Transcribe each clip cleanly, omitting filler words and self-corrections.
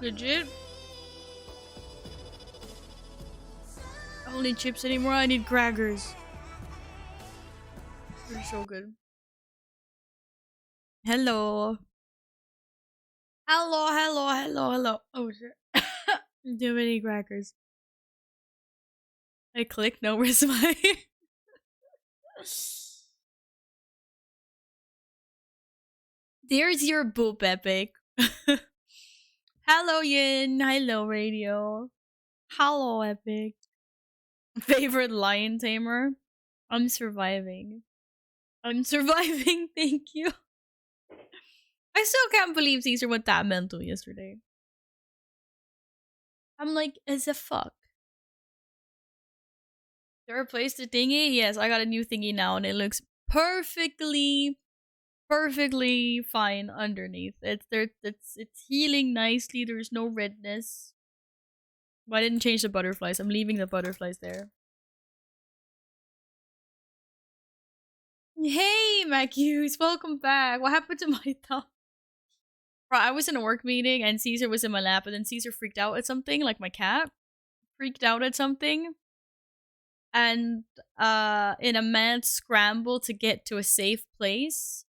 Legit. I don't need chips anymore, I need crackers. They're so good. Hello. Hello, hello, hello, hello. Oh shit. Too many crackers. I clicked, no, where's my... There's your boop, Epic. Hello, Yin. Hello, Radio. Hello, Epic. Favorite lion tamer? I'm surviving. I'm surviving, thank you. I still can't believe Caesar went that mental yesterday. I'm like, as a fuck. Did I replace the thingy? Yes, I got a new thingy now and it looks perfectly fine underneath. It's healing nicely, there's no redness. But I didn't change the butterflies. I'm leaving the butterflies there. Hey, Macuse, welcome back. What happened to my thumb? Bro, I was in a work meeting and Caesar was in my lap, and then Caesar freaked out at something, like my cat freaked out at something. And in a mad scramble to get to a safe place,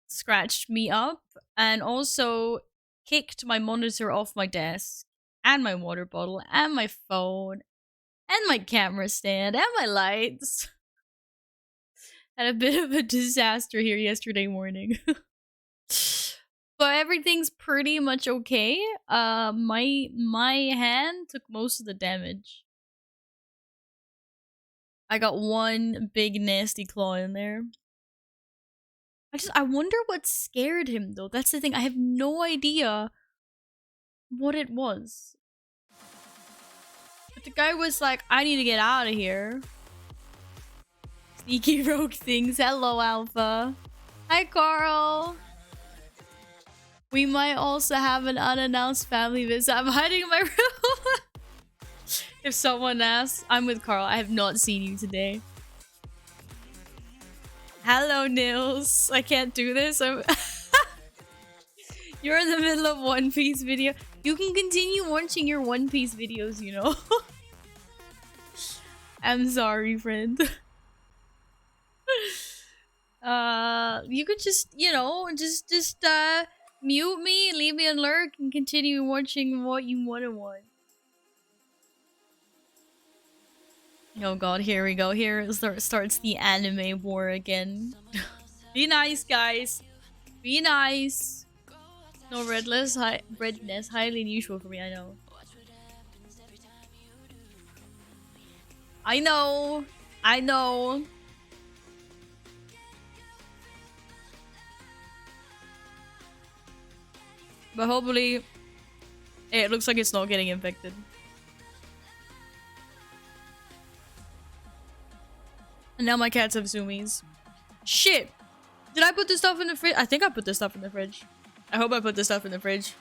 scratched me up and also kicked my monitor off my desk and my water bottle and my phone and my camera stand and my lights. Had a bit of a disaster here yesterday morning. But everything's pretty much okay. My hand took most of the damage. I got one big nasty claw in there. I wonder what scared him though. That's the thing. I have no idea what it was. But the guy was like, I need to get out of here. Sneaky rogue things. Hello, Alpha. Hi, Carl. We might also have an unannounced family visit. I'm hiding in my room. If someone asks, I'm with Carl. I have not seen you today. Hello, Nils. I can't do this. You're in the middle of One Piece video. You can continue watching your One Piece videos, you know. I'm sorry, friend. You could just, you know, just mute me, leave me on lurk, and continue watching what you want to watch. Oh god, here we go. Here starts the anime war again. Be nice, guys. Be nice. No redness, highly unusual for me, I know. I know. I know. But hopefully, it looks like it's not getting infected. And now my cats have zoomies. Shit! Did I put this stuff in the fridge? I think I put this stuff in the fridge. I hope I put this stuff in the fridge.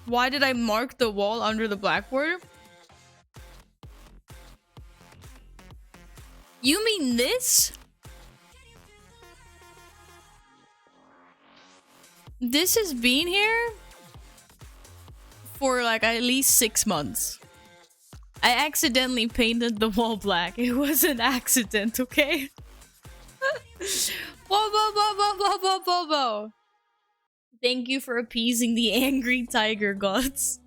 Why did I mark the wall under the blackboard? You mean this? This has been here for like at least 6 months. I accidentally painted the wall black. It was an accident, okay? Whoa, whoa, whoa, whoa, whoa, whoa, whoa, whoa. Thank you for appeasing the angry tiger gods.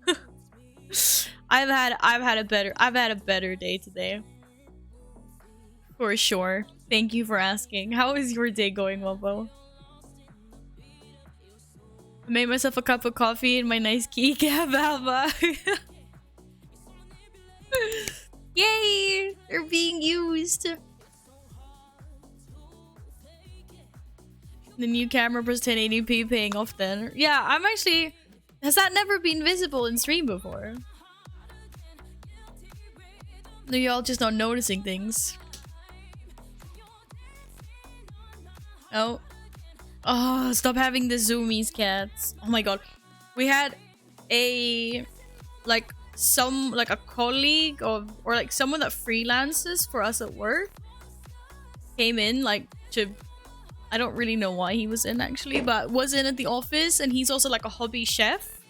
I've had a better day today. For sure. Thank you for asking. How is your day going, Wobbo? I made myself a cup of coffee in my nice keycap, Alba. Yay! They're being used. The new camera plus 1080p paying off then. Yeah, I'm actually... Has that never been visible in stream before? No, y'all just not noticing things. Oh. Oh, stop having the zoomies, cats. Oh my god. We had a... like, some like a colleague of or like someone that freelances for us at work came in like to, I don't really know why he was in actually, but was in at the office, and he's also like a hobby chef.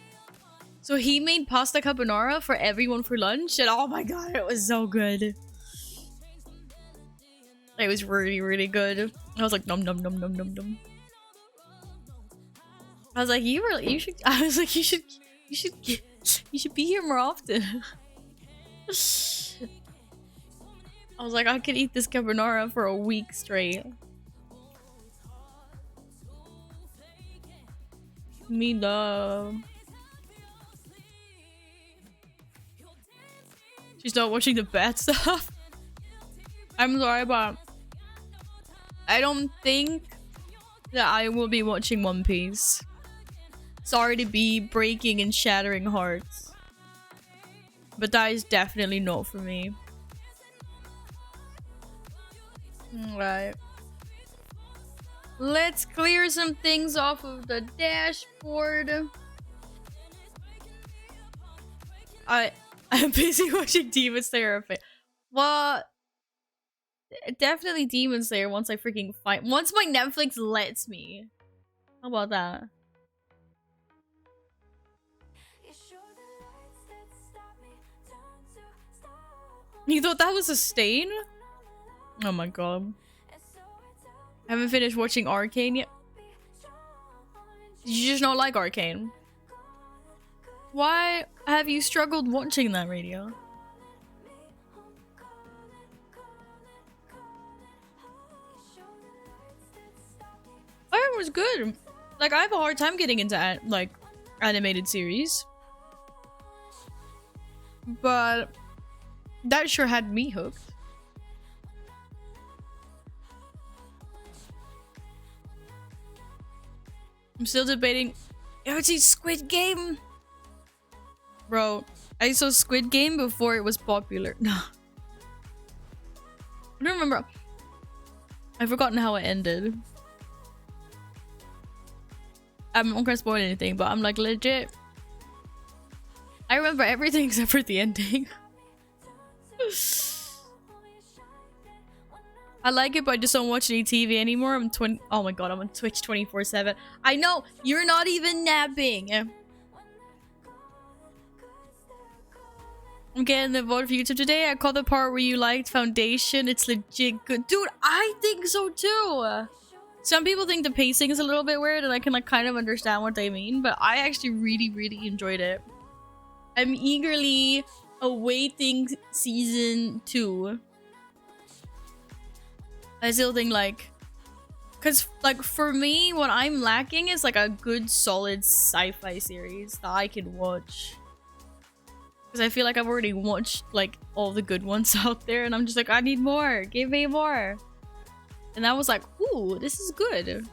So he made pasta carbonara for everyone for lunch, and oh my god, it was so good. It was really, really good. I was like, nom nom nom nom nom nom. I was like, you should. I was like, you should be here more often. I was like, I could eat this carbonara for a week straight. Me love. She's not watching the bad stuff. I'm sorry, but I don't think that I will be watching One Piece. Sorry to be breaking and shattering hearts, but that is definitely not for me. Alright. Let's clear some things off of the dashboard. I'm busy watching Demon Slayer. Well, definitely Demon Slayer once I freaking find. Once my Netflix lets me. How about that? You thought that was a stain? Oh my god. I haven't finished watching Arcane yet. Did you just not like Arcane? Why have you struggled watching that, Radio? It was good. Like, I have a hard time getting into like animated series, but that sure had me hooked. I'm still debating. You ever seen Squid Game? Bro, I saw Squid Game before it was popular. No. I don't remember. I've forgotten how it ended. I'm not gonna spoil anything, but I'm like legit. I remember everything except for the ending. I like it, but I just don't watch any TV anymore. I'm 20. Oh my god, I'm on Twitch 24/7. I know you're not even napping. I'm getting the vote for YouTube today. I called the part where you liked Foundation. It's legit good, dude. I think so too. Some people think the pacing is a little bit weird, and I can like kind of understand what they mean, but I actually really enjoyed it. I'm eagerly awaiting season 2. I still think like, cause like for me, what I'm lacking is like a good solid sci-fi series that I can watch. Cause I feel like I've already watched like all the good ones out there, and I'm just like, I need more. Give me more. And I was like, ooh, this is good.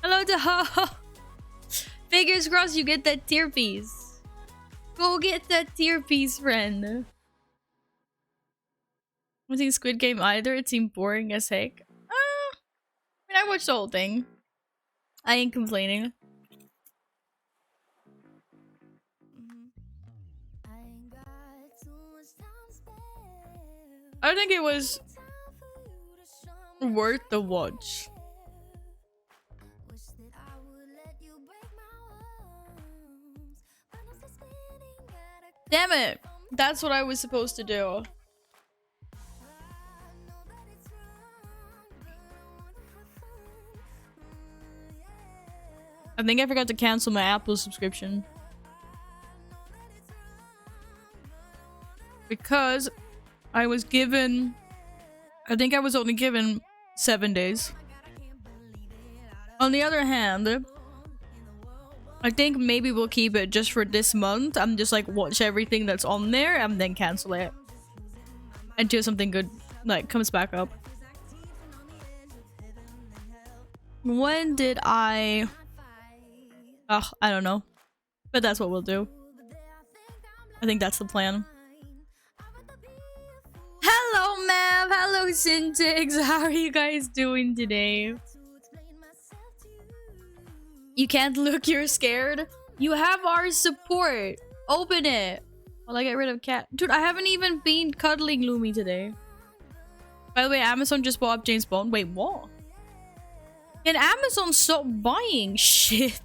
Hello to Fingers crossed you get that tier piece. Go get that tier piece, friend. I think Squid Game either. It seemed boring as heck. I mean, I watched the whole thing. I ain't complaining. I think it was worth the watch. Damn it! That's what I was supposed to do. I think I forgot to cancel my Apple subscription. Because I was given... I think I was only given 7 days. On the other hand, I think maybe we'll keep it just for this month. I'm just like watch everything that's on there and then cancel it until something good like comes back up. When did I... I don't know. But that's what we'll do. I think that's the plan. Hello, Mav! Hello, Syntax! How are you guys doing today? You can't look, you're scared? You have our support! Open it! Will I get rid of cat? Dude, I haven't even been cuddling Lumi today. By the way, Amazon just bought up James Bond. Wait, what? Can Amazon stop buying shit?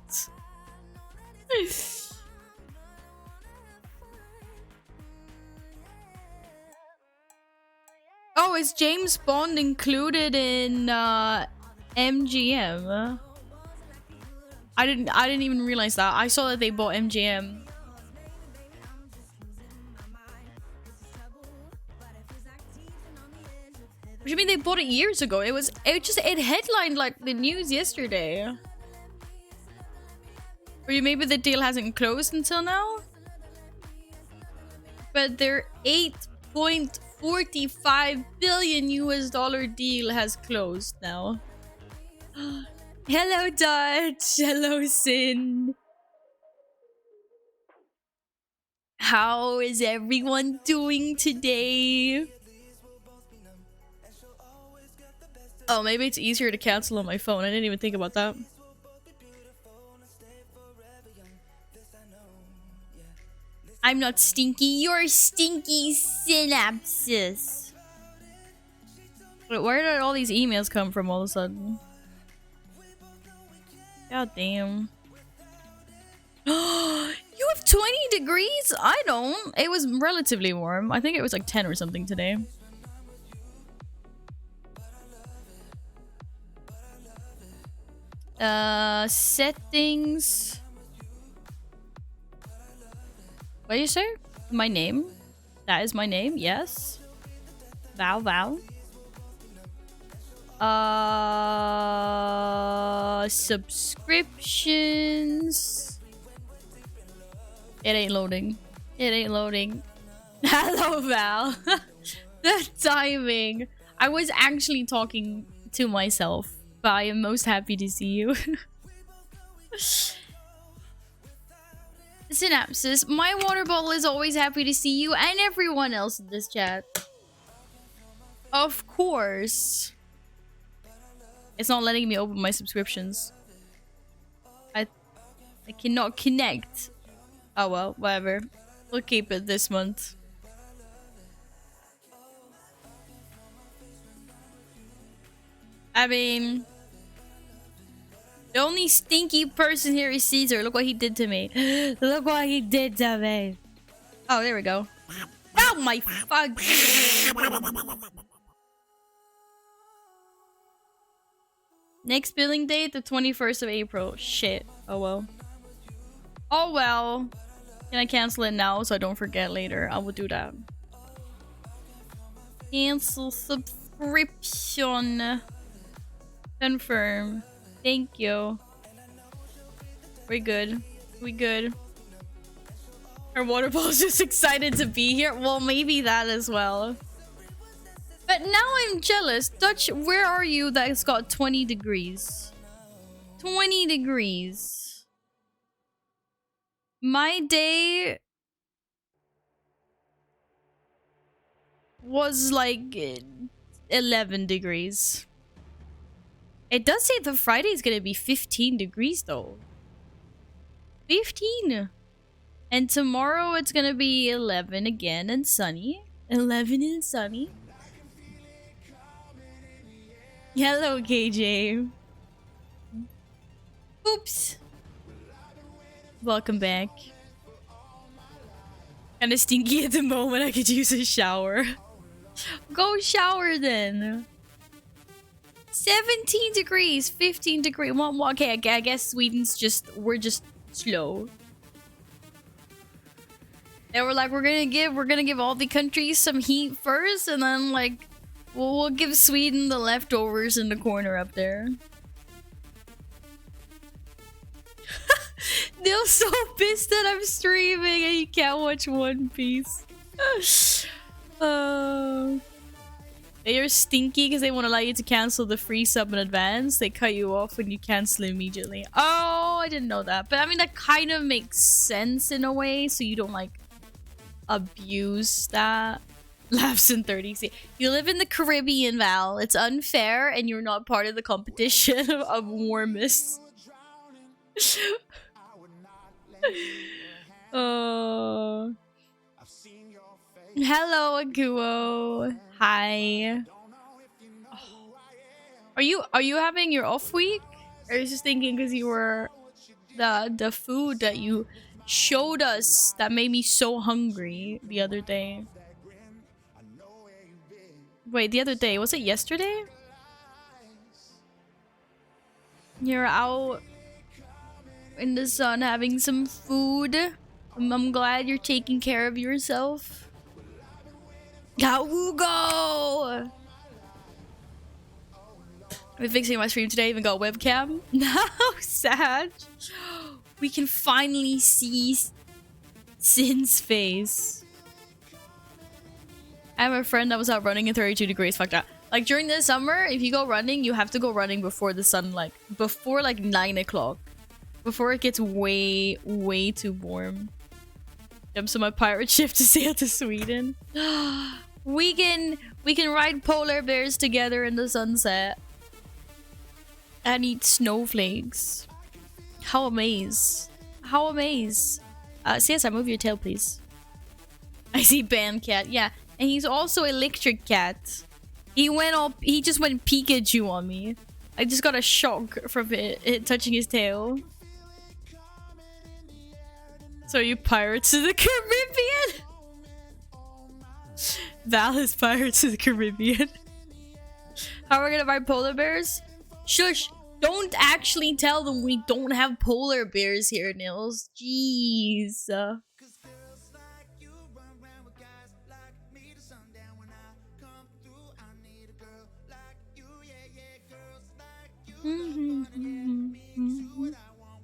Oh, is James Bond included in MGM? I didn't even realize that. I saw that they bought MGM. What do you mean they bought it years ago? It headlined like the news yesterday. Or maybe the deal hasn't closed until now? But their 8.45 billion US dollar deal has closed now. Hello Dutch, hello Sin. How is everyone doing today? Oh, maybe it's easier to cancel on my phone. I didn't even think about that. I'm not stinky. You're stinky synapses. Wait, where did all these emails come from all of a sudden? God damn. You have 20 degrees? I don't. It was relatively warm. I think it was like 10 or something today. Settings. What do you say? My name? That is my name, yes. Val. Subscriptions. It ain't loading. It ain't loading. Hello, Val. The timing. I was actually talking to myself, but I am most happy to see you. Synapses, my water bottle is always happy to see you and everyone else in this chat. Of course. It's not letting me open my subscriptions. I cannot connect. Oh well, whatever. We'll keep it this month. I mean, the only stinky person here is Caesar. Look what he did to me. Look what he did to me. Oh, there we go. Oh my fuck. Next billing date, the 21st of April. Shit. Oh well. Oh well. Can I cancel it now so I don't forget later? I will do that. Cancel subscription. Confirm. Thank you. We're good. We good. Our water ball's just excited to be here. Well, maybe that as well. But now I'm jealous. Dutch, where are you that's got 20 degrees? 20 degrees. My day was like 11 degrees. It does say the Friday is gonna be 15 degrees though. 15! And tomorrow it's gonna be 11 again and sunny. 11 and sunny. Hello, KJ. Oops. Welcome back. Kinda stinky at the moment. I could use a shower. Go shower then. 17 degrees, 15 degrees. Well, okay, I guess we're just slow. They were like, we're gonna give all the countries some heat first, and then like we'll give Sweden the leftovers in the corner up there. They're so pissed that I'm streaming and you can't watch One Piece. They are stinky because they won't allow you to cancel the free sub in advance. They cut you off when you cancel immediately. Oh, I didn't know that. But I mean, that kind of makes sense in a way, so you don't like abuse that. Laughs in 30C. You live in the Caribbean, Val. It's unfair and you're not part of the competition of warmest. Hello, Aguo. Hi. Are you having your off week? Or are you just thinking because you were the food that you showed us that made me so hungry the other day? Wait, the other day, was it yesterday? You're out in the sun having some food. I'm glad you're taking care of yourself. Gawugo! I'm fixing my stream today, even got a webcam. No, sad. We can finally see Sin's face. I have a friend that was out running in 32 degrees. Fuck that. Like during the summer, if you go running, you have to go running before the sun, before 9 o'clock. Before it gets way, way too warm. Jumps on my pirate ship to sail to Sweden. We can ride polar bears together in the sunset. And eat snowflakes. How amazed. How amazed. CSI, move your tail, please. I see Band Cat. Yeah. And he's also Electric Cat. He just went Pikachu on me. I just got a shock from it touching his tail. So you Pirates of the Caribbean? Val is Pirates of the Caribbean. How are we gonna buy polar bears? Shush! Don't actually tell them we don't have polar bears here, Nils. Jeez.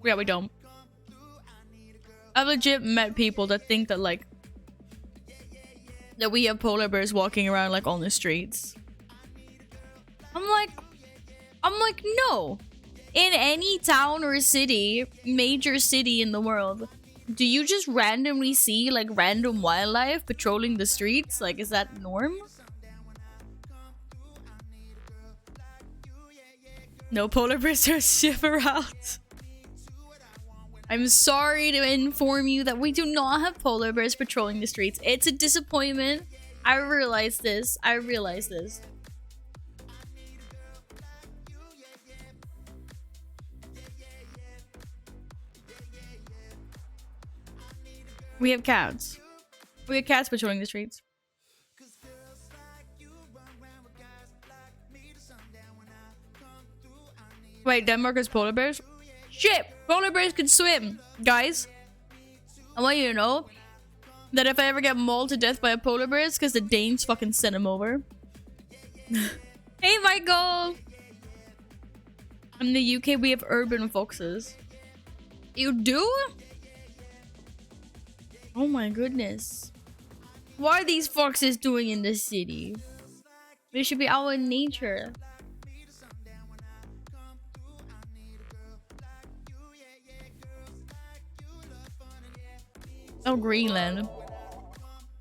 Yeah, we don't. I've legit met people that think that that we have polar bears walking around on the streets. I'm like, no. In any town or city, major city in the world, do you just randomly see random wildlife patrolling the streets? Is that norm? No polar bears are shiver out. I'm sorry to inform you that we do not have polar bears patrolling the streets. It's a disappointment. I realize this. We have cats. We have cats patrolling the streets. Wait, Denmark has polar bears? Shit! Polar bears can swim! Guys, I want you to know that if I ever get mauled to death by a polar bear, it's because the Danes fucking sent him over. Hey, Michael! In the UK, we have urban foxes. You do? Oh my goodness. What are these foxes doing in the city? They should be out in nature. Oh, Greenland.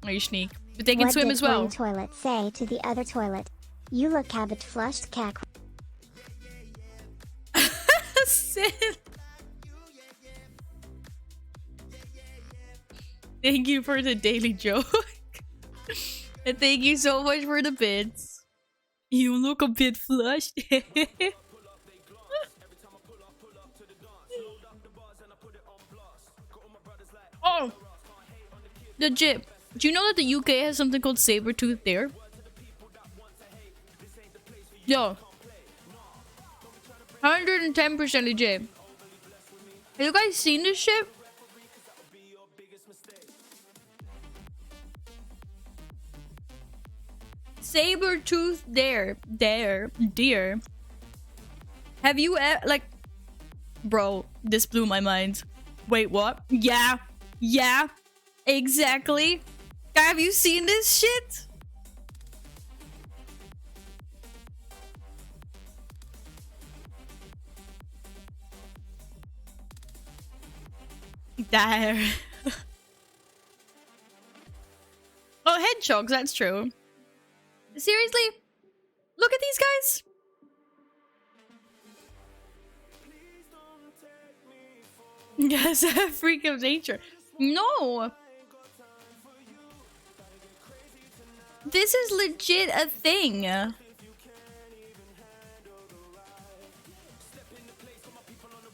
Oh, you sneak. But they can swim as well. What did one toilet say to the other toilet? You look cabbage flushed cack. Sid. Thank you for the daily joke. And thank you so much for the bits. You look a bit flushed. Oh! Legit. Do you know that the UK has something called saber-tooth deer? Yo. 110% legit. Have you guys seen this shit? Saber-tooth deer. Have you bro, this blew my mind. Wait, what? Yeah, exactly. Have you seen this shit? There. Oh, hedgehogs, that's true. Seriously? Look at these guys. Yes, a freak of nature. No. This is legit a thing.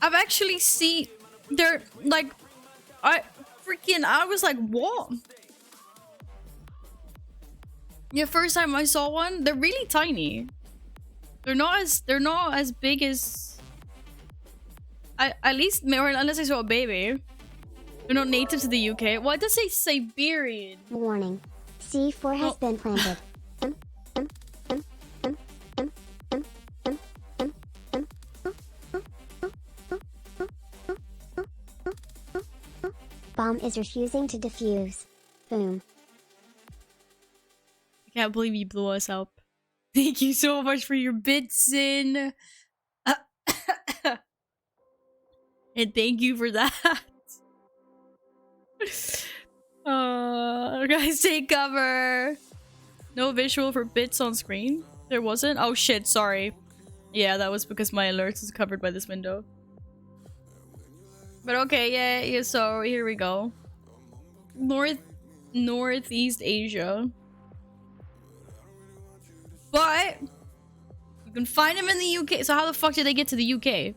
I've actually seen, they're like, I was like, what? Yeah, first time I saw one, they're really tiny. They're not as big as, at least, or unless I saw a baby. They're not native to the UK. Why does it say Siberian? Warning. C4 has been planted. Bomb is refusing to defuse. Boom. I can't believe you blew us up. Thank you so much for your bits in. And thank you for that. Guys, take cover. No visual for bits on screen. There wasn't? Oh shit, sorry. Yeah, that was because my alerts is covered by this window. But okay, yeah, so here we go. Northeast Asia. But you can find them in the UK. So how the fuck did they get to the UK?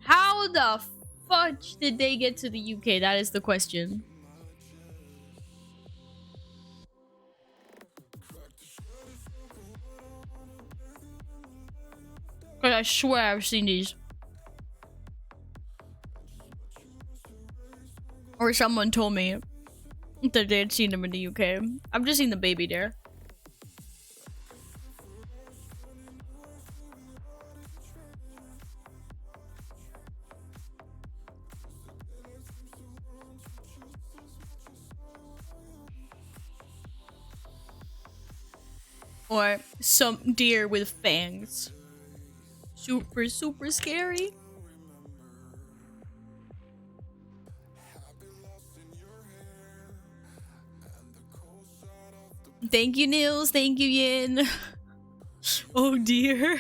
How the fudge did they get to the UK? That is the question. But I swear I've seen these. Or someone told me that they had seen them in the UK. I've just seen the baby there. Or some deer with fangs. Super, super scary. Thank you, Nils. Thank you, Yin. Oh dear.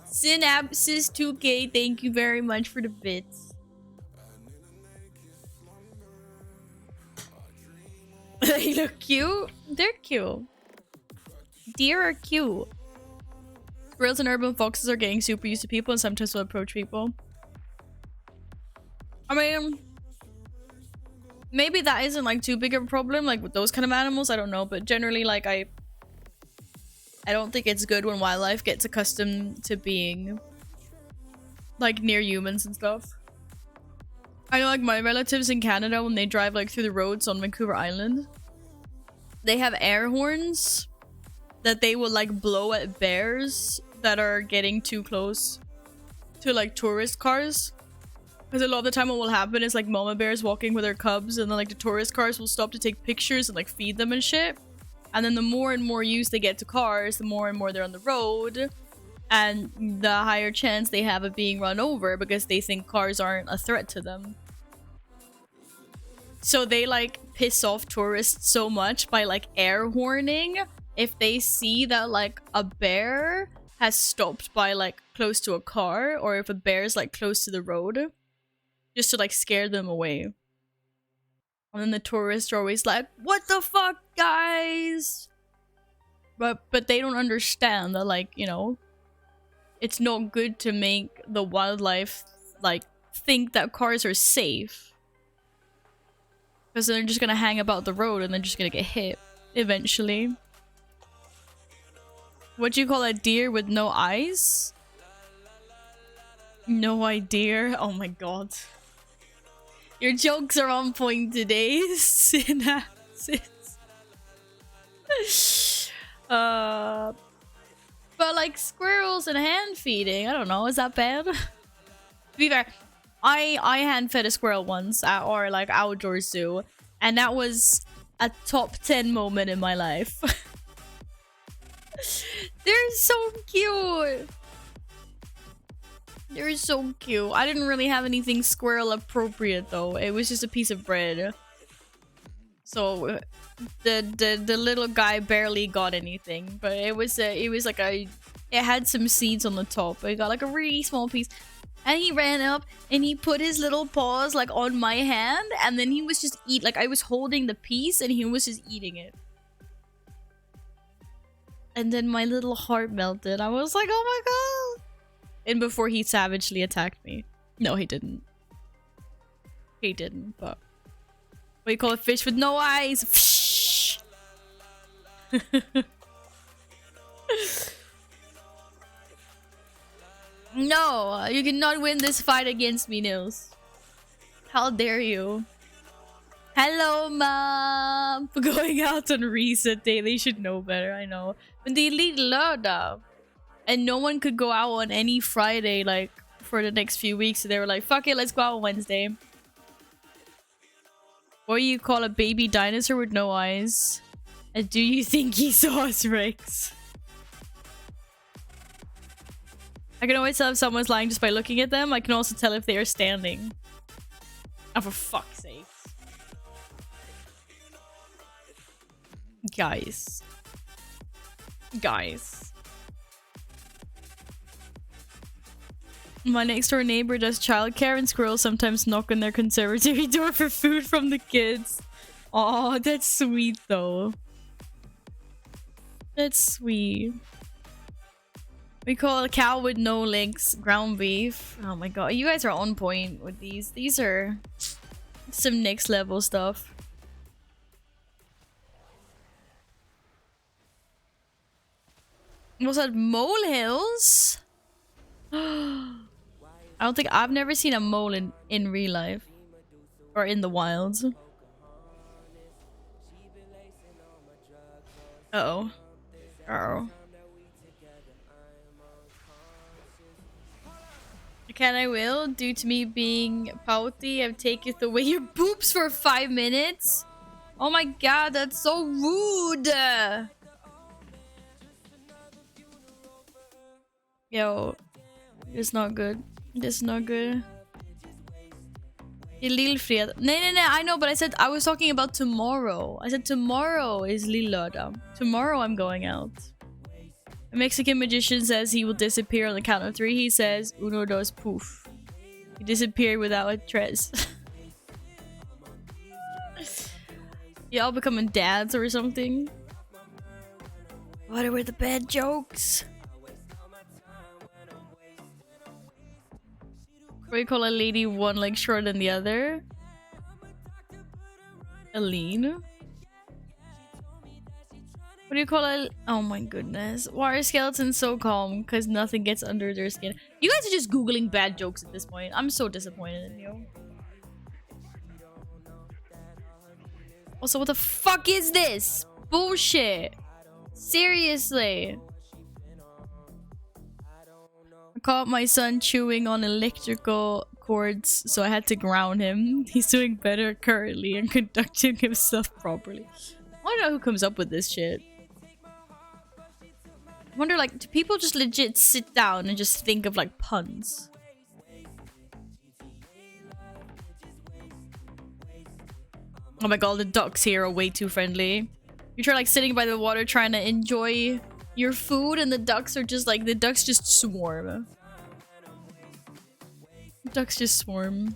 Synapses 2K, thank you very much for the bits. They look cute. They're cute. Deer are cute. Squirrels and urban foxes are getting super used to people and sometimes will approach people. I mean, maybe that isn't like too big of a problem, like with those kind of animals, I don't know, but generally like I don't think it's good when wildlife gets accustomed to being like near humans and stuff. I know like my relatives in Canada, when they drive like through the roads on Vancouver Island, they have air horns that they will like blow at bears that are getting too close to like tourist cars. Because a lot of the time what will happen is like mama bears walking with their cubs and then like the tourist cars will stop to take pictures and like feed them and shit. And then the more and more used they get to cars, the more and more they're on the road. And the higher chance they have of being run over because they think cars aren't a threat to them. So they like piss off tourists so much by like air horning if they see that like a bear has stopped by like close to a car, or if a bear's like close to the road, just to like scare them away. And then the tourists are always like, what the fuck, guys? But they don't understand that, like, you know, it's not good to make the wildlife like think that cars are safe. Because they're just gonna hang about the road and they're just gonna get hit eventually. What do you call a deer with no eyes? No idea. Oh my god. Your jokes are on point today, Synapses. But like squirrels and hand feeding, I don't know, is that bad? To be fair, I hand fed a squirrel once at our like outdoor zoo, and that was a top 10 moment in my life. They're so cute. They're so cute. I didn't really have anything squirrel appropriate though. It was just a piece of bread. So the little guy barely got anything, but it was like it had some seeds on the top. It got like a really small piece. And he ran up and he put his little paws like on my hand, and then he was just like I was holding the piece and he was just eating it. And then my little heart melted. I was like, oh my god. And before he savagely attacked me. No, he didn't. He didn't, but what do you call a fish with no eyes? Fish. No, you cannot win this fight against me, Nils. How dare you? Hello, Mom! Going out on reset day, they should know better, I know. But they lead lördag. And no one could go out on any Friday, like, for the next few weeks. So they were like, fuck it, let's go out on Wednesday. What do you call a baby dinosaur with no eyes? And do you think he saw us, Rex? I can always tell if someone's lying just by looking at them. I can also tell if they are standing. Oh, for fuck's sake. Guys. Guys. My next door neighbor does childcare and squirrels sometimes knock on their conservatory door for food from the kids. Oh, that's sweet though. That's sweet. We call a cow with no legs ground beef. Oh my god, you guys are on point with these. These are some next level stuff. Was that molehills? I don't think I've never seen a mole in real life or in the wilds. Uh-oh. Uh-oh. Can I will? Due to me being pouty, I've taken away your boobs for 5 minutes? Oh my god, that's so rude! Yo, it's not good. This is not good. Lillfred. Nej, I know, but I was talking about tomorrow. I said tomorrow is lillördag. Tomorrow I'm going out. A Mexican magician says he will disappear on the count of 3. He says, uno, dos, poof. He disappeared without a trace. Y'all becoming dads or something? What were the bad jokes? What do you call a lady one leg shorter than the other? Aline? What do you call it? Oh my goodness. Why are skeletons so calm? Because nothing gets under their skin. You guys are just googling bad jokes at this point. I'm so disappointed in you. Also, what the fuck is this? Bullshit. Seriously. I caught my son chewing on electrical cords, so I had to ground him. He's doing better currently and conducting himself properly. I don't know who comes up with this shit. I wonder, like, do people just legit sit down and just think of, like, puns? Oh my god, the ducks here are way too friendly. You try, like, sitting by the water trying to enjoy your food, and the ducks are just, like, the ducks just swarm. Ducks just swarm.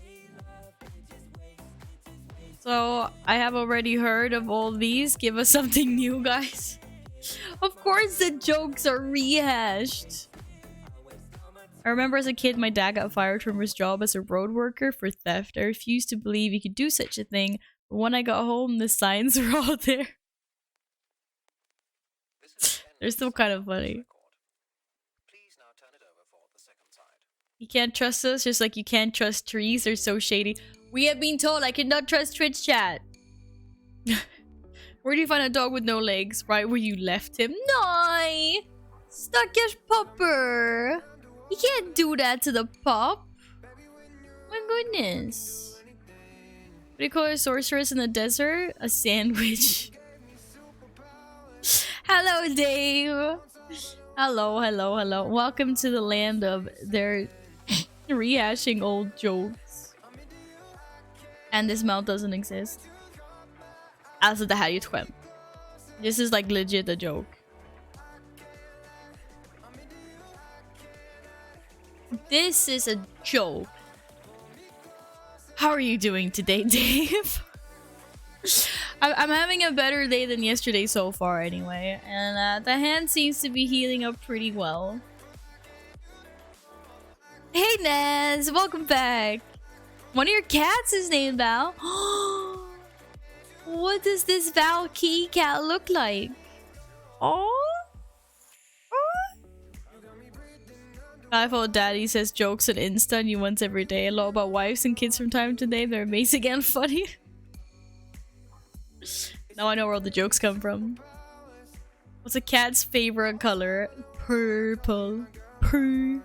So, I have already heard of all these. Give us something new, guys. Of course the jokes are rehashed. I remember as a kid, my dad got fired from his job as a road worker for theft. I refused to believe he could do such a thing. But when I got home, the signs were all there. They're still kind of funny. You can't trust us, just like you can't trust trees. They're so shady. We have been told I cannot trust Twitch chat. Where do you find a dog with no legs? Right where you left him? No! Stackars pupper! You can't do that to the pup. My goodness. What do you call a sorceress in the desert? A sandwich. Hello, Dave! Hello. Welcome to the land of their rehashing old jokes. And this mount doesn't exist. Alltså det här är ju ett skämt. This is like legit a joke. This is a joke. How are you doing today, Dave? I'm having a better day than yesterday so far anyway. And the hand seems to be healing up pretty well. Hey Naz, welcome back. One of your cats is named Val. What does this Val Key cat look like? Oh. I thought daddy says jokes on Insta and you once every day. A lot about wives and kids from time to day. They're amazing and funny. Now I know where all the jokes come from. What's a cat's favorite color? Purple. Purr.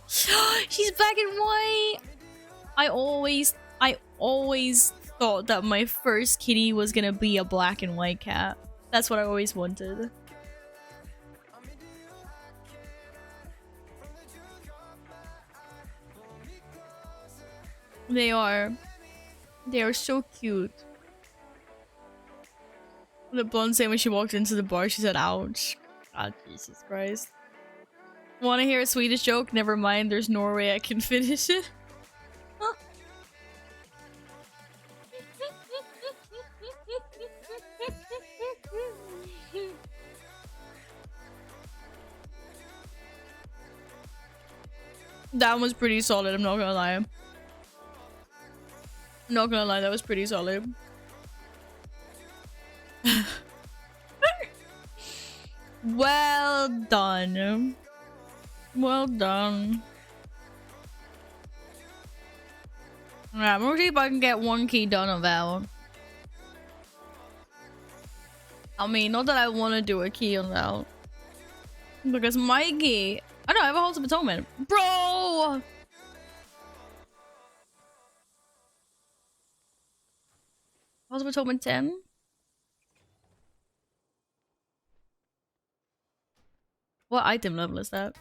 She's black and white. I always thought that my first kitty was gonna be a black and white cat. That's what I always wanted. They are so cute. The blonde saying when she walked into the bar, she said, ouch. God, Jesus Christ. Want to hear a Swedish joke? Never mind, there's Norway, I can finish it. That was pretty solid, I'm not gonna lie. I'm not gonna lie, that was pretty solid. Well done. Well done. Alright, I'm gonna see if I can get one key done on Val. I mean, not that I want to do a key on Val. Because my key... I know, I have a Halls of Atonement. Bro! Halls of Atonement 10? What item level is that?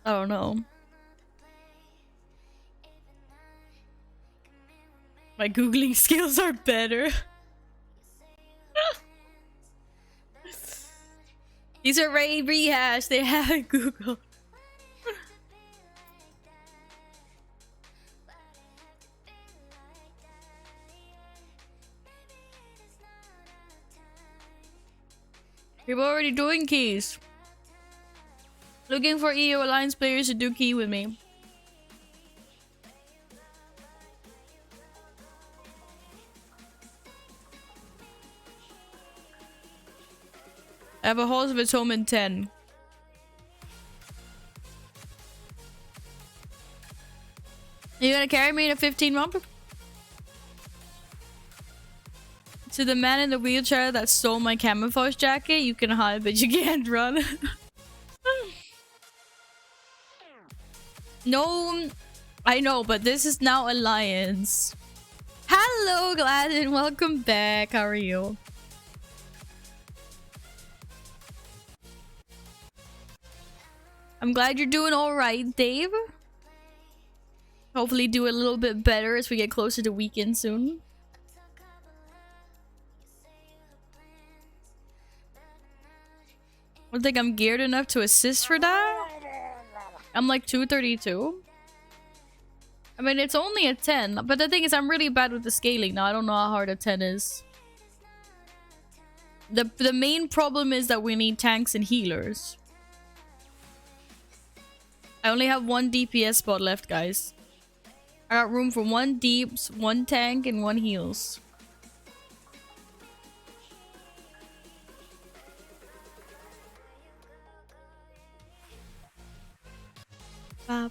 I don't know. My googling skills are better. These are rehashed. They haven't Googled. People are already doing keys. Looking for EU Alliance players to do key with me. I have a Halls of Atonement 10. Are you gonna carry me in a 15 romper? To the man in the wheelchair that stole my camouflage jacket, you can hide but you can't run. No, I know, but this is now Alliance. Hello, Gladden. Welcome back. How are you? I'm glad you're doing alright, Dave. Hopefully do a little bit better as we get closer to weekend soon. I don't think I'm geared enough to assist for that. I'm like 232. I mean, it's only a 10, but the thing is, I'm really bad with the scaling now. I don't know how hard a 10 is. The main problem is that we need tanks and healers. I only have one DPS spot left, guys. I got room for one deeps, one tank, and one heals. I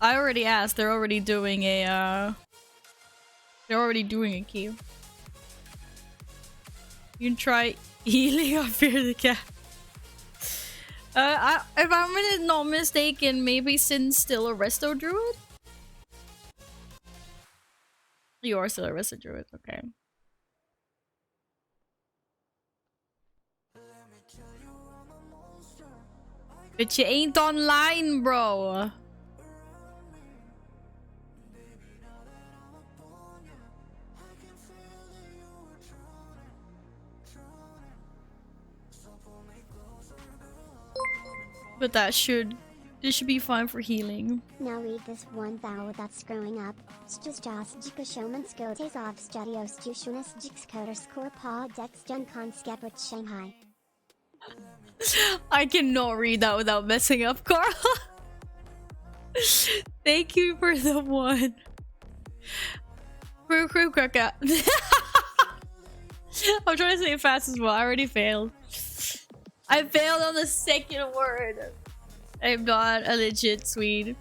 already asked. They're already doing a key. You can try healing or fear the cat. If I'm not mistaken, maybe Sin's still a resto druid? You are still a resto druid, okay. But you ain't online, bro. But this should be fine for healing. Now read this one thou without screwing up. Stusjas jikashomansko tezov studios jushunas jikskoder score paw dex junkon skeprit Shanghai. I cannot read that without messing up, Carla. Thank you for the one. I'm trying to say it fast as well. I already failed. I failed on the second word. I'm not a legit Swede.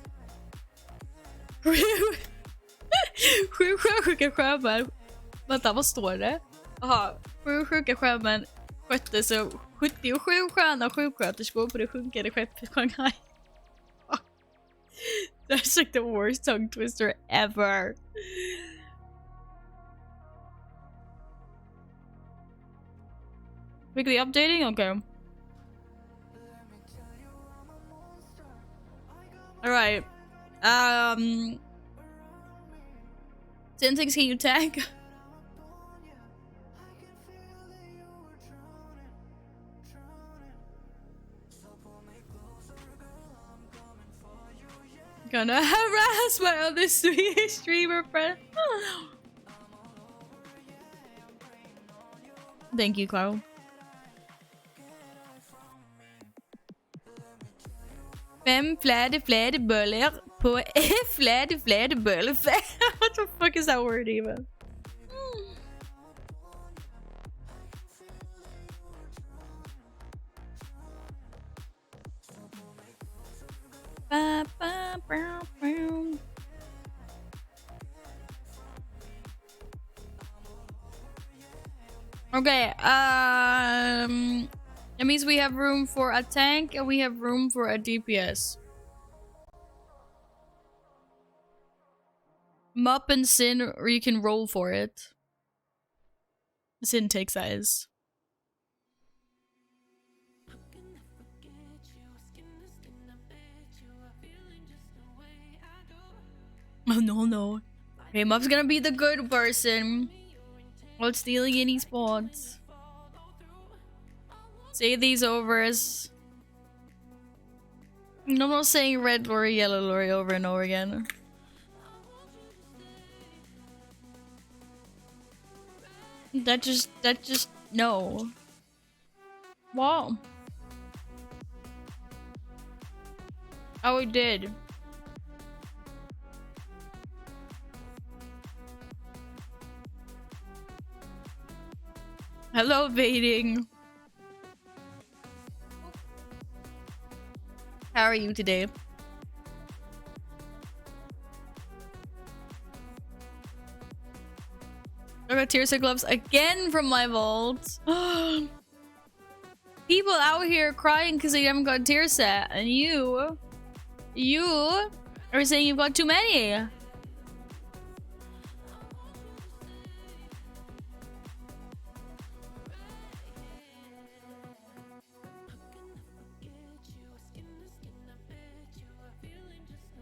Sjuka sjömän. Vänta, vad står det? Jaha. 7 sjuka sjömän skötte så 77 sköna sjuksköterskor på det sjunkande skeppet Shanghai. That's like the worst tongue twister ever. Weekly updating? Okay. Alright. Syntax, can you tag? Gonna harass my other Swedish streamer friend. Thank you, Carl. Fem flade böller på flade böller. What the fuck is that word even? Okay, that means we have room for a tank and we have room for a DPS. Mup and Sin, or you can roll for it. Sin takes that is. Oh no. Okay, Mup's gonna be the good person. While stealing any spots. Say these overs. I'm not saying red lorry, yellow lorry over and over again. That just no. Wow. Oh, it did. Hello, baiting. How are you today? I got tear set gloves again from my vault. People out here crying because they haven't got tear set, and you are saying you've got too many.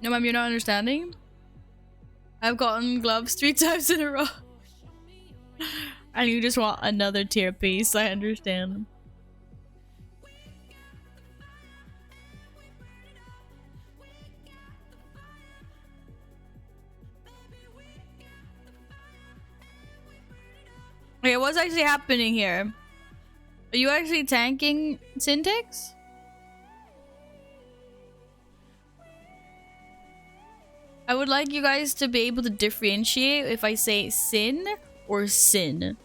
No, ma'am, you're not understanding. I've gotten gloves 3 times in a row. And you just want another tier piece, I understand. Okay, what's actually happening here? Are you actually tanking Syntax? I would like you guys to be able to differentiate if I say sin or sin.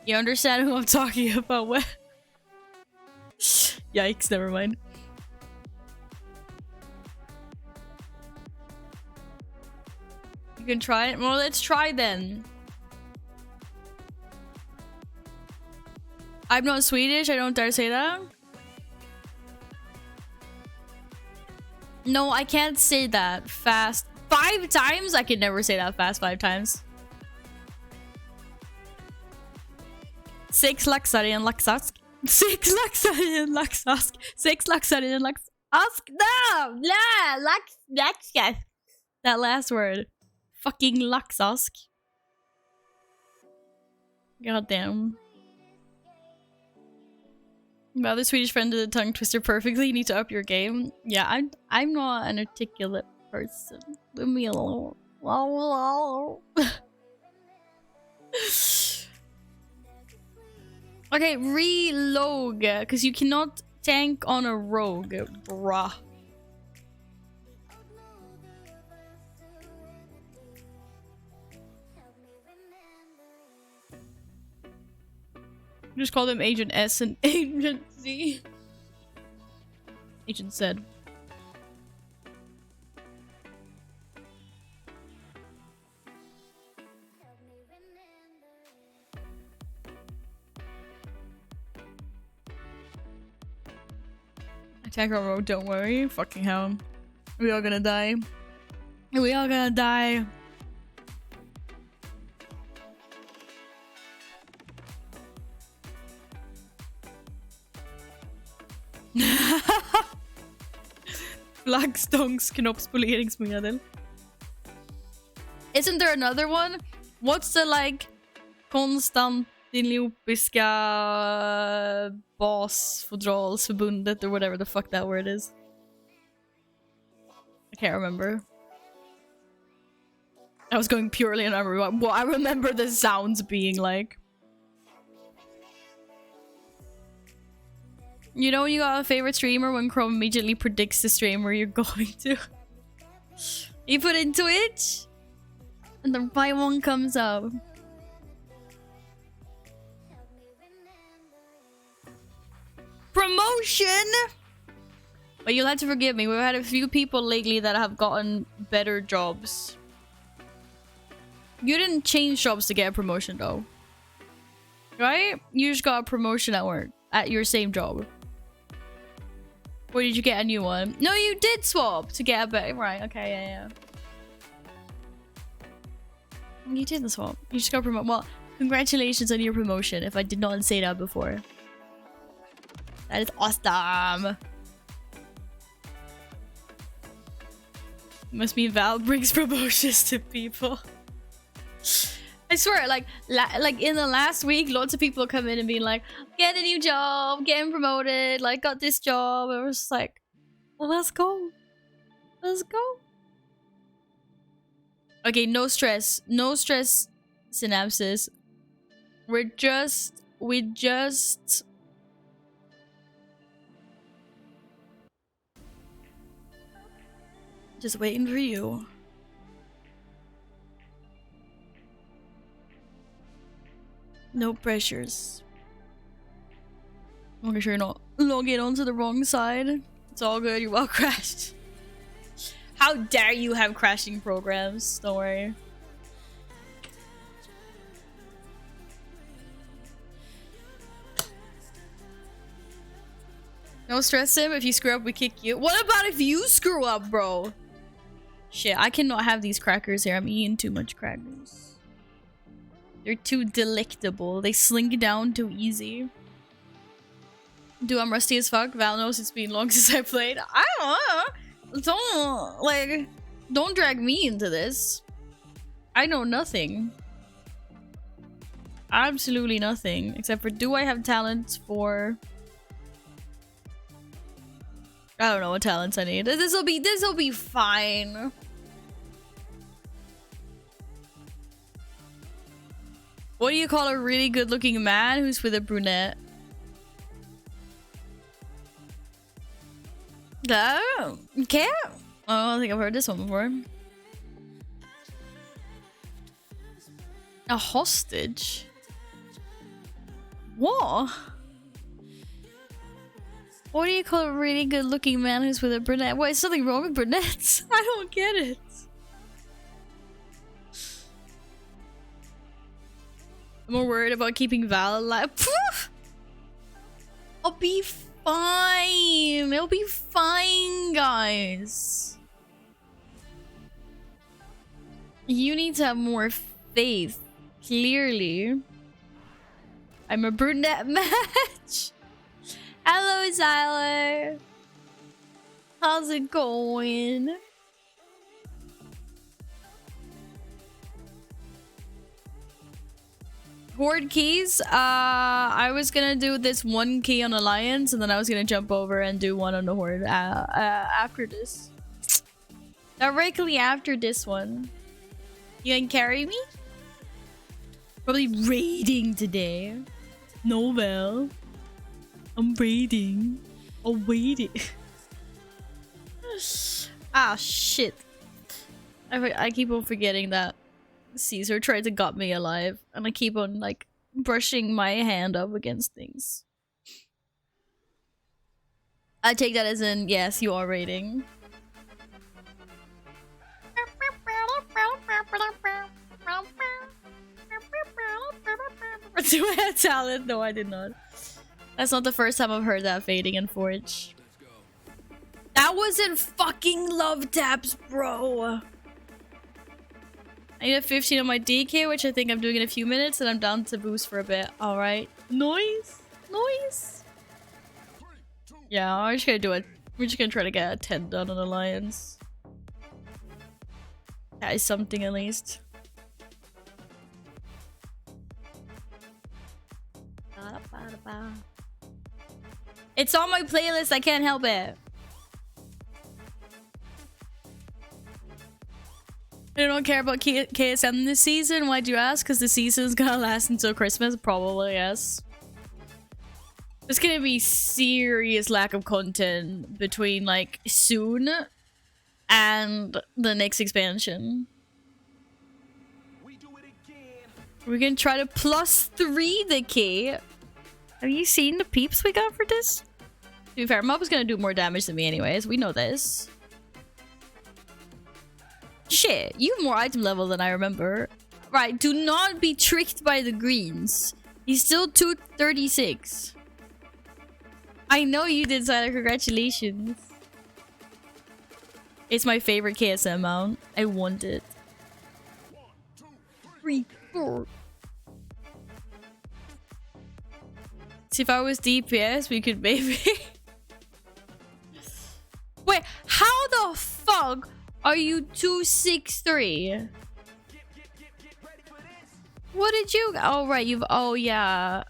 You understand who I'm talking about? What? Yikes, never mind. You can try it? Well, let's try then. I'm not Swedish, I don't dare say that. No, I can't say that fast. 5 times? I could never say that fast 5 times. 6 laxar i en laxask. 6 laxar i en laxask. 6 laxar i en laxask. No! Laxask. That last word. Fucking laxask. God damn. My other Swedish friend did a tongue twister perfectly. You need to up your game. Yeah, I'm not an articulate person. Leave me alone. Okay, reload, because you cannot tank on a rogue, bruh. Just call them Agent S and Agent Z. Agent Z. Attack on road, don't worry. Fucking hell. We all gonna die. We all gonna die. Flaggstångs knoppspoleringsmedel. Isn't there another one? What's the like Konstantinopolska basfodralsförbundet or whatever the fuck that word is? I can't remember. I was going purely on everyone. Well, I remember the sounds being like. You know you got a favorite streamer when Chrome immediately predicts the streamer you're going to. You put in Twitch, and the right one comes up. Promotion! But you'll have to forgive me. We've had a few people lately that have gotten better jobs. You didn't change jobs to get a promotion though. Right? You just got a promotion at work. At your same job. Or did you get a new one? No, you did swap to get a better. Right, okay, yeah. You didn't swap. You just got promoted. Well, congratulations on your promotion if I did not say that before. That is awesome. Must mean Val brings promotions to people. I swear, like in the last week, lots of people come in and being like, get a new job, getting promoted, like got this job. And we're just like, well, let's go. Let's go. Okay, no stress. No stress, synapses. We just waiting for you. No pressures. Making sure you're not logging onto the wrong side. It's all good, you're well crashed. How dare you have crashing programs? Don't worry. No stress, Sim. If you screw up, we kick you. What about if you screw up, bro? Shit, I cannot have these crackers here. I'm eating too much crackers. They're too delectable. They slink down too easy. Dude, I'm rusty as fuck. Val knows it's been long since I played. I don't know. Don't drag me into this. I know nothing. Absolutely nothing. Except for, do I have talent for... I don't know what talents I need. This'll be fine. What do you call a really good-looking man who's with a brunette? Oh, okay. Oh, I don't think I've heard this one before. A hostage? What? What do you call a really good-looking man who's with a brunette? What, is something wrong with brunettes? I don't get it. I'm more worried about keeping Val alive. I'll be fine. It'll be fine, guys. You need to have more faith. Clearly. I'm a brunette match. Hello, Zyler. How's it going? Horde keys. I was gonna do this one key on Alliance, and then I was gonna jump over and do one on the Horde after this. Directly after this one. You can carry me? Probably raiding today. No, well. I'm raiding. Oh, waiting. Ah, shit. I keep on forgetting that Caesar tried to gut me alive, and I keep on, like, brushing my hand up against things. I take that as in, yes, you are raiding. Do I have talent? No, I did not. That's not the first time I've heard that fading in Forge. That wasn't fucking love taps, bro. I need a 15 on my DK, which I think I'm doing in a few minutes, and I'm down to boost for a bit. Alright. Noise. Noise. Yeah, I'm just gonna do it. We're just gonna try to get a 10 done on Alliance. That is something at least. It's on my playlist, I can't help it. I don't care about KSM this season. Why'd you ask? Because the season's gonna last until Christmas? Probably, yes. There's gonna be serious lack of content between, like, soon and the next expansion. We're gonna try to +3 the key. Have you seen the peeps we got for this? To be fair, Mob is gonna do more damage than me anyways. We know this. Shit, you have more item level than I remember. Right, do not be tricked by the greens. He's still 236. I know you did, Siler. Congratulations. It's my favorite KSM mount. I want it. 3, 4. See, if I was DPS, we could maybe... Wait, how the fuck are you 263? What did you... Oh, right, you've... Oh, yeah.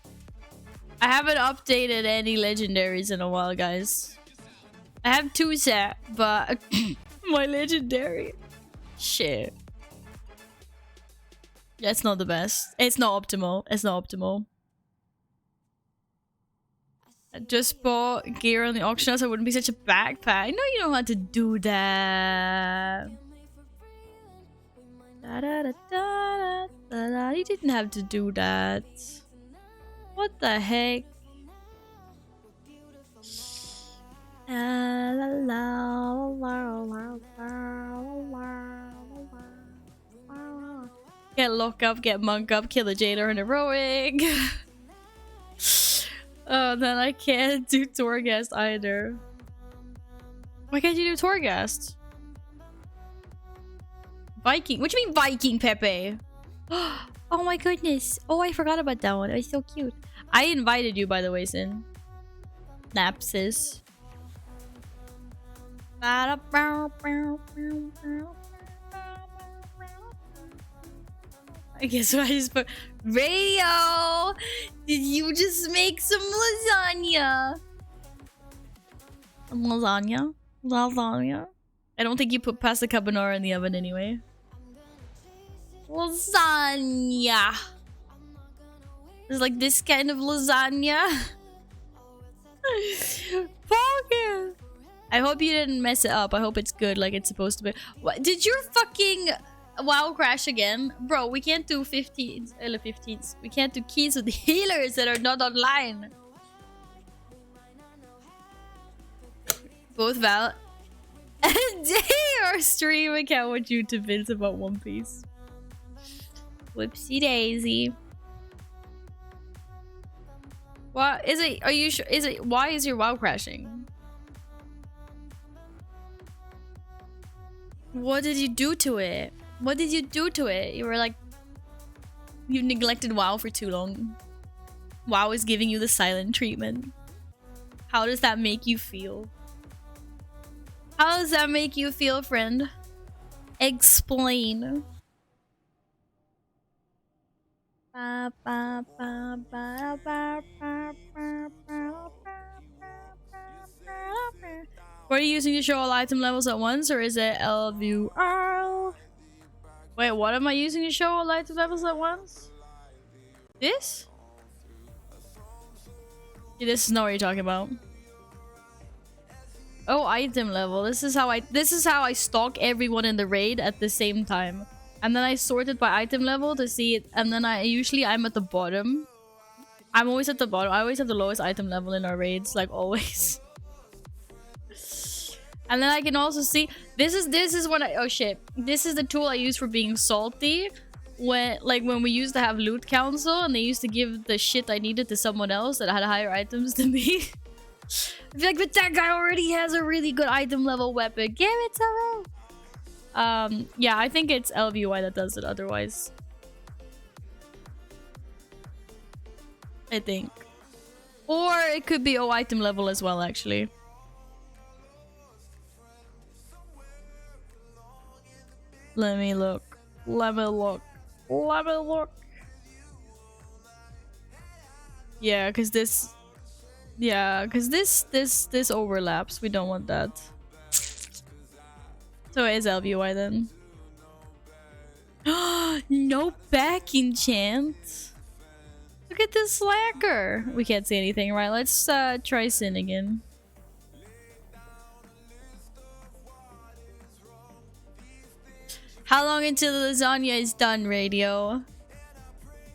I haven't updated any legendaries in a while, guys. I have 2 set, but... my legendary... Shit. Yeah, it's not the best. It's not optimal. It's not optimal. I just bought gear on the auction house. I wouldn't be such a backpack. No, you don't have to do that. Da, da, da, da, da, da. You didn't have to do that. What the heck? Get lock up, get monk up, kill the jailer in heroic. Oh, then I can't do Torghast either. Why can't you do Torghast? Viking? What do you mean Viking, Pepe? Oh my goodness. Oh, I forgot about that one. It was so cute. I invited you, by the way, Sin. Napsis. I guess I just put radio. Did you just make some lasagna? Lasagna? Lasagna? I don't think you put pasta carbonara in the oven anyway. Lasagna. It's like this kind of lasagna. Pocket. I hope you didn't mess it up. I hope it's good like it's supposed to be. What? Did your fucking WoW crash again? Bro, we can't do 15s. 15s. We can't do keys with healers that are not online. Both Val and our stream account want you to binge about One Piece. Whoopsie daisy. What is it? Are you sure? Is it? Why is your WoW crashing? What did you do to it? What did you do to it? You were like, you neglected WoW for too long. WoW is giving you the silent treatment. How does that make you feel? How does that make you feel, friend? Explain. What are you using to show all item levels at once, or is it LVR? Wait, what am I using to show all item levels at once? This? Yeah, this is not what you're talking about. Oh, item level. This is how I stalk everyone in the raid at the same time. And then I sort it by item level to see it, and then I'm at the bottom. I'm always at the bottom. I always have the lowest item level in our raids, like always. And then I can also see this is when oh shit. This is the tool I use for being salty. When we used to have loot council and they used to give the shit I needed to someone else that had higher items than me. I'd be like, but that guy already has a really good item level weapon. Give it to me. Yeah, I think it's LVY that does it otherwise. I think. Or it could be O item level as well, actually. Let me look. Let me look. Let me look. Yeah, because this... Yeah, because this overlaps. We don't want that. So it is LVY then. No back enchant. Look at this slacker. We can't see anything, right? Let's try Sin again. How long until the lasagna is done, radio?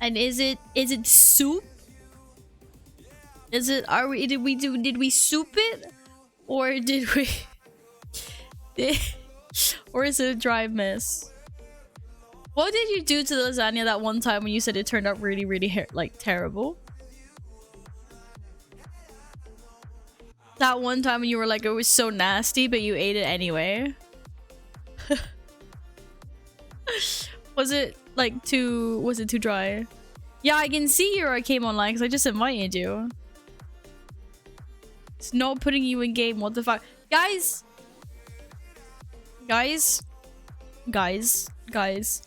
And is it soup? Is it did we soup it? Or did we or is it a dry mess? What did you do to the lasagna that one time when you said it turned out really, really like terrible? That one time when you were like, it was so nasty, but you ate it anyway. Was it too dry? Yeah, I can see you, or I came online because I just invited you. It's not putting you in game. What the fuck? Guys! Guys! Guys! Guys!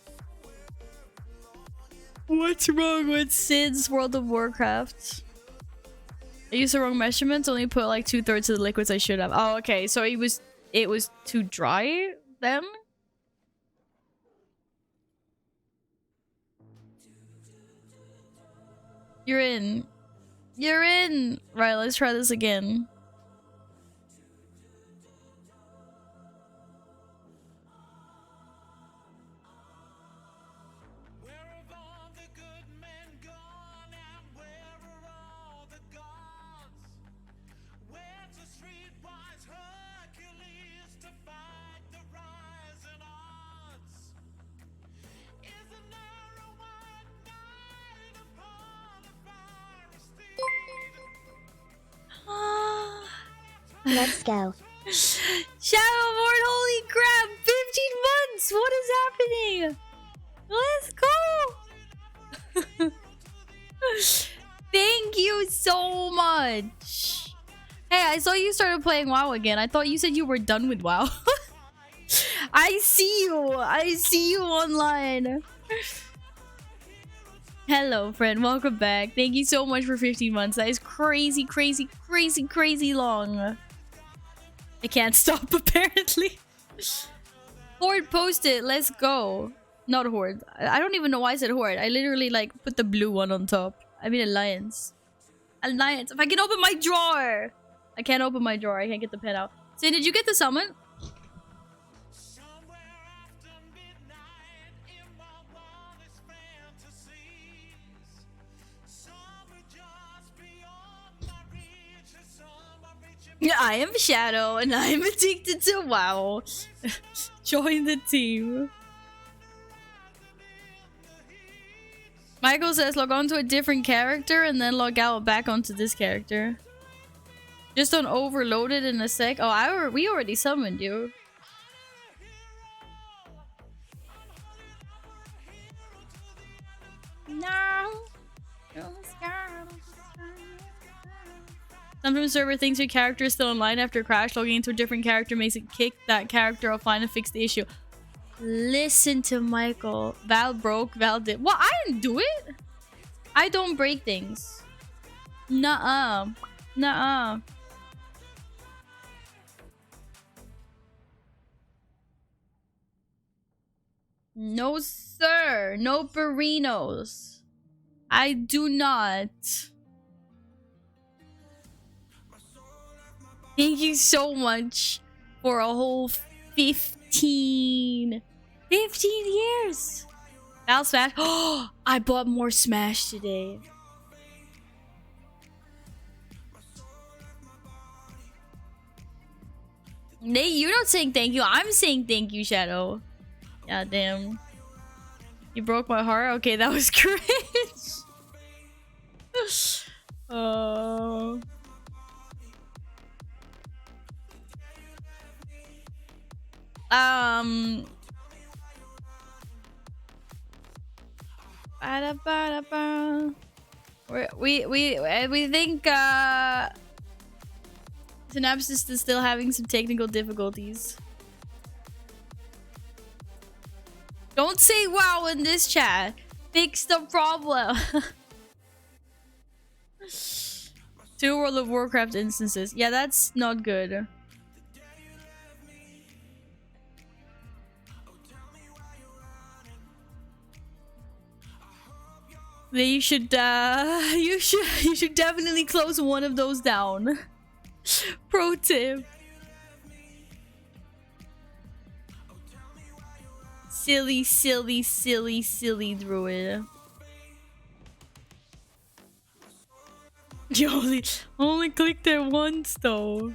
What's wrong with Sid's World of Warcraft? I used the wrong measurements, only put like 2/3 of the liquids I should have. Oh, okay. So it was too dry then? You're in. You're in! Right, let's try this again. Let's go. Shadowborn, holy crap! 15 months! What is happening? Let's go! Thank you so much! Hey, I saw you started playing WoW again. I thought you said you were done with WoW. I see you! I see you online! Hello, friend. Welcome back. Thank you so much for 15 months. That is crazy, crazy, crazy, crazy long. I can't stop, apparently. Horde posted. Let's go. Not Horde. I don't even know why I said Horde. I literally, like, put the blue one on top. I mean Alliance. Alliance. If I can open my drawer! I can't open my drawer. I can't get the pen out. Say, did you get the summon? Yeah, I am Shadow, and I am addicted to WoW. Join the team. Michael says log on to a different character and then log out back onto this character. Just don't overload it in a sec. Oh, we already summoned you. No. Sometimes server thinks your character is still online after a crash. Logging into a different character makes it kick that character offline and fix the issue. Listen to Michael. Val broke, Val did. What? I didn't do it? I don't break things. Nuh-uh. Nuh-uh. No, sir. No burritos. I do not. Thank you so much for a whole 15 years. Now Smash. Oh, I bought more Smash today. Nate, you're not saying thank you. I'm saying thank you, Shadow. God damn. You broke my heart? Okay, that was cringe. Oh. We think Synapsis is still having some technical difficulties. Don't say wow in this chat. Fix the problem. 2 World of Warcraft instances. Yeah, that's not good. You should you should definitely close one of those down. Pro tip. Silly, silly, silly, silly druid. You only clicked it once though.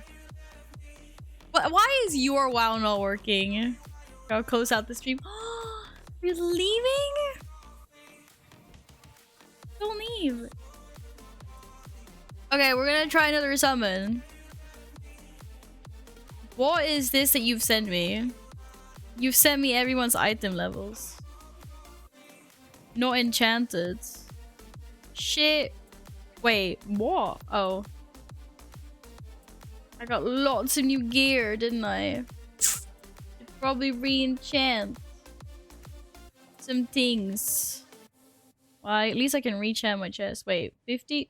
Why is your WoW not working? I'll close out the stream. You're leaving? Don't leave. Okay, we're gonna try another summon. What is this that you've sent me? You've sent me everyone's item levels. Not enchanted. Shit. Wait, what? Oh. I got lots of new gear, didn't I? Should probably re-enchant some things. Well, at least I can re-enchant my chest. Wait, 50?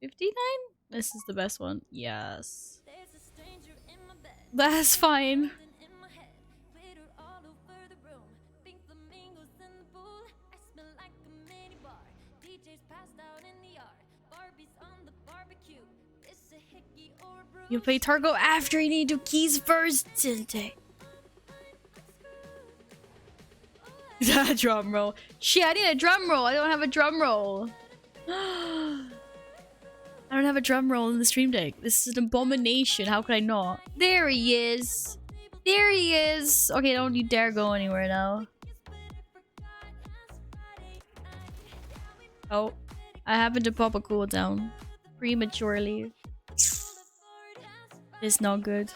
59? This is the best one. Yes. That's fine. You play Targo after you need to keys first, Scithe. Drum roll. Shit, I need a drum roll. I don't have a drum roll. I don't have a drum roll in the stream deck. This is an abomination. How could I not? There he is. There he is. Okay, don't you dare go anywhere now. Oh, I happened to pop a cooldown prematurely. It's not good.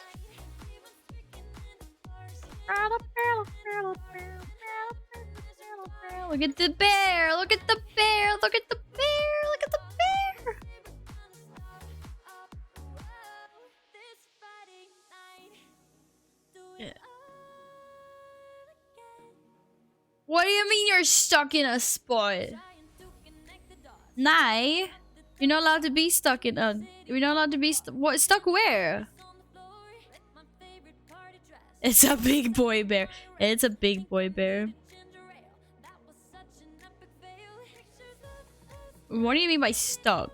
Look at the bear! Look at the bear! Look at the bear! Look at the bear! Yeah. What do you mean you're stuck in a spot? Nah. You're not allowed to be stuck in a... You're not allowed to be... What? Stuck where? It's a big boy bear. It's a big boy bear. What do you mean by stuck?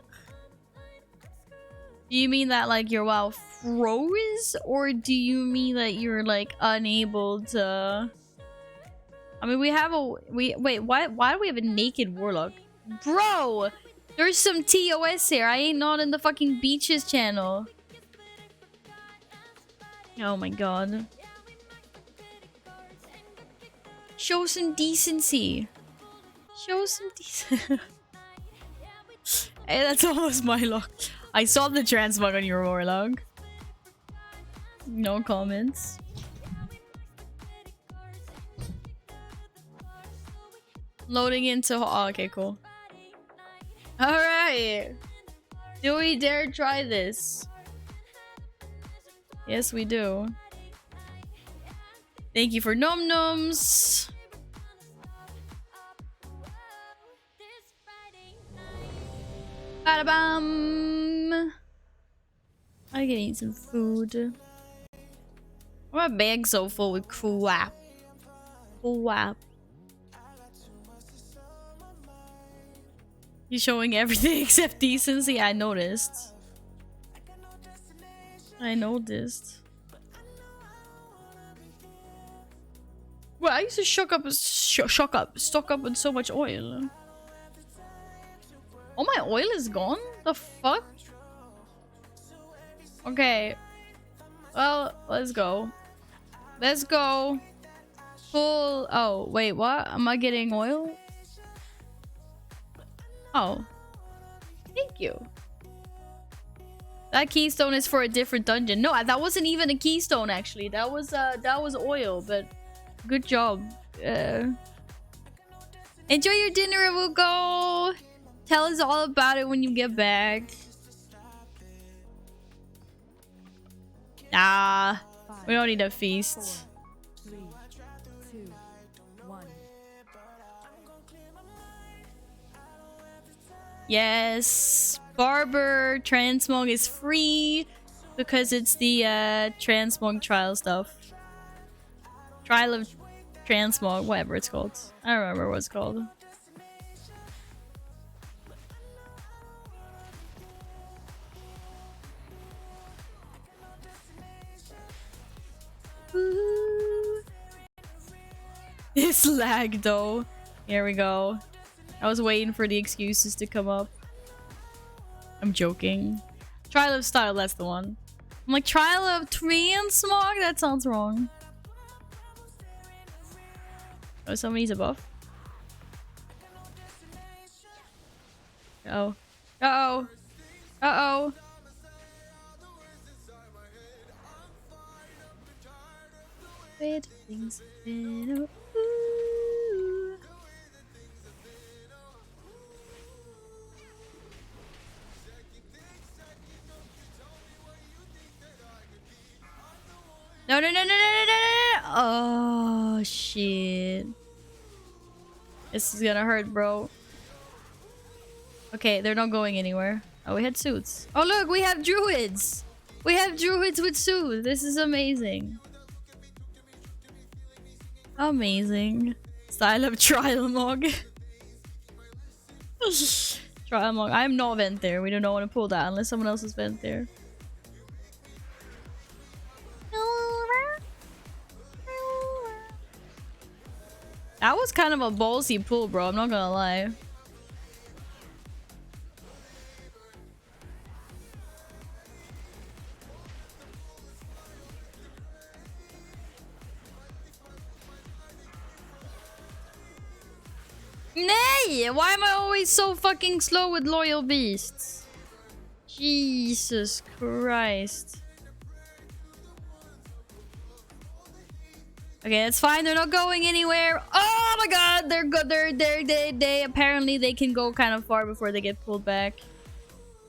Do you mean that like your WoW froze? Or do you mean that you're like unable to... I mean, we have a... Wait, why do we have a naked warlock? Bro! There's some TOS here. I ain't not in the fucking beaches channel. Oh my god. Show some decency. Show some decency. Hey, that's almost my luck. I saw the transmog on your warlock. No comments. Loading into... Oh, okay, cool. Alright. Do we dare try this? Yes, we do. Thank you for num-nums. Bada-bum! I can eat some food. My bag's so full with crap. Crap. He's showing everything except decency. I noticed. I noticed. Well, I used to stock up on so much oil. Oh, my oil is gone? The fuck? Okay. Well, let's go. Let's go. Full. Oh, wait, what? Am I getting oil? Oh. Thank you. That keystone is for a different dungeon. No, that wasn't even a keystone, actually. That was oil, but good job. Enjoy your dinner, we'll go. Tell us all about it when you get back. Nah, we don't need a feast. 4, 3, 2, 1. Yes, Barber Transmog is free because it's the Transmog trial stuff. Trial of Transmog, whatever it's called. I don't remember what it's called. Ooh. This lag though. Here we go. I was waiting for the excuses to come up. I'm joking. Trial of Style, that's the one. I'm like, Trial of Transmog? That sounds wrong. Oh, somebody's above. Uh-oh. Uh-oh. Uh-oh. Wait, things have been ooh. No, no, no, no, no, no, no, no. Oh, shit. This is gonna hurt, bro. Okay, they're not going anywhere. Oh, we had suits. Oh, look, we have druids. We have druids with suits. This is amazing. Amazing. Style of trial mog. Trial mog. I'm not vent there. We do not want to pull that unless someone else is vent there. That was kind of a ballsy pull, bro. I'm not gonna lie. Nay! Why am I always so fucking slow with loyal beasts? Jesus Christ. Okay, it's fine. They're not going anywhere. Oh my god, they're good. They apparently they can go kind of far before they get pulled back.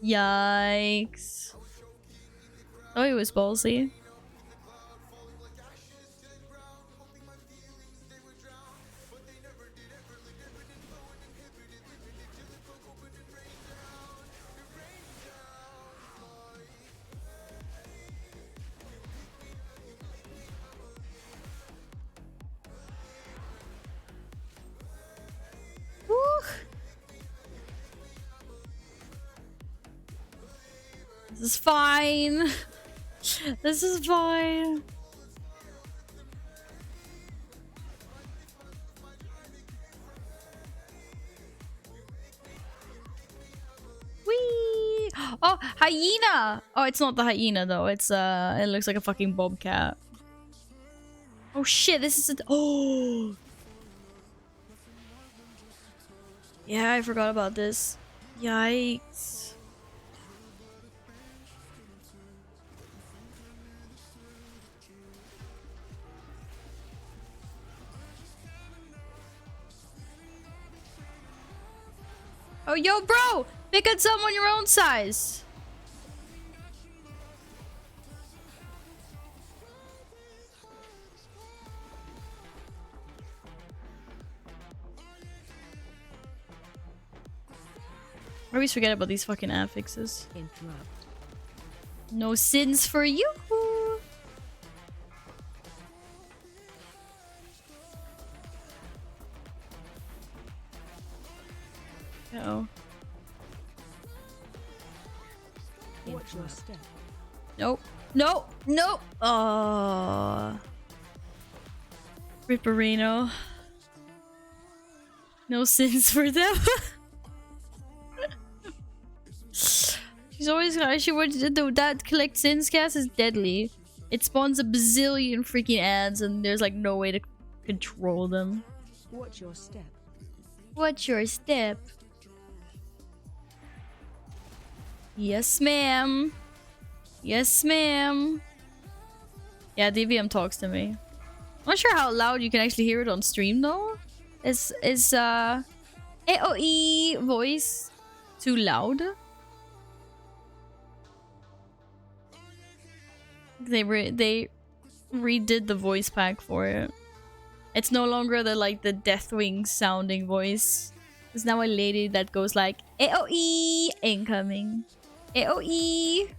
Yikes. Oh, he was ballsy. This is fine. This is fine. Whee! Oh, hyena! Oh, it's not the hyena though. It's it looks like a fucking bobcat. Oh shit! This is a oh. Yeah, I forgot about this. Yikes. Oh, yo, bro! Pick at someone your own size. I always forget about these fucking affixes. Interrupt. No sins for you. Uh-oh. Watch your step. Nope. Nope. Nope. Oh. Ripperino. No sins for them. She's always she would do that. Collect sins cast is deadly. It spawns a bazillion freaking ads, and there's like no way to control them. Watch your step. What's your step? Yes, ma'am. Yes, ma'am. Yeah, DVM talks to me. I'm not sure how loud you can actually hear it on stream though. Is AOE voice too loud? They redid the voice pack for it. It's no longer the the Deathwing sounding voice. It's now a lady that goes like AOE incoming. AOE.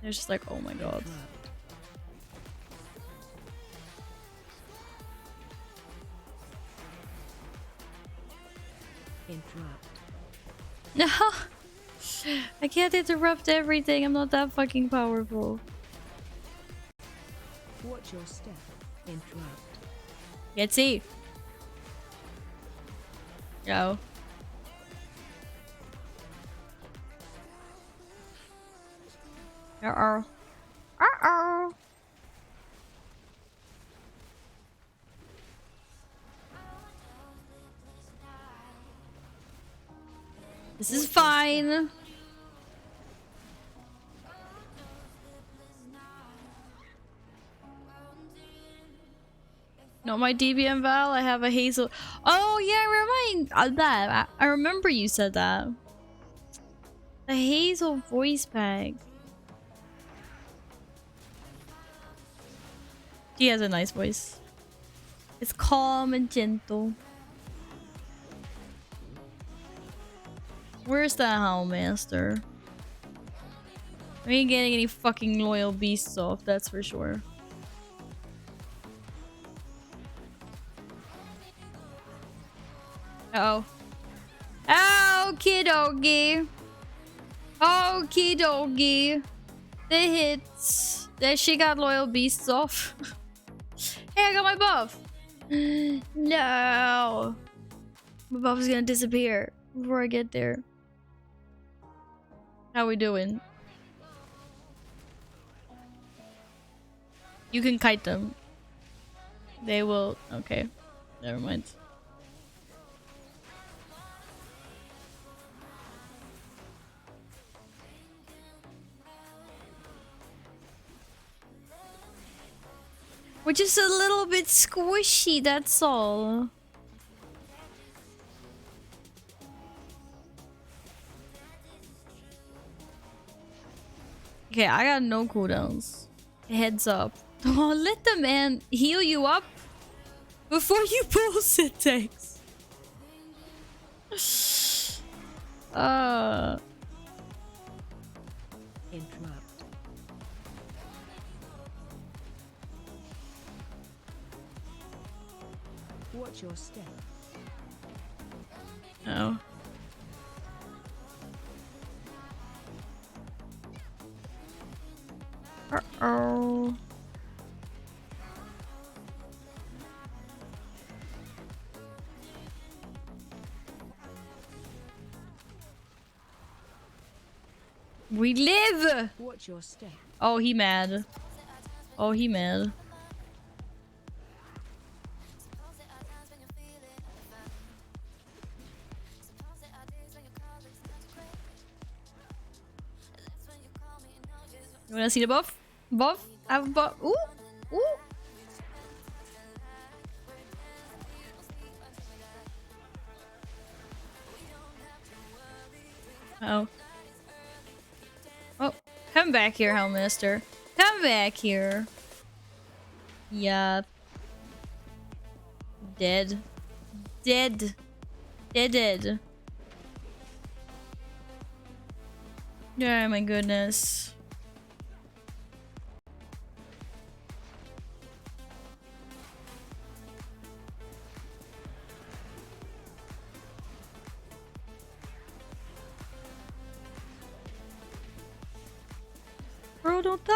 They're just like, oh my god. Interrupt. No! I can't interrupt everything. I'm not that fucking powerful. Watch your step. Interrupt. Get see. Yo. Uh-oh. Uh-oh. This is fine. Not my DBM Val, I have a Hazel. Oh yeah, I remember you said that. The Hazel voice pack. He has a nice voice. It's calm and gentle. Where's that Howlmaster? I ain't getting any fucking loyal beasts off, that's for sure. Uh-oh. Okie dokie. Okie dokie. The hits. That she got loyal beasts off. Hey, I got my buff. No. My buff is gonna disappear before I get there. How we doing? You can kite them. They will. Okay. Never mind. We're just a little bit squishy, that's all. Okay, I got no cooldowns. Heads up. Oh, let the man heal you up before you pull Syntax. Interrupt. Watch your step. Oh. Uh-oh. We live! Watch your step. Oh, he mad. Oh, he mad. You wanna see the buff? Buff? I have a buff. Ooh! Ooh! Oh. Oh, come back here, Hellmaster. Come back here. Yeah. Dead. Dead. Dead. Yeah, my goodness. Bro, don't die.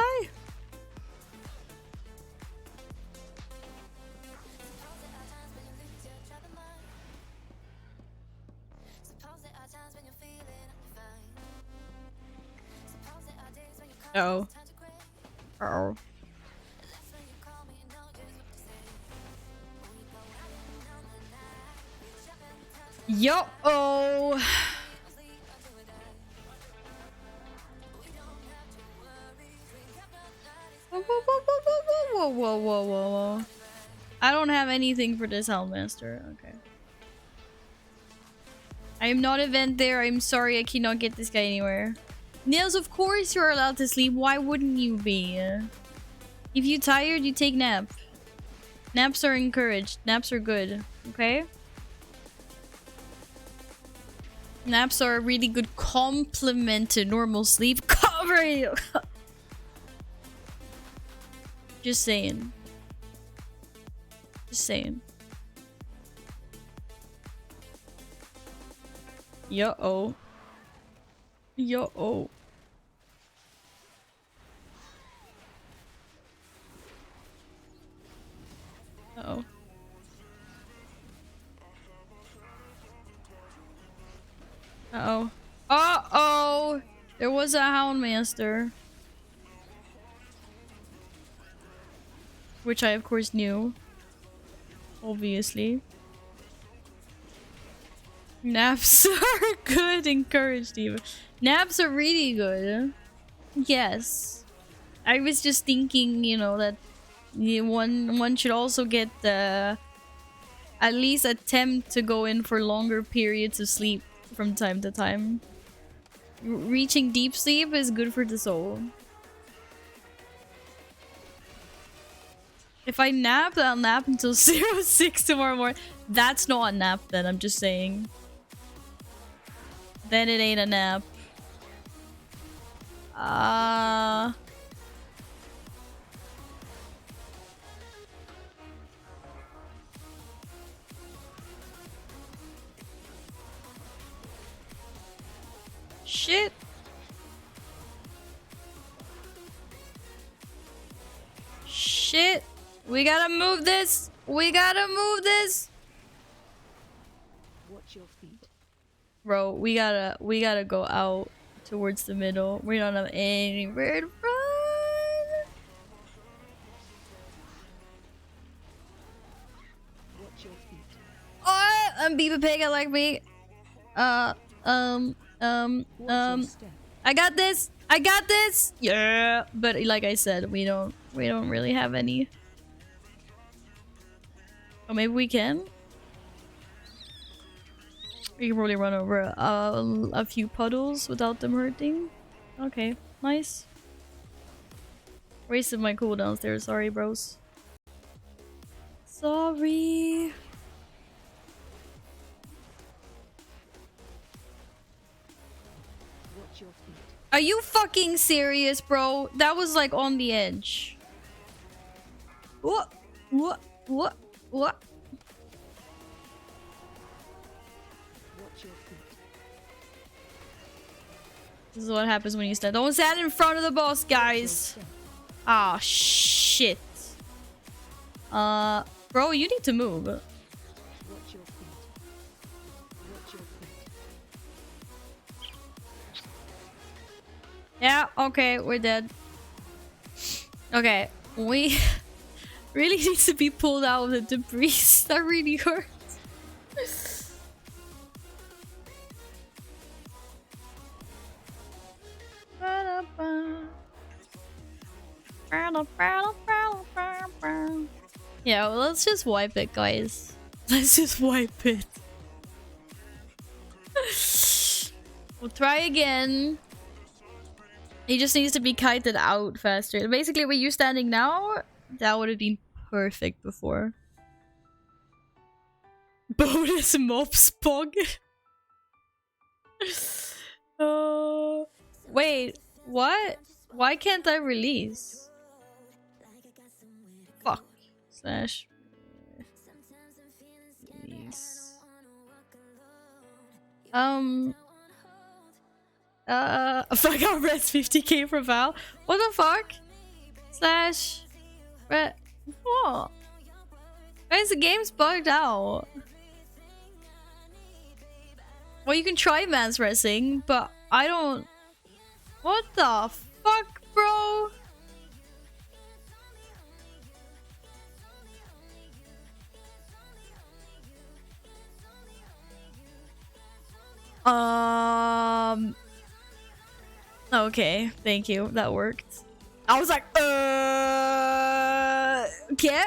Uh-oh. Uh-oh. Yo-oh! Whoa, whoa, whoa, whoa, whoa, whoa, whoa, whoa, whoa. I don't have anything for this Helmmaster. Okay. I am not event there. I'm sorry I cannot get this guy anywhere. Nails, of course you're allowed to sleep. Why wouldn't you be? If you're tired, you take nap. Naps are encouraged. Naps are good. Okay? Naps are a really good complement to normal sleep. Cover you! Just saying. Just saying. Yo-oh. Yo-oh. Uh-oh. Uh-oh. Uh-oh! There was a Houndmaster. Which I, of course, knew. Obviously. Naps are good. Encouraged, even. Naps are really good. Yes. I was just thinking, you know, that one should also get at least attempt to go in for longer periods of sleep from time to time. Reaching deep sleep is good for the soul. If I nap, I'll nap until 06 tomorrow morning. That's not a nap then, I'm just saying. Then it ain't a nap. Shit. Shit. We gotta move this. We gotta move this. Watch your feet. Bro, we gotta go out towards the middle. We don't have anywhere to run. Watch your feet. Oh, I'm Beaver Pig. I like me. Watch your step. I got this. I got this. Yeah, but like I said, we don't really have any. Oh, maybe we can. We can probably run over a few puddles without them hurting. Okay, nice. Wasted my cooldowns there. Sorry, bros. Sorry. Watch your feet. Are you fucking serious, bro? That was like on the edge. What? What? What? What? Watch your feet. This is what happens when you stand. Don't stand in front of the boss, Watch your guys. step. Ah, shit. Bro, you need to move. Watch your feet. Watch your feet. Yeah, okay, we're dead. Okay, we really need to be pulled out of the debris. That really hurts. Yeah, well, let's just wipe it, guys. Let's just wipe it. We'll try again. He just needs to be kited out faster. Basically, where you're standing now, that would have been perfect before. Bonus mob spog. Oh. Wait, what? Why can't I release? Fuck. Slash. Release. Fuck, I rest 50k for Val. What the fuck? Slash. What? Guys, the game's bugged out. Well, you can try mass resing, but I don't. What the fuck, bro? Okay, thank you. That worked. I was like, okay.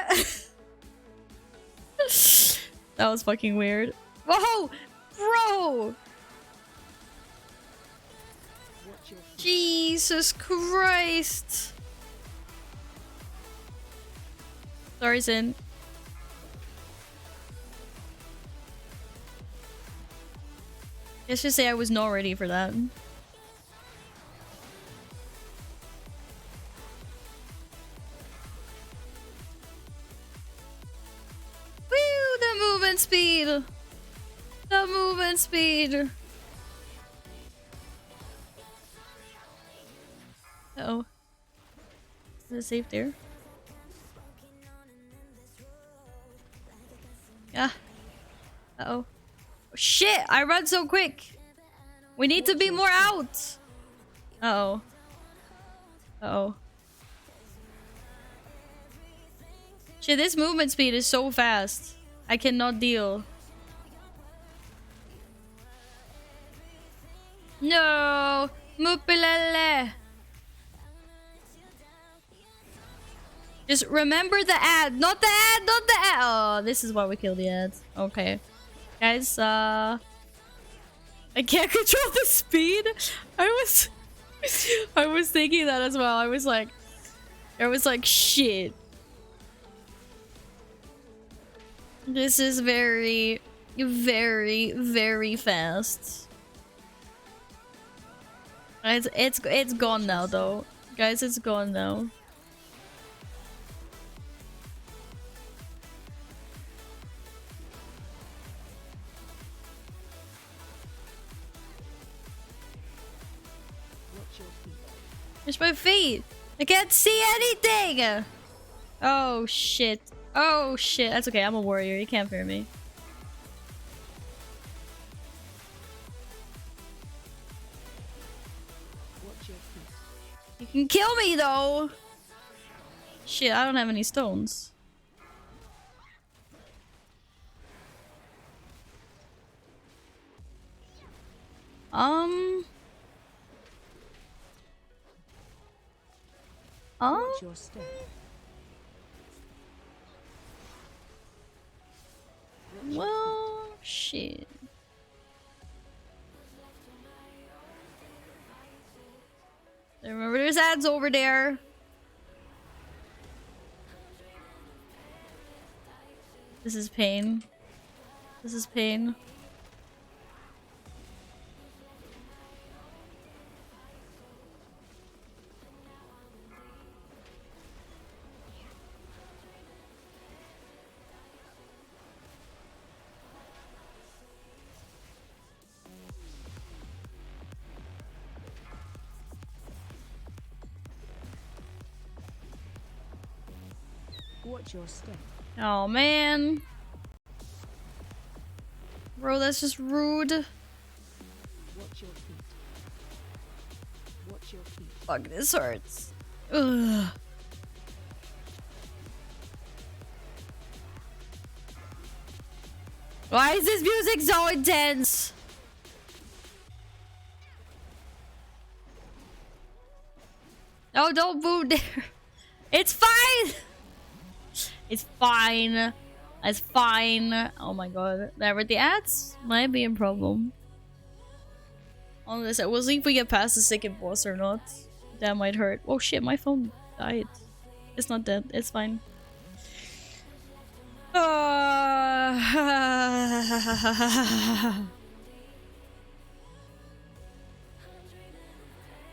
That was fucking weird. Whoa, bro! Jesus Christ! Sorry, Sin. Let's just say I was not ready for that. The movement speed! The movement speed! Uh-oh. Is it safe there? Yeah. Uh-oh. Shit! I run so quick! We need to be more out! Uh-oh. Uh-oh. Shit, this movement speed is so fast. I cannot deal. No! Mupilele! Just remember the ad! Not the ad! Not the ad! Oh, this is why we kill the ads. Okay. Guys, I can't control the speed! I was thinking that as well. I was like, shit. This is very, very, very fast. It's gone now though. Guys, it's gone now. It's my feet. I can't see anything. Oh shit. Oh shit. That's okay. I'm a warrior. You can't fear me. You can kill me though. Shit, I don't have any stones. Well, shit. Remember, there's ads over there. This is pain. This is pain. Watch your step. Oh man. Bro, that's just rude. Watch your feet. Watch your feet. Fuck, this hurts. Ugh. Why is this music so intense? No, don't move there. It's fine. It's fine. It's fine. Oh my god. Never the ads might be a problem. On this, we'll see if we get past the second boss or not. That might hurt. Oh shit, my phone died. It's not dead. It's fine.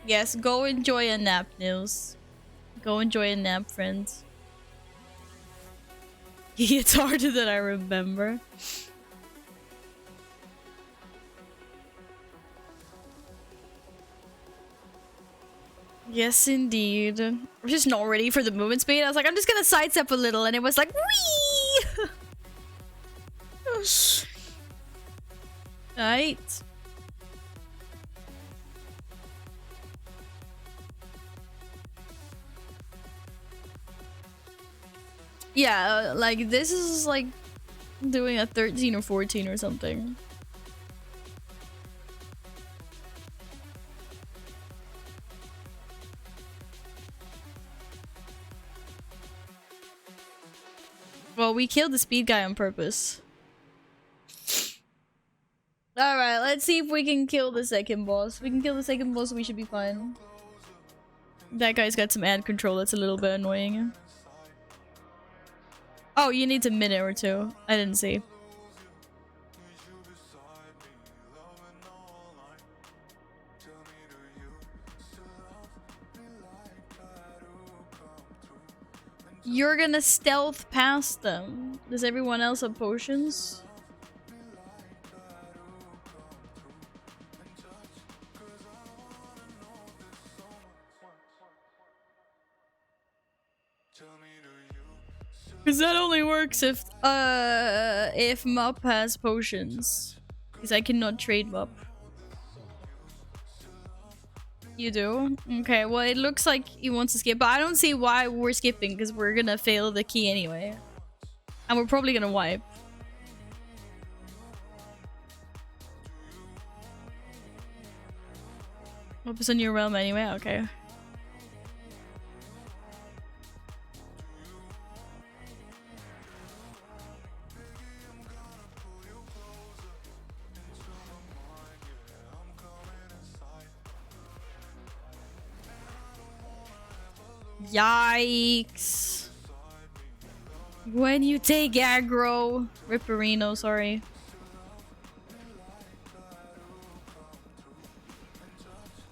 Yes, go enjoy a nap, Nils. Go enjoy a nap, friends. It's harder than I remember. Yes, indeed. I'm just not ready for the movement speed. I was like, I'm just gonna sidestep a little, and it was like, whee! Right. Yeah, like this is like doing a 13 or 14 or something. Well, we killed the speed guy on purpose. Alright, let's see if we can kill the second boss. If we can kill the second boss, we should be fine. That guy's got some ad control that's a little bit annoying. Oh, you need a minute or two. I didn't see. You're gonna stealth past them. Does everyone else have potions? Cause that only works if Mup has potions. Because I cannot trade Mup. You do? Okay, well it looks like he wants to skip, but I don't see why we're skipping because we're gonna fail the key anyway. And we're probably gonna wipe. Mup is on your realm anyway? Okay. Yikes. When you take aggro. Ripperino, sorry.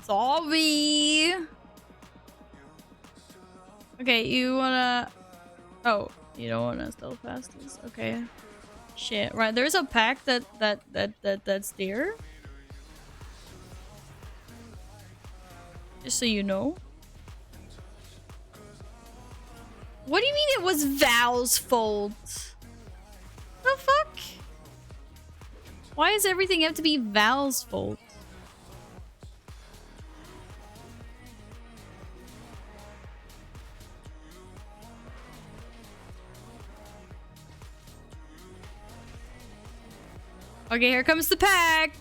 Sorry. Okay, you wanna... Oh, you don't wanna stealth past this? Okay. Shit. Right, there's a pack that's there. Just so you know. What do you mean it was Val's fault? The fuck? Why does everything have to be Val's fault? Okay, here comes the pack.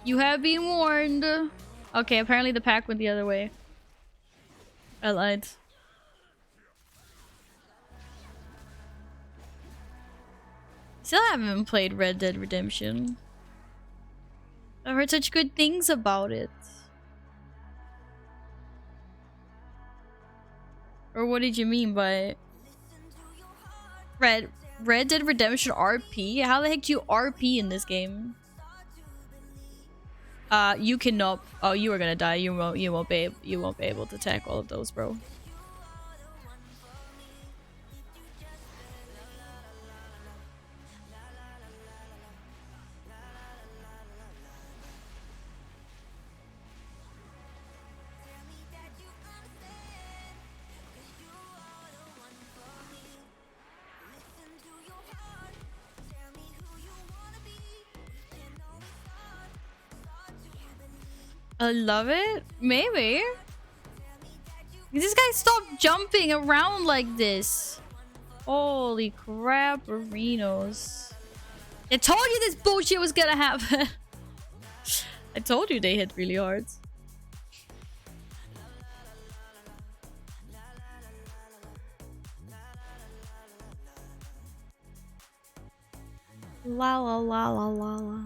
You have been warned. Okay, apparently the pack went the other way. I lied. Still haven't played Red Dead Redemption. I've heard such good things about it. Or what did you mean by Red Dead Redemption RP? How the heck do you RP in this game? You cannot. Oh, you are gonna die. You won't be able to attack all of those, bro. I love it. Maybe. This guy stopped jumping around like this. Holy crap, arenos. I told you this bullshit was gonna happen. I told you they hit really hard. La la la la la la.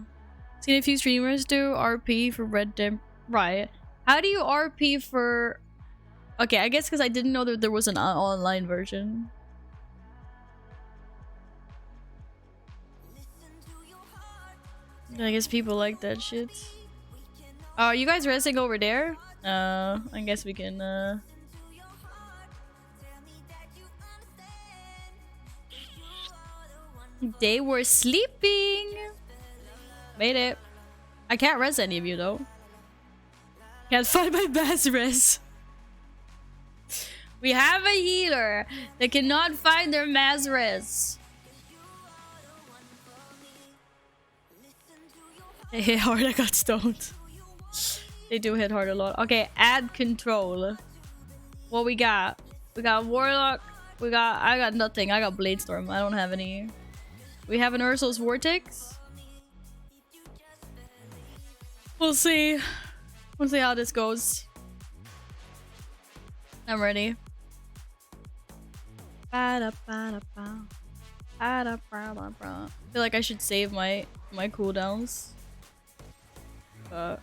Seen a few streamers do RP for Red Dead. Right. How do you RP for... Okay, I guess because I didn't know that there was an online version. I guess people like that shit. Oh, are you guys resting over there? I guess we can They were sleeping. Made it. I can't res any of you though. Can't find my best res. We have a healer that cannot find their mass res. They hit hard, I got stoned. They do hit hard a lot. Okay, add control. What we got? We got Warlock. I got nothing. I got Bladestorm. I don't have any. We have an Ursul's Vortex. We'll see. We'll see how this goes. I'm ready. I feel like I should save my cooldowns. But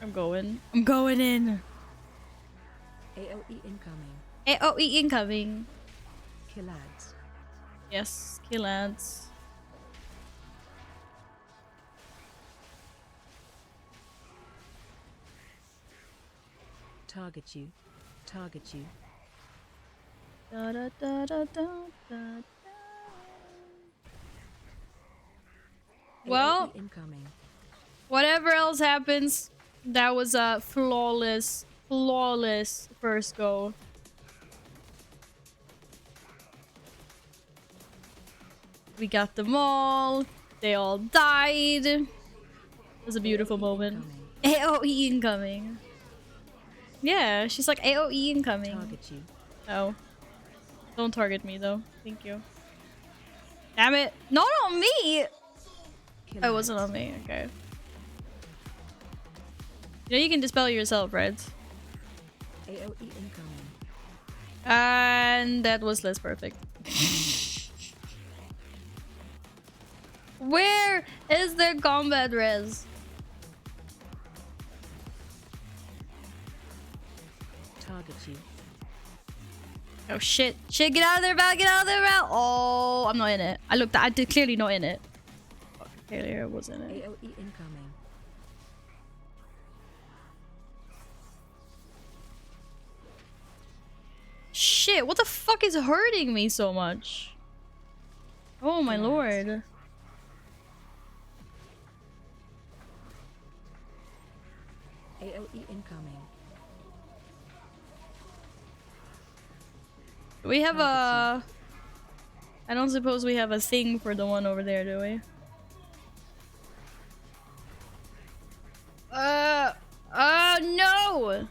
I'm going in. AOE incoming. AOE incoming. Kill ads. Yes, kill ads. Target you. Target you. Da, da, da, da, da, da. Well, AOE incoming. whatever else happens, that was a flawless first go. We got them all. They all died. It was a beautiful moment. AOE incoming. Yeah, she's like AOE incoming. Target you. Oh. Don't target me though. Thank you. Damn it. Not on me! Kill Oh, it wasn't on me. Okay. You know you can dispel yourself, right? AOE incoming. And that was less perfect. Where is their combat res? Target you. Oh shit. Shit, get out of there, Val. Get out of there, Val. Oh, I'm not in it. I did clearly not in it. Fuck, clearly I was in it. AOE incoming. Shit, what the fuck is hurting me so much? Oh my lord. AOE incoming. We have a... I don't suppose we have a thing for the one over there, do we? No!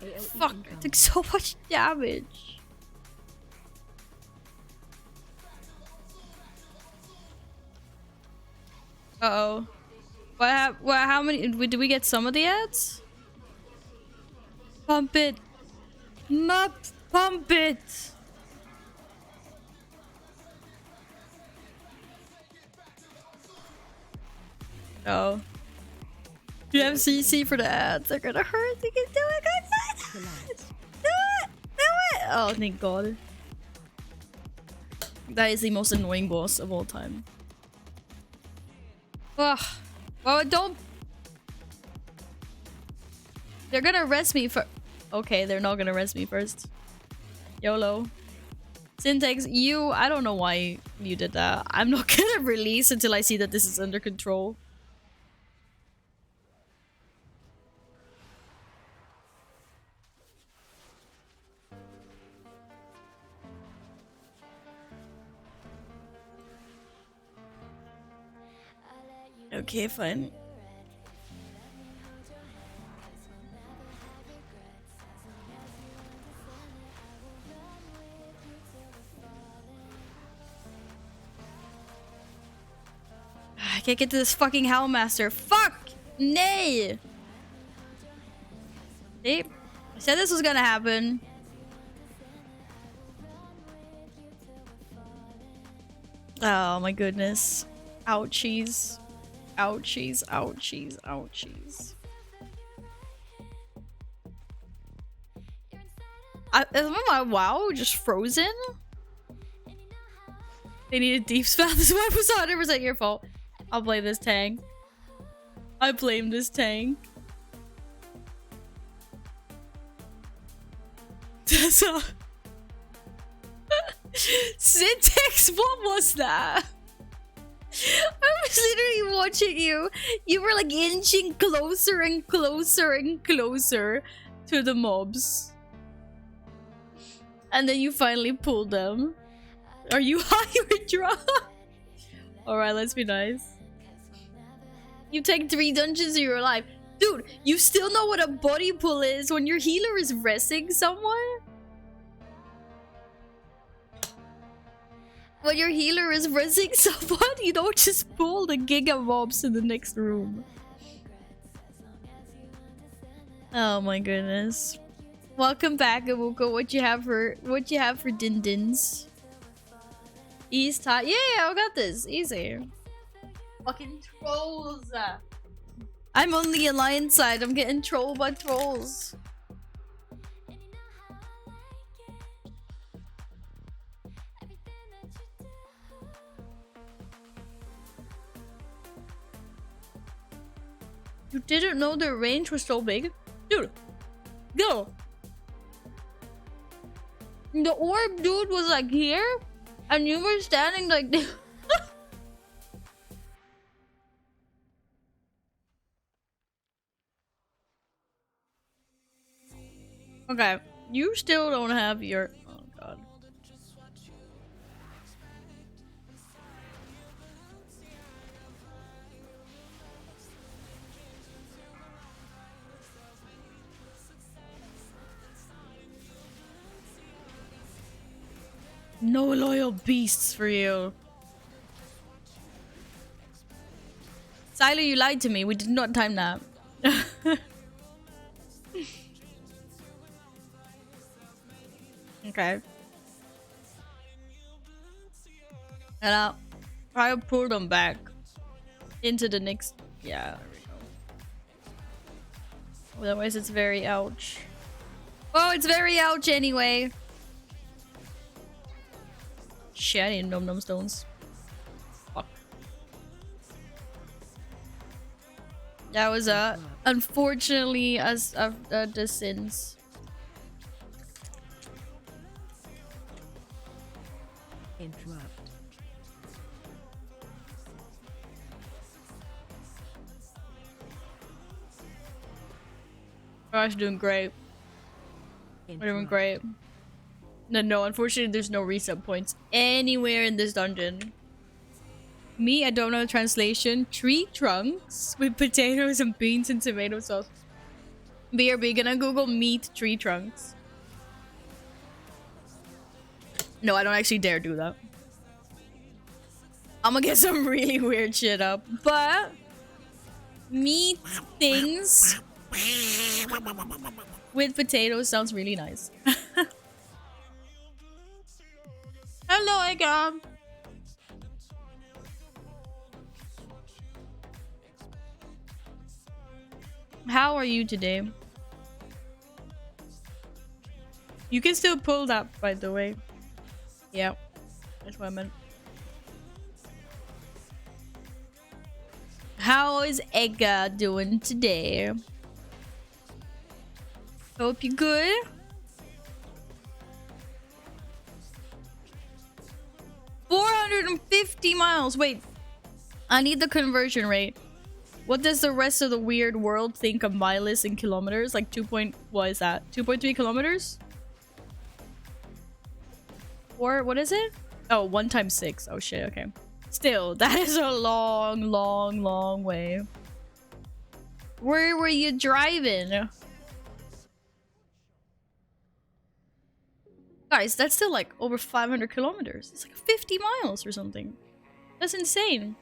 AOE Fuck, I incoming. took so much damage. Uh-oh. How many... Did we get some of the ads? Pump it. Pump it! Oh. You have CC for the ads. They're gonna hurt. They can do it, guys. Kill ads. Do it! Do it! Oh, thank God. That is the most annoying boss of all time. Ugh. Well, don't... They're gonna arrest me for... Okay, they're not gonna arrest me first. YOLO. Syntax, I don't know why you did that. I'm not gonna release until I see that this is under control. Okay, fine. I can't get to this fucking Hellmaster. Fuck! Nay! See? I said this was gonna happen. Oh my goodness. Ouchies. Ouchies, ouchies, ouchies. Isn't my WoW just frozen? They needed deep spell. This wipe was 100% your fault. I'll blame this tank. I blame this tank. So Syntax, what was that? I was literally watching you. You were like inching closer and closer and closer to the mobs. And then you finally pulled them. Are you high or drunk? Alright, let's be nice. You take 3 dungeons and you're alive. Dude, you still know what a body pull is when your healer is resting someone? When your healer is resing someone, you don't just pull the giga mobs in the next room. Oh my goodness. Welcome back, Amuko. What you have for din dins? East high. Yeah, I got this. Easy. Fucking trolls. I'm on the alliance side. I'm getting trolled by trolls. You didn't know the range was so big? Dude, go! The orb dude was like here, and you were standing like this. Okay, you still don't have your... Oh god. No loyal beasts for you. Siler, you lied to me. We did not time that. Okay. And I'll try to pull them back into the next... Yeah, there we go. Otherwise it's very ouch. Oh, it's very ouch anyway. Shit, I need Nom Nom Stones. Fuck. That was unfortunately the sins. Interrupt. Gosh, doing great. We're doing great. No, unfortunately there's no reset points anywhere in this dungeon. Me, I don't know the translation. Tree trunks with potatoes and beans and tomato sauce. BRB, gonna Google meat tree trunks. No, I don't actually dare do that. I'm gonna get some really weird shit up. But meat things with potatoes sounds really nice. Hello, Ega. How are you today? You can still pull that, by the way. Yeah, that's what I meant. How is Ega doing today? Hope you're good. $450 miles. Wait, I need the conversion rate. What does the rest of the weird world think of miles in kilometers? Like 2 point... What is that? 2.3 kilometers? Or what is it? Oh, 1 times 6. Oh shit, okay. Still, that is a long, long, long way. Where were you driving? Guys, that's still like over 500 kilometers. It's like 50 miles or something. That's insane.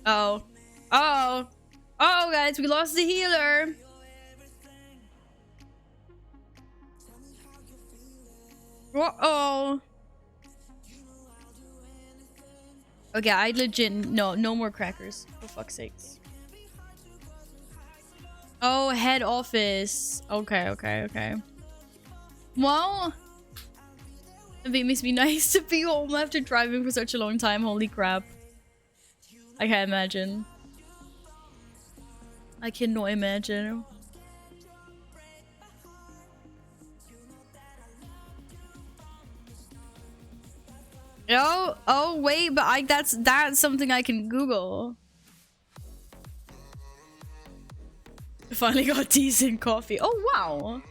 Oh. Oh. Oh, guys, we lost the healer. Uh-oh. Okay, I legit... No more crackers. For fuck's sakes. Oh, head office. Okay. Well... It makes me nice to be home after driving for such a long time. Holy crap. I can't imagine. I cannot imagine. Oh wait, but that's something I can Google. Finally got decent coffee. Oh wow.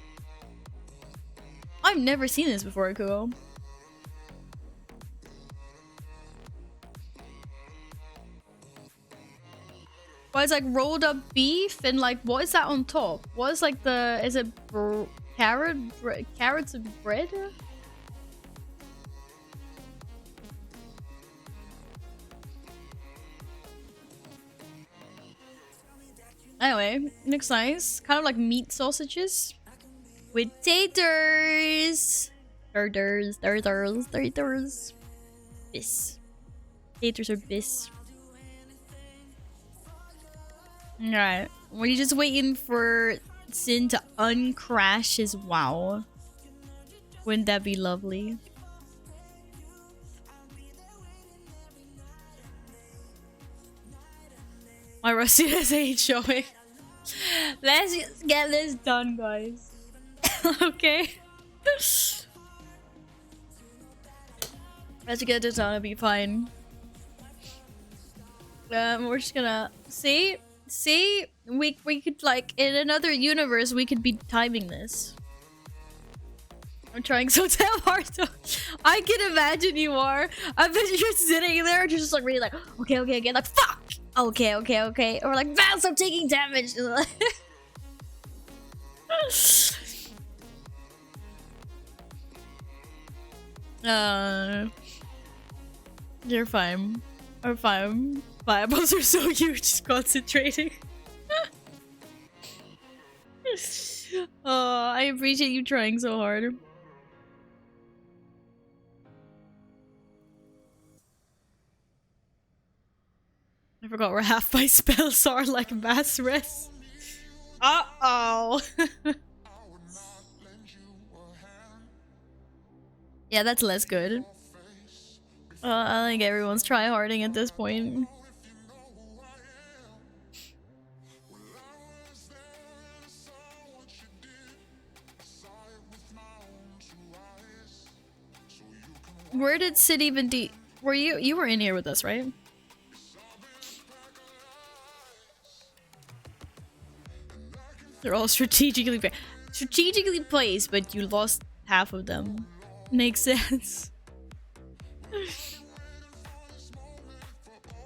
I've never seen this before, Kuo. Well, it's like rolled up beef and like what is that on top? What is like the is it carrots and bread? Anyway, looks nice. Kind of like meat sausages with taters. Taters. Bis. Taters or bis. Alright. We're just waiting for Sin to uncrash his WoW. Wouldn't that be lovely? My rustiness ain't showing. Let's just get this done, guys. Okay? Let's get this done, it'll be fine. We're just gonna... See, we could, like, in another universe, we could be timing this. I'm trying so damn hard to... I can imagine you are. I bet you're sitting there and you're just, like, really like, okay, like, fuck! Okay. Or like, Vance, I'm taking damage! You're fine. I'm fine. Fireballs are so huge, just concentrating. Oh, I appreciate you trying so hard. I forgot where half my spells are like mass res. Uh-oh. Yeah, that's less good. I think everyone's tryharding at this point. Where did Sid even were you were in here with us, right? They're all strategically placed, but you lost half of them. Makes sense.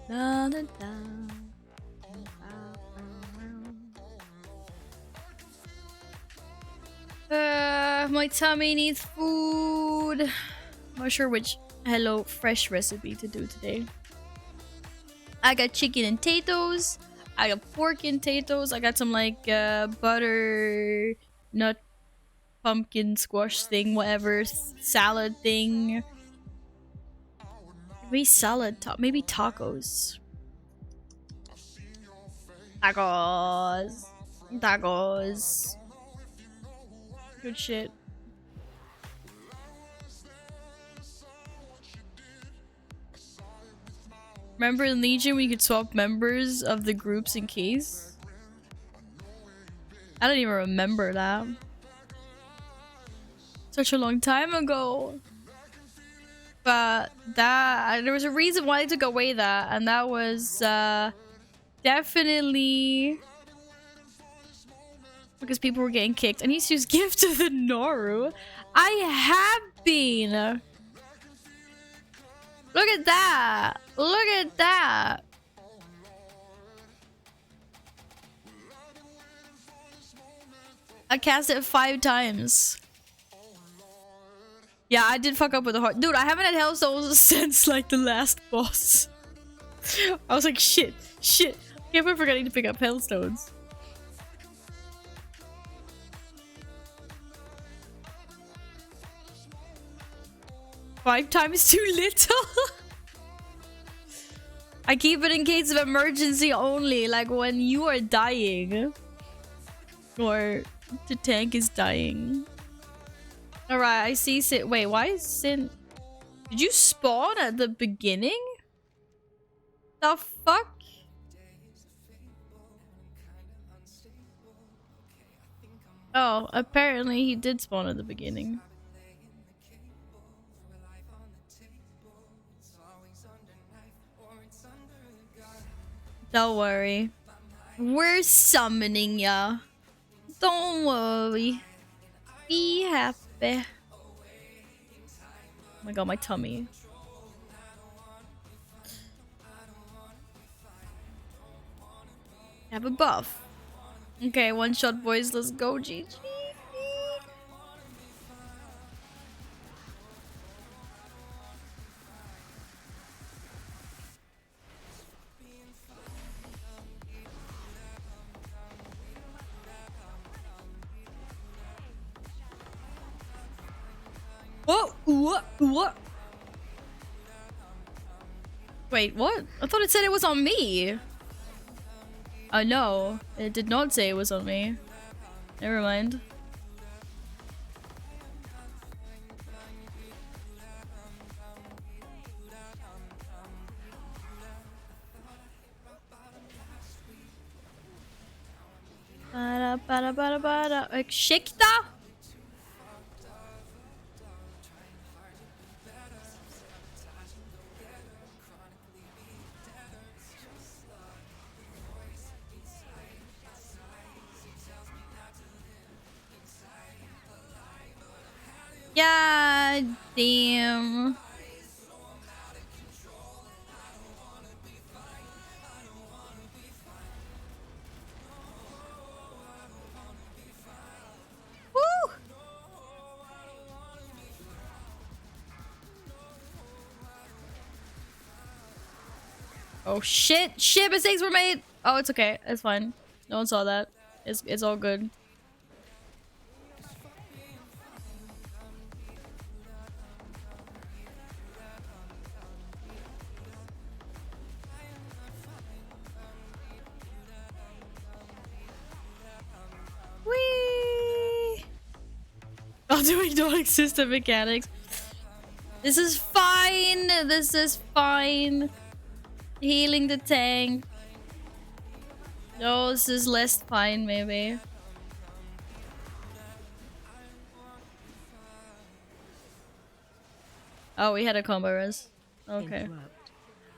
Da, da, da. My tummy needs food. Not sure which Hello Fresh recipe to do today. I got chicken and potatoes. I got pork and potatoes. I got some like butter nut pumpkin squash thing, whatever salad thing. Maybe salad, maybe tacos. Tacos. Good shit. Remember in Legion we could swap members of the groups in case? I don't even remember that. Such a long time ago. But there was a reason why I took away that, and that was definitely because people were getting kicked. I need to use Gift to the Noru. I have been. Look at that! Look at that! I cast it 5 times. Yeah, I did fuck up with the heart. Dude, I haven't had Hell Souls since like the last boss. I was like, shit. I kept on forgetting to pick up Hellstones. Five times too little? I keep it in case of emergency only, like when you are dying. Or the tank is dying. Alright, I see Sin. Wait, why is Sin... Did you spawn at the beginning? The fuck? Oh, apparently he did spawn at the beginning. Don't worry. We're summoning ya. Don't worry. Be happy. Oh my god, my tummy. Have a buff. Okay, one shot, boys. Let's go, GG. What? Wait, what? I thought it said it was on me. No, it did not say it was on me. Never mind. Skithe? Yeah, damn. Woo! Oh shit! Shit! Mistakes were made. Oh, it's okay. It's fine. No one saw that. It's all good. Whee! While doing non-existent mechanics. This is fine. This is fine. Healing the tank. No, this is less fine, maybe. Oh, we had a combo res. Okay. Interrupt.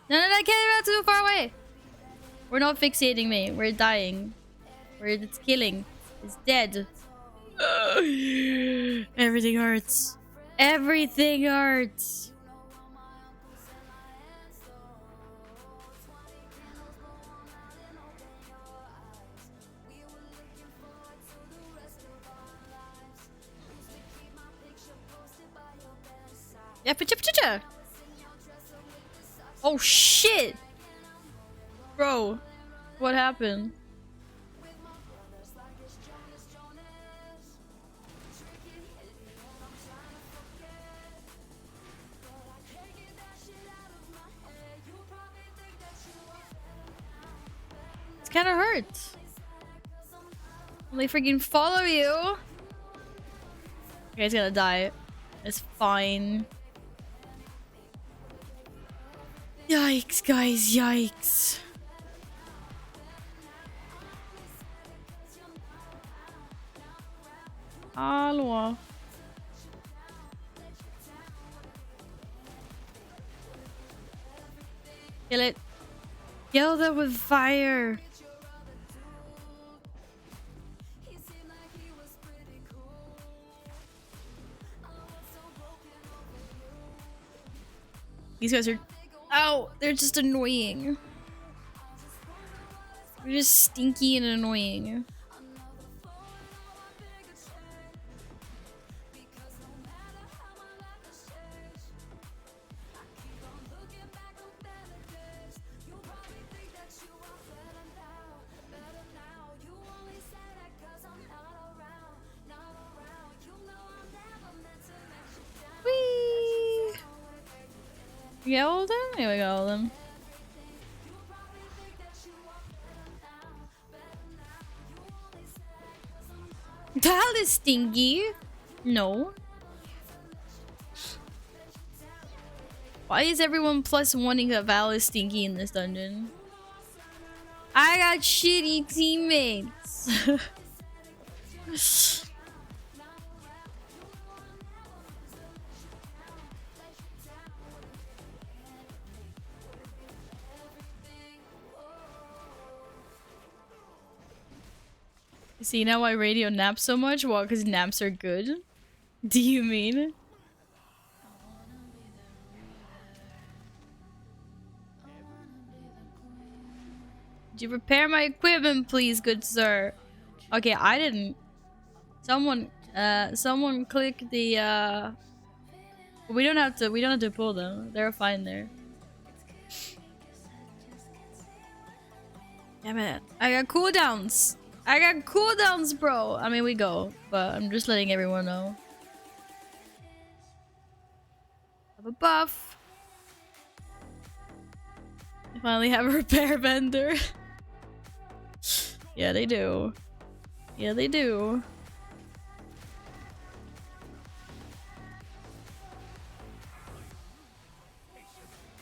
No, I can't run too far away. We're not fixating me. We're dying. It's killing. It's dead. Everything hurts. Everything hurts. Yeah, pacha. Oh shit, bro, what happened? It kind of hurts. They freaking follow you. You guys gonna die. It's fine. Yikes, guys, yikes. Hallå. Kill it. Kill them with fire. These guys are... Ow! They're just annoying. They're just stinky and annoying. Whee! You got all of them? Yeah, we got all of them. Val is stinky. No. Why is everyone plus wanting that Val is stinky in this dungeon? I got shitty teammates. See now why radio naps so much? Well, because naps are good. Do you mean? Could you repair my equipment, please, good sir? Okay, I didn't. Someone click the we don't have to pull them. They're fine there. Damn it. I got cooldowns. I got cooldowns, bro. I mean, we go, but I'm just letting everyone know. Have a buff. I finally have a repair vendor. Yeah, they do. Yeah, they do.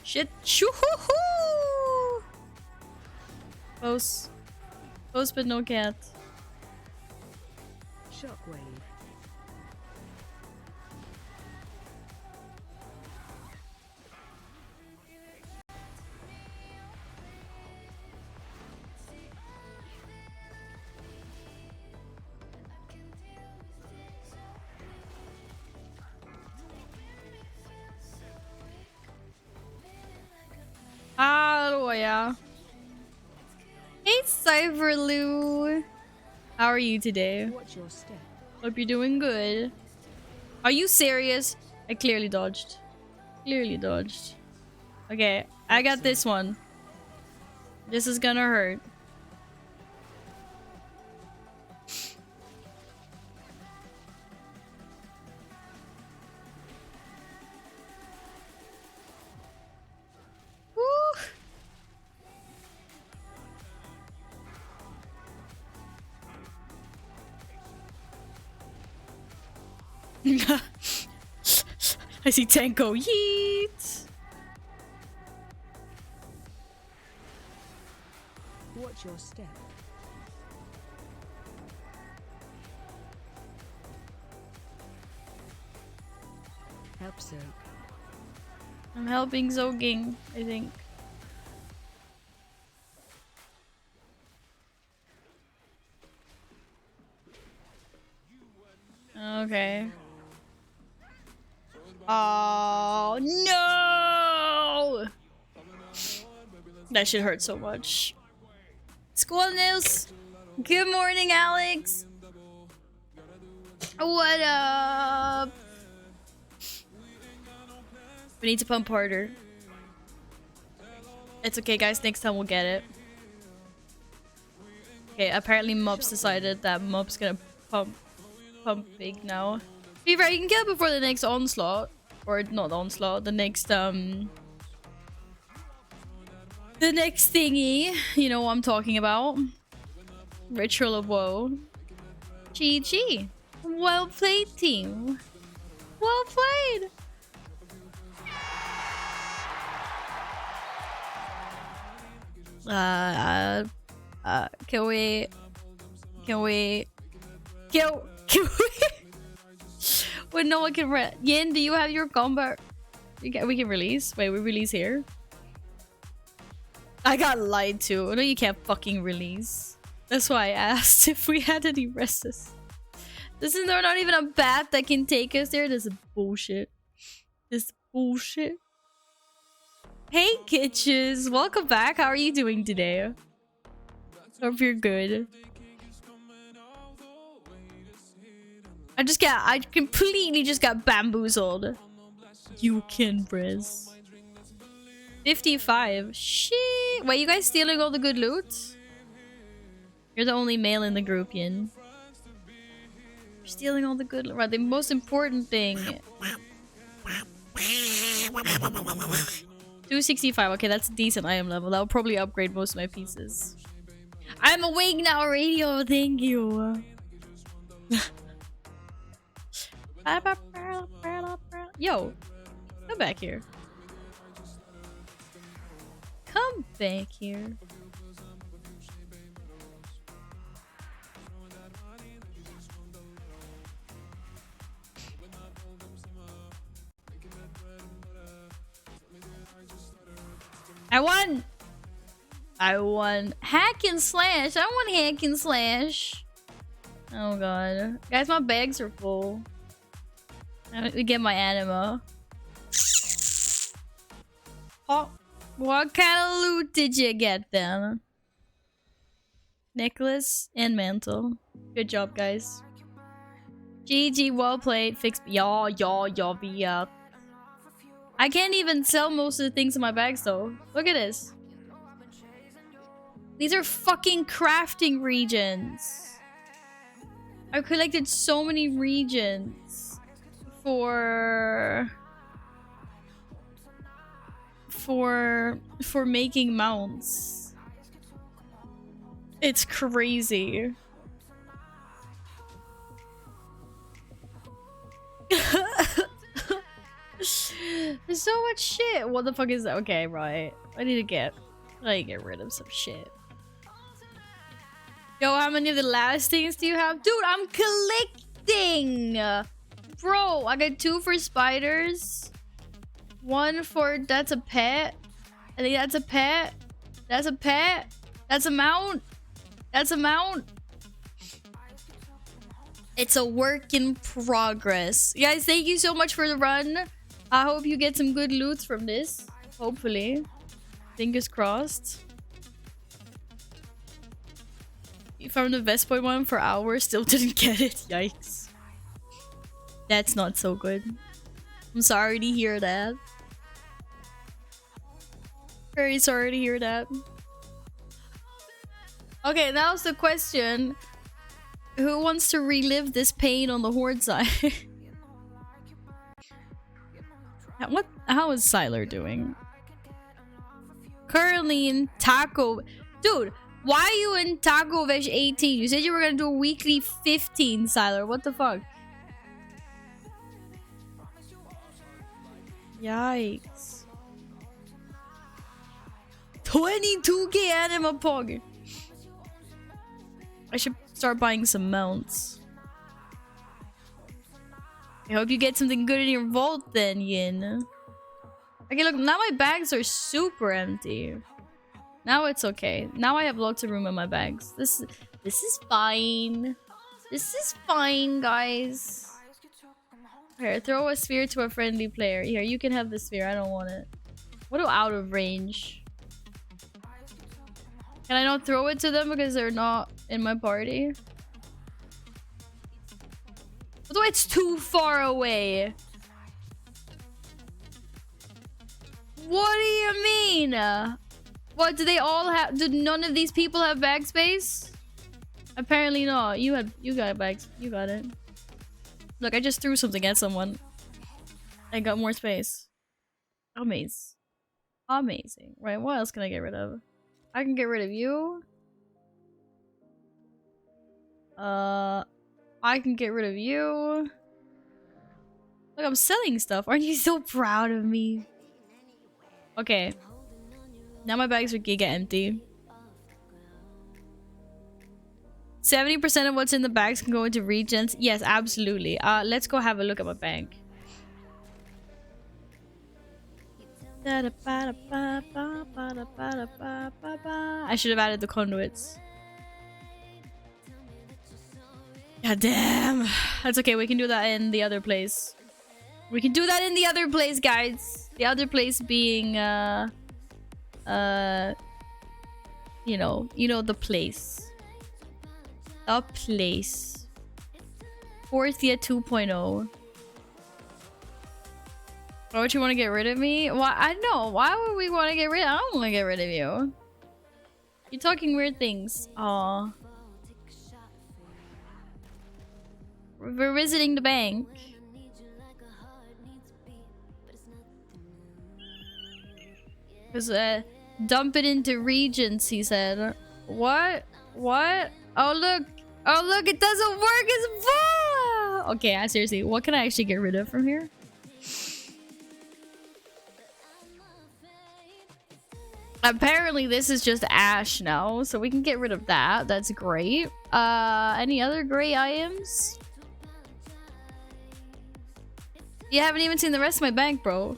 Shit. Shoo-hoo-hoo! Close. Close, but no cat. Shockwave. Oh yeah. Hey Cyberloo. How are you today? Watch your step. Hope you're doing good. Are you serious? I clearly dodged. Clearly dodged. Okay, I got this one. This is gonna hurt. I see Tanko. Yeet! Watch your step. Help Soak. I'm helping Zoging, I think. Okay. Oh no! That shit hurt so much. School news. Good morning, Alex. What up? We need to pump harder. It's okay, guys. Next time we'll get it. Okay, apparently Mob's decided that Mob's gonna pump big now. Be fair, you can get it before the next onslaught. Or not onslaught, the next thingy. You know what I'm talking about. Ritual of Woe. GG. Well played, team. Well played. Can we when no one can Yin, do you have your combat? We can release. Wait, we release here. I got lied to. No, you can't fucking release. That's why I asked if we had any rests. Isn't there not even a bat that can take us there? This is bullshit. This is bullshit. Hey, Kitches. Welcome back. How are you doing today? Hope you're good. I completely just got bamboozled. You can Briz. 55. Shit. Wait, you guys stealing all the good loot? You're the only male in the group, Yin. You're stealing all the good loot. Right, the most important thing. 265. Okay, that's a decent item level. That'll probably upgrade most of my pieces. I'm awake now, radio. Thank you. Yo, come back here. Come back here. I won! I won. Hack and slash. I want hack and slash. Oh god. Guys, my bags are full. I need to get my anima. Oh, what kind of loot did you get then? Necklace and mantle. Good job, guys. GG, well played. Fixed. Ja, via. I can't even sell most of the things in my bags though. Look at this. These are fucking crafting regions. I've collected so many regions for making mounts. It's crazy. There's so much shit. What the fuck is that? Okay, right. I need to get rid of some shit. Yo, how many of the last things do you have? Dude, I'm collecting! Bro, I got 2 for spiders. 1 for... That's a pet. I think that's a pet. That's a pet. That's a mount. That's a mount. It's a work in progress. Guys, thank you so much for the run. I hope you get some good loot from this. Hopefully. Fingers crossed. You found the Vespoid one for hours, still didn't get it. Yikes. That's not so good. I'm sorry to hear that. Very sorry to hear that. Okay, now's the question. Who wants to relive this pain on the Horde side? How is Sylar doing? Currently in Taco... Dude, why are you in Taco Vesh 18? You said you were gonna do a weekly 15, Sylar. What the fuck? Yikes. 22k anima pog. I should start buying some mounts. I hope you get something good in your vault then, Yin. Okay, look, now my bags are super empty. Now it's okay. Now I have lots of room in my bags. This is fine. This is fine, guys. Here, throw a sphere to a friendly player. Here, you can have the sphere. I don't want it. What do out of range? Can I not throw it to them because they're not in my party? Although it's too far away. What do you mean? What, do they all have... Do none of these people have bag space? Apparently not. You got bags. You got it. Look, I just threw something at someone. I got more space. Amazing. Amazing. Right, what else can I get rid of? I can get rid of you. I can get rid of you. Look, I'm selling stuff. Aren't you so proud of me? Okay. Now my bags are giga empty. 70% of what's in the bags can go into regions. Yes, absolutely. Let's go have a look at my bank. I should have added the conduits. God damn. That's okay, we can do that in the other place. We can do that in the other place, guys. The other place being, you know the place. The place. Porthia 2.0. Why would you want to get rid of me? Why? I know. Why would we want to get rid of... I don't want to get rid of you. You're talking weird things. Aw. We're visiting the bank. Because, dump it into regions, he said. What? What? Oh, look. Oh, look. It doesn't work as well. Okay, seriously. What can I actually get rid of from here? Apparently this is just ash now, so we can get rid of that. That's great. Any other gray items? You haven't even seen the rest of my bank, bro.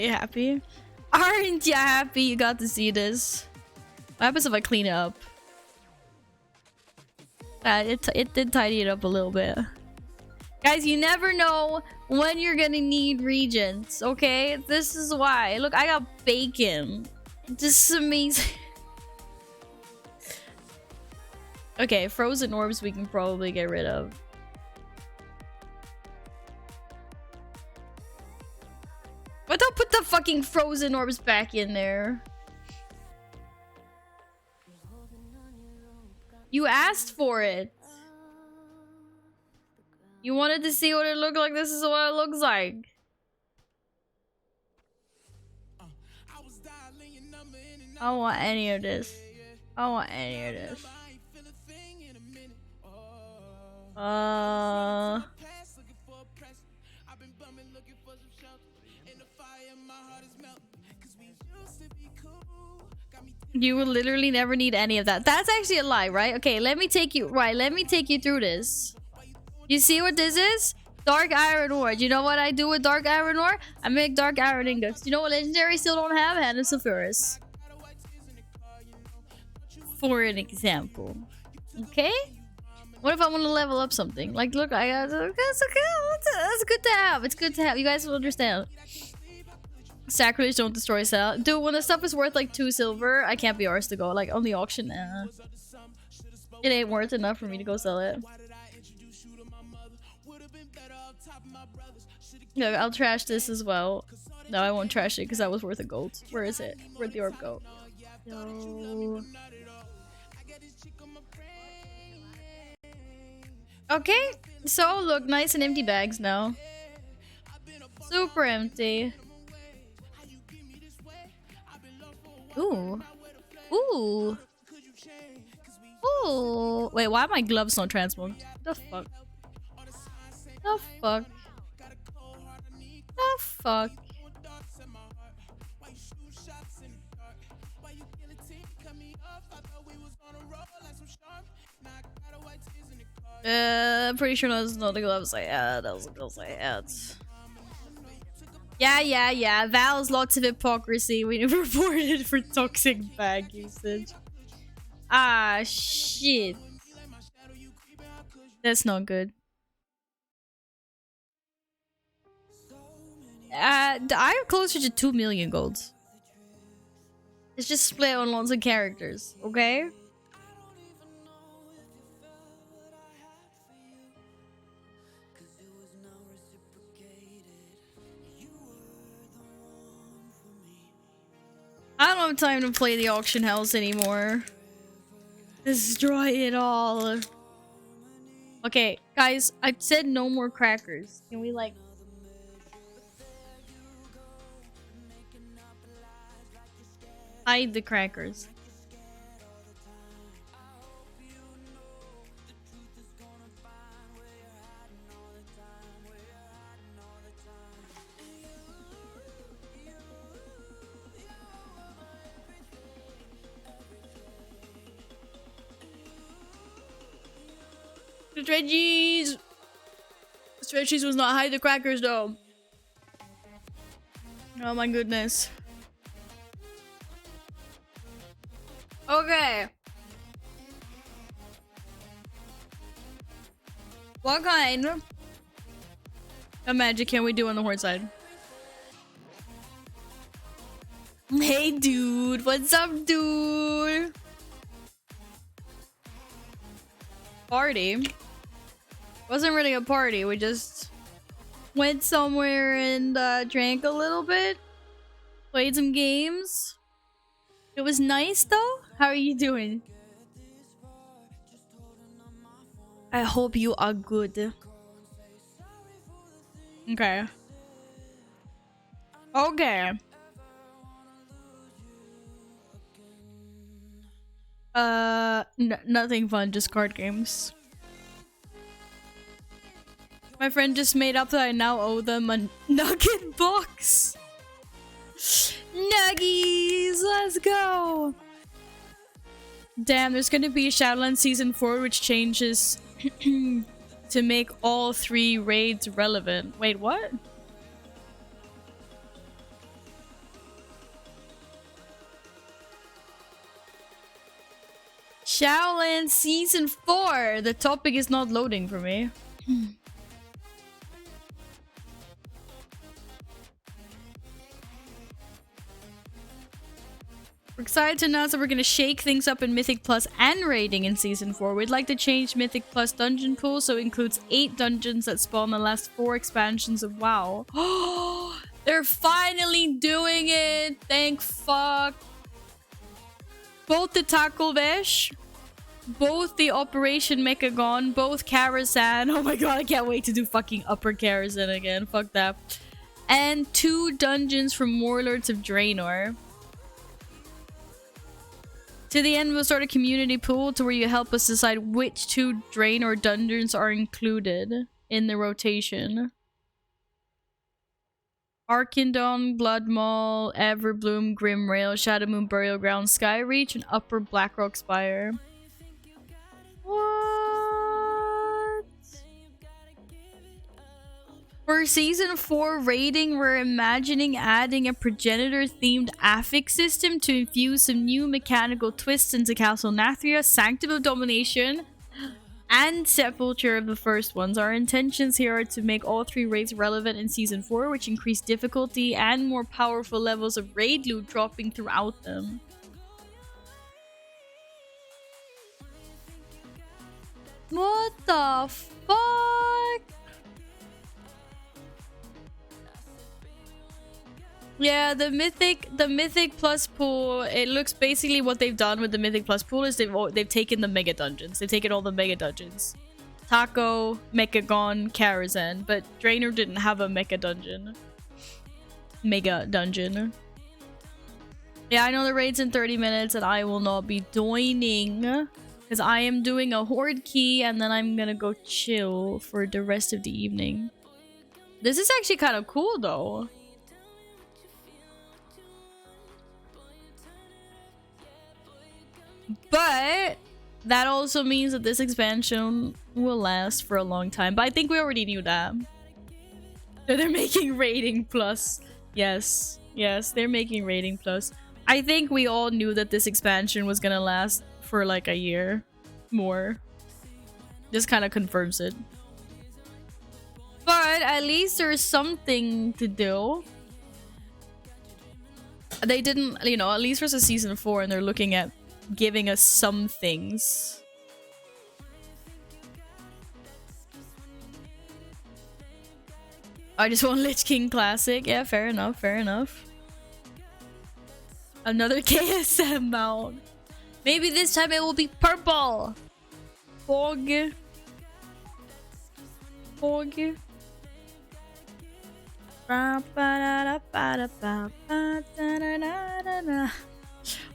you happy? Aren't you happy you got to see this? What happens if I clean it up? It did tidy it up a little bit. Guys, you never know when you're gonna need regents, okay? This is why. Look, I got bacon. This is amazing. Okay, frozen orbs we can probably get rid of. Why don't put the fucking frozen orbs back in there? You asked for it. You wanted to see what it looked like. This is what it looks like. I don't want any of this. I don't want any of this. You will literally never need any of that. That's actually a lie, right? Okay, let me take you through this. You see what this is? Dark iron ore. Do you know what I do with dark iron ore? I make dark iron ingots. Do you know what legendary still don't have? Hand of Sulphurus. For an example. Okay? What if I want to level up something? Like, look, I got... That's okay. That's good to have. It's good to have. You guys will understand. Sacrilege, don't destroy sell. Dude, when the stuff is worth like 2 silver, I can't be arsed to go. Like, on the auction, it ain't worth enough for me to go sell it. No, I'll trash this as well. No, I won't trash it because that was worth a gold. Where is it? Where'd the orb go? Yo. Okay, so look, nice and empty bags now. Super empty. Ooh. Ooh. Ooh. Wait, why are my gloves not transformed? The fuck? The fuck? The fuck? I'm pretty sure those are not the gloves I had. That was the gloves I had. Yeah. Val's lots of hypocrisy. We never reported for toxic bag usage. Ah, shit. That's not good. I'm closer to 2 million golds. It's just split on lots of characters, okay? I don't have time to play the auction house anymore. Destroy it all. Okay, guys, I said no more crackers. Can we like... hide the crackers? Stretchies was not hide the crackers though. Oh my goodness. Okay. What kind of magic can we do on the horde side? Hey dude, what's up dude? Party? Wasn't really a party, we just went somewhere and drank a little bit. Played some games. It was nice though. How are you doing? I hope you are good. Okay. Okay. Nothing fun, just card games. My friend just made up that I now owe them a nugget box. Nuggies, let's go. Damn, there's gonna be a Shadowlands Season 4 which changes to make all 3 raids relevant. Wait, what? Shaolan Season 4! The topic is not loading for me. We're excited to announce that we're going to shake things up in Mythic Plus and raiding in Season 4. We'd like to change Mythic Plus dungeon pool so it includes 8 dungeons that spawn the last 4 expansions of WoW. Oh, they're finally doing it! Thank fuck. Both the Takelvesh, both the Operation Mechagon, both Karazhan. Oh my god, I can't wait to do fucking Upper Karazhan again. Fuck that. And 2 dungeons from Warlords of Draenor. To the end, we'll start a community pool to where you help us decide which 2 Draenor dungeons are included in the rotation. Arkindon, Bloodmaw, Everbloom, Grimrail, Shadowmoon Burial Ground, Skyreach, and Upper Blackrock Spire. What? For Season 4 raiding, we're imagining adding a progenitor-themed affix system to infuse some new mechanical twists into Castle Nathria, Sanctum of Domination, and Sepulture of the first ones. Our intentions here are to make all 3 raids relevant in Season 4, which increase difficulty and more powerful levels of raid loot dropping throughout them. What the fuck? Yeah, the Mythic Plus pool, it looks basically what they've done with the Mythic Plus pool is they've taken the mega dungeons. They've taken all the mega dungeons. Taco, Mechagon, Karazhan, but Draenor didn't have a mega dungeon. Mega dungeon. Yeah, I know the raid's in 30 minutes and I will not be joining because I am doing a horde key and then I'm gonna go chill for the rest of the evening. This is actually kind of cool though. But that also means that this expansion will last for a long time. But I think we already knew that. So they're making raiding plus. Yes. Yes, they're making raiding plus. I think we all knew that this expansion was gonna last for like a year more. Just kind of confirms it. But at least there's something to do. They didn't, you know, at least there's a Season 4 and they're looking at giving us some things. I just want Lich King Classic. Yeah, fair enough, fair enough. Another KSM mount. Maybe this time it will be purple. Fog. Fog.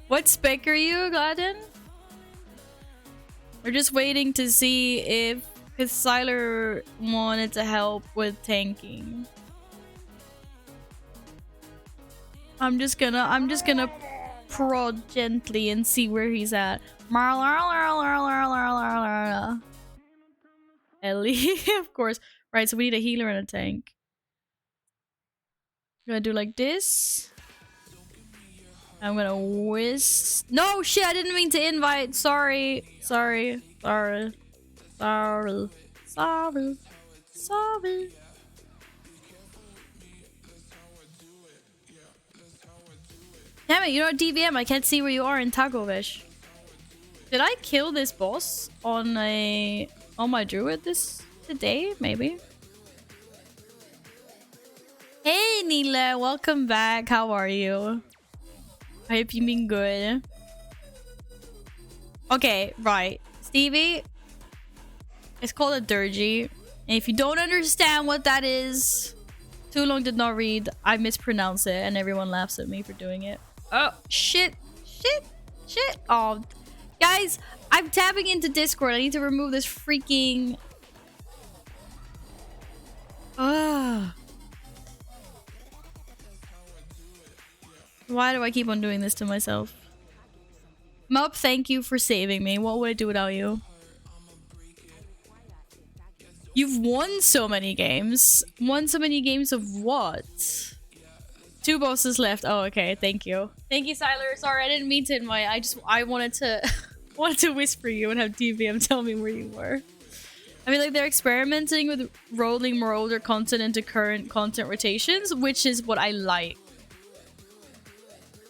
What spec are you, Gladden? We're just waiting to see if his Sylar wanted to help with tanking. I'm just gonna prod gently and see where he's at. Ellie, of course. Right, so we need a healer and a tank. I'm gonna do like this. I'm gonna whisk. No shit, I didn't mean to invite. Sorry. Sorry. Sorry. Sorry. Sorry. Sorry. Damn it, you're not DVM. I can't see where you are in Takelvesh. Did I kill this boss on my druid today? Maybe. Hey Neela, welcome back. How are you? I hope you've been good. Okay, right. Stevie, it's called a dirgy. And if you don't understand what that is, too long did not read. I mispronounce it and everyone laughs at me for doing it. Oh, shit. Shit. Shit. Oh, guys, I'm tapping into Discord. I need to remove this freaking... Ugh. Why do I keep on doing this to myself? Mup, thank you for saving me. What would I do without you? You've won so many games. Won so many games of what? 2 bosses left. Oh, okay. Thank you. Thank you, Sylar. Sorry, I didn't mean to invite. I wanted to... wanted to whisper you and have DVM tell me where you were. I mean, like, they're experimenting with rolling more older content into current content rotations, which is what I like.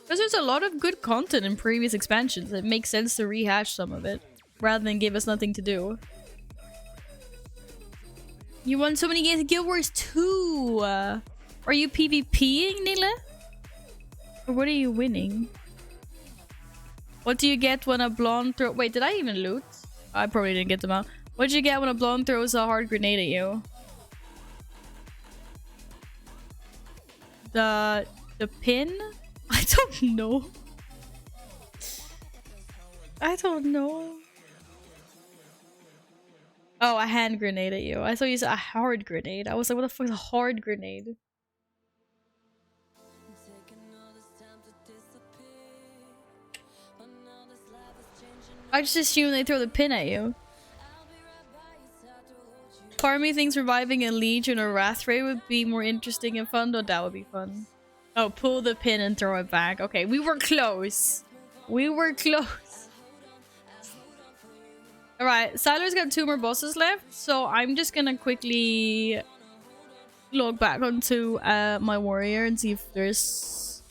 Because there's a lot of good content in previous expansions. It makes sense to rehash some of it, rather than give us nothing to do. You won so many games in Guild Wars 2! Are you PvPing, Nile? Or what are you winning? What do you get when a blonde throw- Wait, did I even loot? I probably didn't get them out. What do you get when a blonde throws a hard grenade at you? The pin? I don't know. I don't know. Oh, a hand grenade at you. I thought you said a hard grenade. I was like, what the fuck is a hard grenade? I just assume they throw the pin at you. Part of me thinks reviving a Legion or Wrathray would be more interesting and fun, though that would be fun. Oh, pull the pin and throw it back. Okay, we were close. We were close. Alright, Siler's got 2 more bosses left, so I'm just gonna quickly log back onto my warrior and see if there's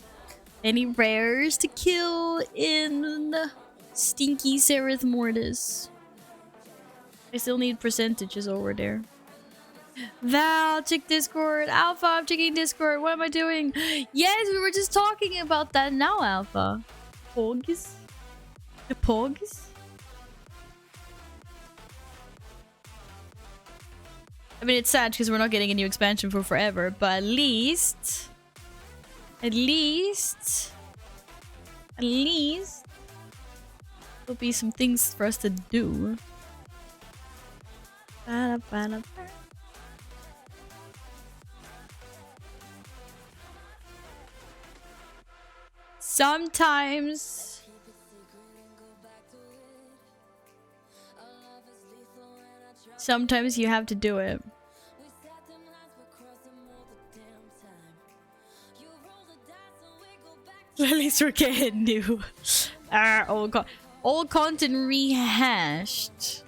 any rares to kill in Stinky Sereth Mortis. I still need percentages over there. Val, check Discord. Alpha, I'm checking Discord. What am I doing? Yes, we were just talking about that now, Alpha. Pogs? The Pogs? I mean, it's sad because we're not getting a new expansion for forever, but at least... there'll be some things for us to do. Sometimes you have to do it. At least we're getting new. Old content rehashed.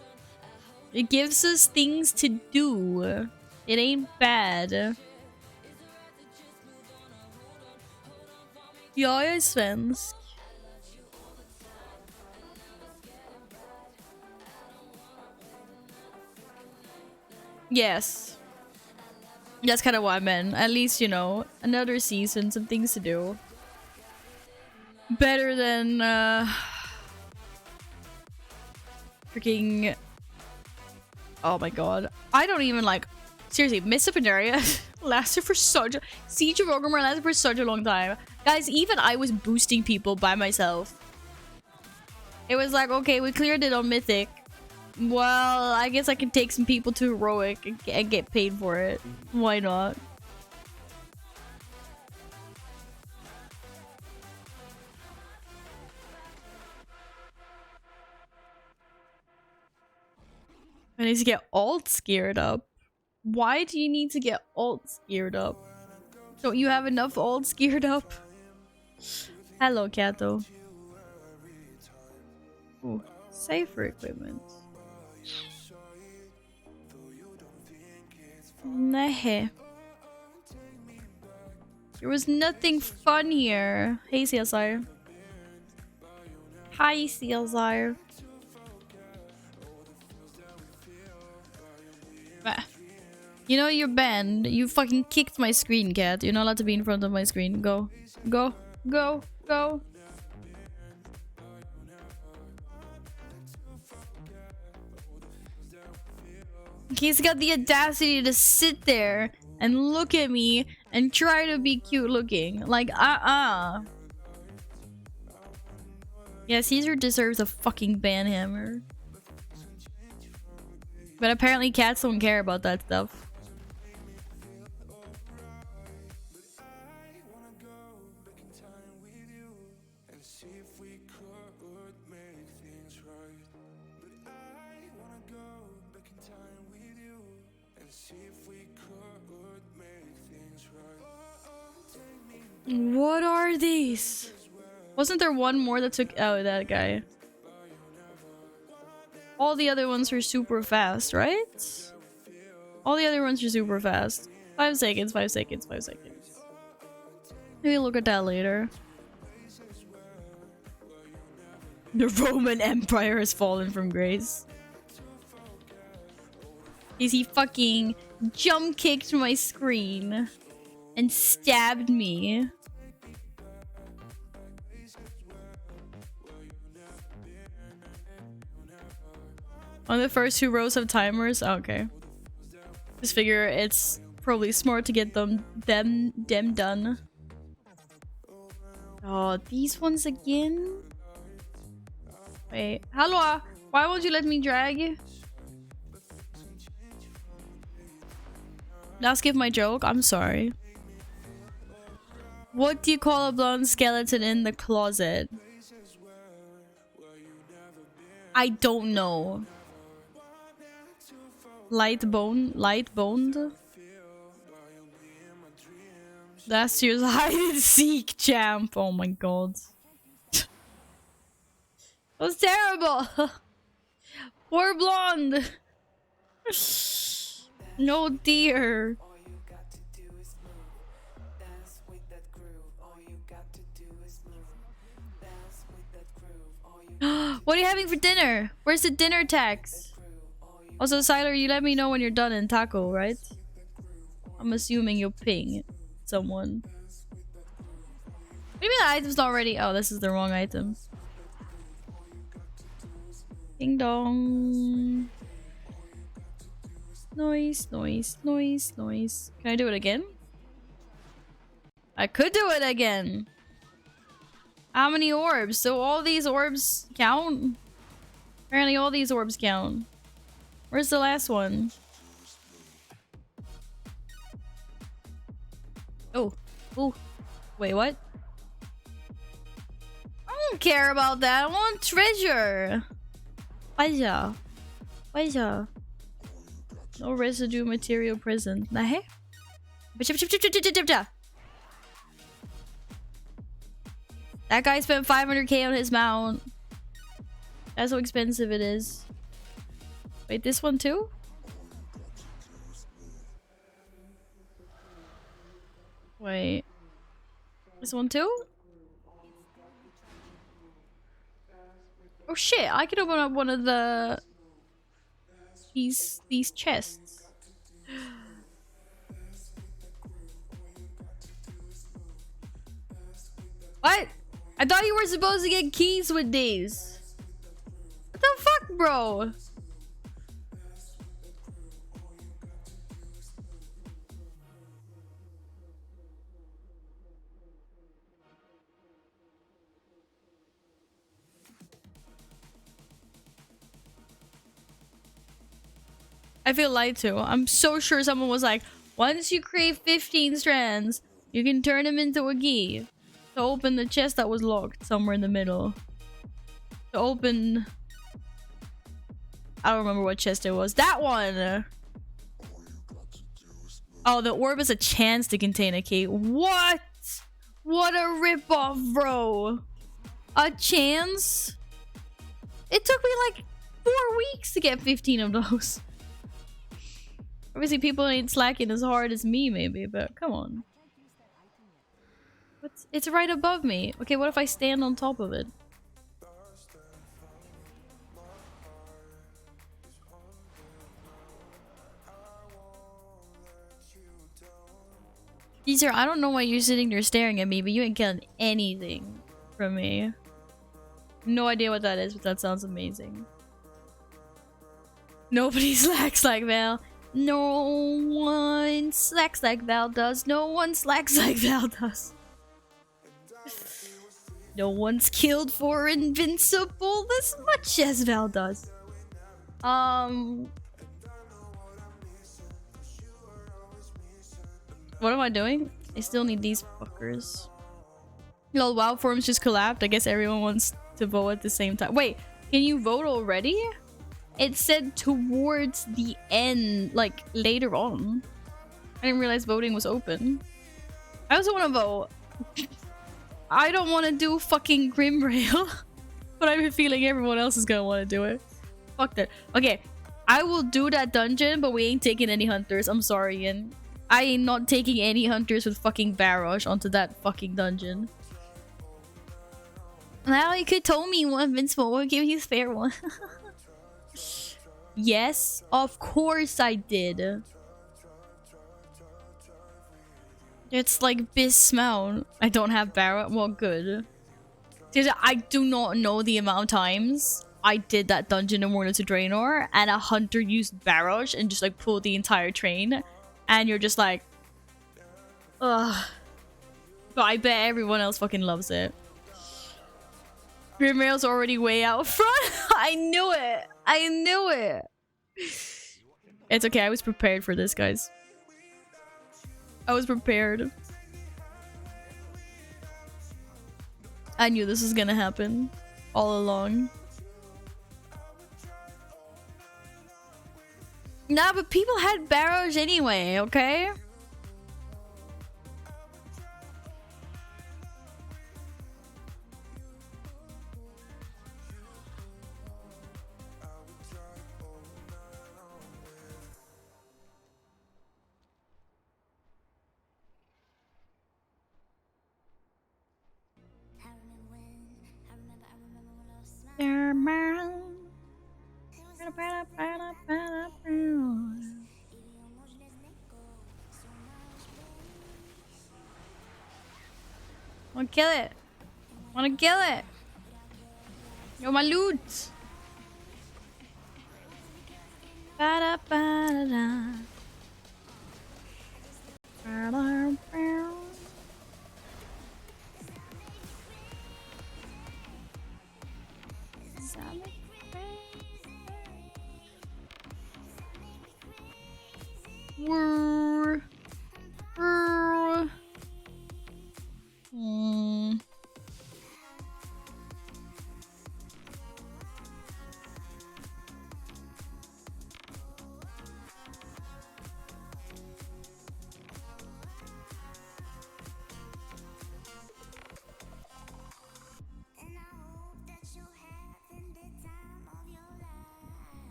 It gives us things to do. It ain't bad. Jag är svensk. Yes. That's kind of what I meant. At least, you know, another season, some things to do. Better than, freaking... Oh my god. I don't even like... Seriously, Mists of Pandaria lasted for such a... Siege of Orgrimmar lasted for such a long time. Guys, even I was boosting people by myself. It was like, okay, we cleared it on Mythic. Well, I guess I can take some people to Heroic and get paid for it. Why not? I need to get alts geared up. Why do you need to get alts geared up? Don't you have enough alts geared up? Hello, Kato. Ooh, safer equipment. Nah. There was nothing fun here. Hey, CSR. Hi, CSR. You know you're banned. You fucking kicked my screen, cat. You're not allowed to be in front of my screen. Go. Go. Go. Go. He's got the audacity to sit there and look at me and try to be cute looking. Like, Yeah, Caesar deserves a fucking ban hammer. But apparently cats don't care about that stuff. What are these? Wasn't there one more that took... Oh, that guy. All the other ones are super fast, right? All the other ones are super fast. 5 seconds, 5 seconds, 5 seconds. Maybe look at that later. The Roman Empire has fallen from grace. Is he fucking jump kicked my screen and stabbed me? On the first 2 rows of timers? Oh, okay. Just figure it's probably smart to get them done. Oh, these ones again? Wait. Hello? Why won't you let me drag? Now skip my joke? I'm sorry. What do you call a blonde skeleton in the closet? I don't know. Light boned? Last year's hide and seek champ. Oh my god. That was terrible. Poor blonde. No dear. What are you having for dinner? Where's the dinner tax? Also, Siler, you let me know when you're done in taco, right? I'm assuming you'll ping someone. What do you mean the item's not ready? Oh, this is the wrong item. Ding dong. Noise, noise, noise, noise. Can I do it again? I could do it again. How many orbs? So all these orbs count? Apparently all these orbs count. Where's the last one? Oh. Oh. Wait, what? I don't care about that. I want treasure. Pleasure. Pleasure. No residue material present. Nah. That guy spent 500k on his mount. That's how expensive it is. Wait, this one too? Wait. This one too? Oh shit, I could open up one of the... These chests. What? I thought you were supposed to get keys with these. What the fuck, bro? I feel lied to. I'm so sure someone was like, once you create 15 strands, you can turn them into a key. To open the chest that was locked somewhere in the middle. To open... I don't remember what chest it was. That one! Oh, the orb is a chance to contain a key. What? What a ripoff, bro. A chance? It took me like 4 weeks to get 15 of those. Obviously, people ain't slacking as hard as me, maybe, but come on. It's right above me. Okay, what if I stand on top of it? Caesar, I don't know why you're sitting there staring at me, but you ain't getting anything from me. No idea what that is, but that sounds amazing. Nobody slacks like Val. No one slacks like Val does. No one slacks like Val does. No one's killed for invincible as much as Val does. What am I doing? I still need these fuckers. Lol, WoW forums just collapsed. I guess everyone wants to vote at the same time. Wait, can you vote already? It said towards the end, like later on. I didn't realize voting was open. I also want to vote. I don't want to do fucking Grim Rail, but I have a feeling everyone else is gonna want to do it. Fuck that. Okay, I will do that dungeon, but we ain't taking any hunters. I'm sorry, Ian. I ain't not taking any hunters with fucking barrage onto that fucking dungeon. Now you could told me one, Vince will give you a fair one. Yes, of course I did. It's like Bismount. I don't have Barrett. Well, good. I do not know the amount of times I did that dungeon in Warner to Draenor and a hunter used Barrage and just like pulled the entire train. And you're just like, ugh. But I bet everyone else fucking loves it. Grimmail's already way out front. I knew it. I knew it. It's okay. I was prepared for this, guys. I was prepared. I knew this was gonna happen all along. Nah, but people had barrows anyway, okay? Wanna kill it? Wanna kill it? Yo, my loot! Ba-da-ba-da-da. Ba-da-ba. Whir. Whir.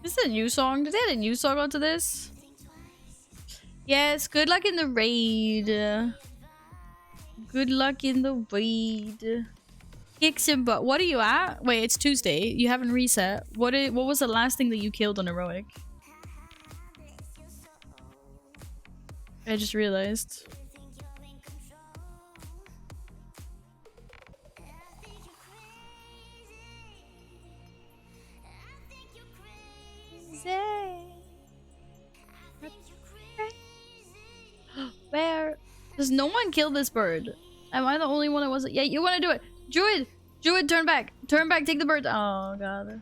This is a new song. Did they add a new song onto this? Yes, good luck in the raid. Good luck in the raid. Kicks and butt. What are you at? Wait, it's Tuesday. You haven't reset. What was the last thing that you killed on heroic? I just realized. Where? Does no one kill this bird? Am I the only one that wasn't? Yeah, you want to do it. Druid! Druid, turn back. Turn back, take the bird. Oh, God.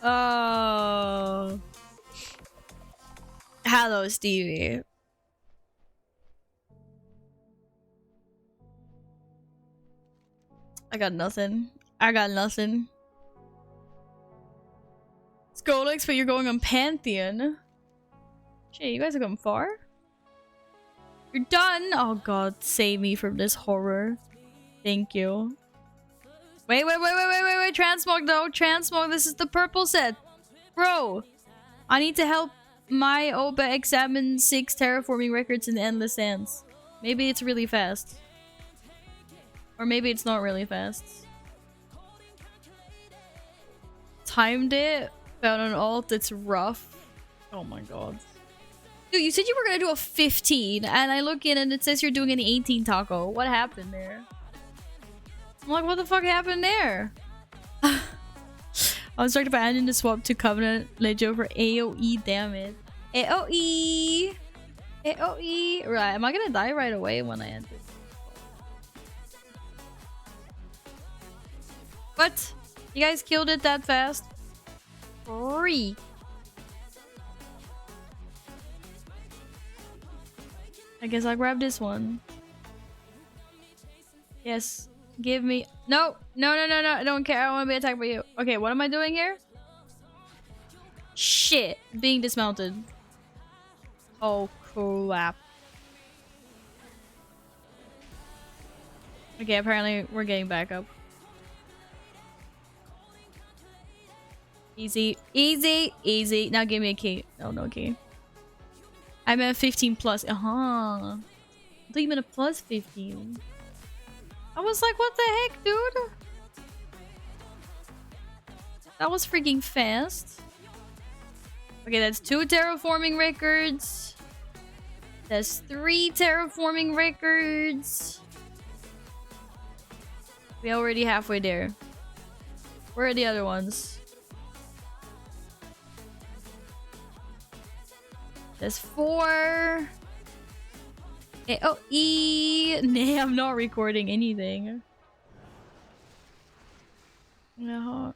Oh. Hello, Stevie. I got nothing. I got nothing. Scolex, but you're going on Pantheon. Shit, you guys have come far? You're done? Oh god, save me from this horror. Thank you. Wait, Transmog though. Transmog, this is the purple set. Bro, I need to help my Oba examine 6 terraforming records in Endless Sands. Maybe it's really fast. Or maybe it's not really fast. Timed it. Found an alt. It's rough. Oh my god. Dude, you said you were gonna do a 15, and I look in and it says you're doing an 18 taco. What happened there? I'm like, what the fuck happened there? I was talking about adding to swap to Covenant Legio for AoE damage. AoE! AOE. Right, am I gonna die right away when I enter? What? You guys killed it that fast? Freak. I guess I'll grab this one. Yes. Give me... No! No, no, no, no. I don't care. I don't want to be attacked by you. Okay, what am I doing here? Shit. Being dismounted. Oh, crap. Okay, apparently we're getting back up. Easy. Easy. Easy. Now give me a key. No, no key. I'm at 15 plus. I thought you meant a plus 15. I was like, what the heck, dude? That was freaking fast. Okay, that's 2 terraforming records. That's 3 terraforming records. We're already halfway there. Where are the other ones? That's 4. AOE. Nah, I'm not recording anything. No.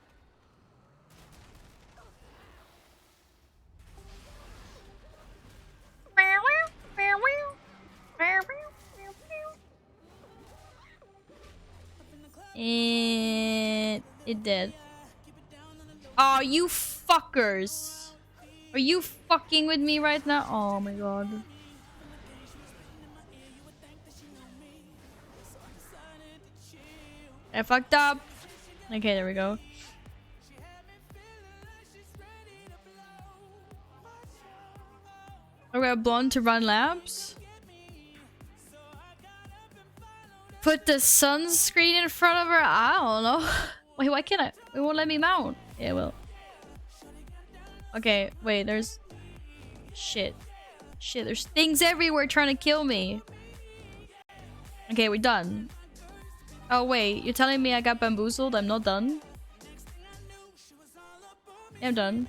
And it did. Oh, you fuckers. Are you fucking with me right now? Oh my god. I fucked up. Okay, there we go. Are we a blonde to run laps? Put the sunscreen in front of her? I don't know. Wait, why can't I? It won't let me mount. Yeah, it will. Okay, wait, there's... Shit. Shit, there's things everywhere trying to kill me. Okay, we're done. Oh, wait, you're telling me I got bamboozled? I'm not done? Yeah, I'm done.